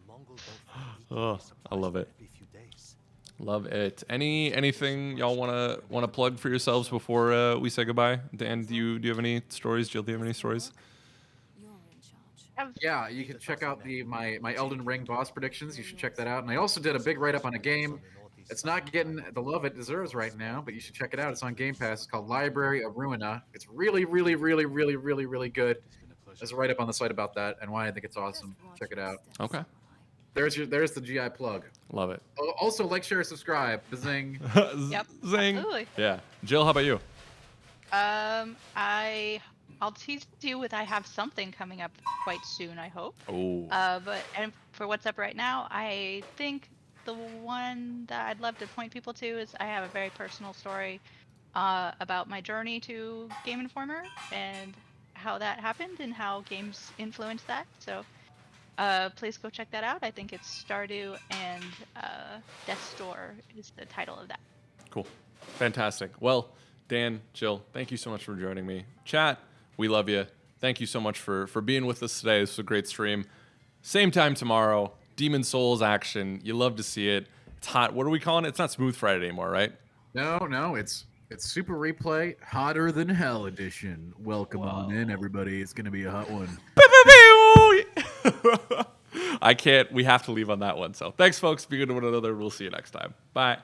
Mongol don't find easily Oh, I love it. every few days. Love it. Anything y'all wanna plug for yourselves before we say goodbye? Dan, do you have any stories? Jill, do you have any stories? Yeah, you can check out my Elden Ring boss predictions. You should check that out. And I also did a big write-up on a game It's not getting the love it deserves right now, but you should check it out. It's on Game Pass. It's called Library of Ruina. It's really, really, really, really, really, really good. There's a write up on the site about that and why I think it's awesome. Check it out. Okay. There's the GI plug. Love it. Also, like, share, subscribe. Zing. Yep. Zing. Absolutely. Yeah. Jill, how about you? I'll tease you with I have something coming up quite soon, I hope. Oh. And for what's up right now, I think the one that I'd love to point people to is I have a very personal story about my journey to Game Informer and how that happened and how games influenced that. So please go check that out. I think it's Stardew and Death's Door is the title of that. Cool. Fantastic. Well, Dan, Jill, thank you so much for joining me. Chat, we love you. Thank you so much for being with us today. This was a great stream. Same time tomorrow. Demon Souls action. You love to see it. It's hot. What are we calling it? It's not Smooth Friday anymore, right? No, it's Super Replay Hotter Than Hell edition. Welcome on in, everybody. It's gonna be a hot one. I can't. We have to leave on that one. So thanks, folks. Be good to one another. We'll see you next time. Bye.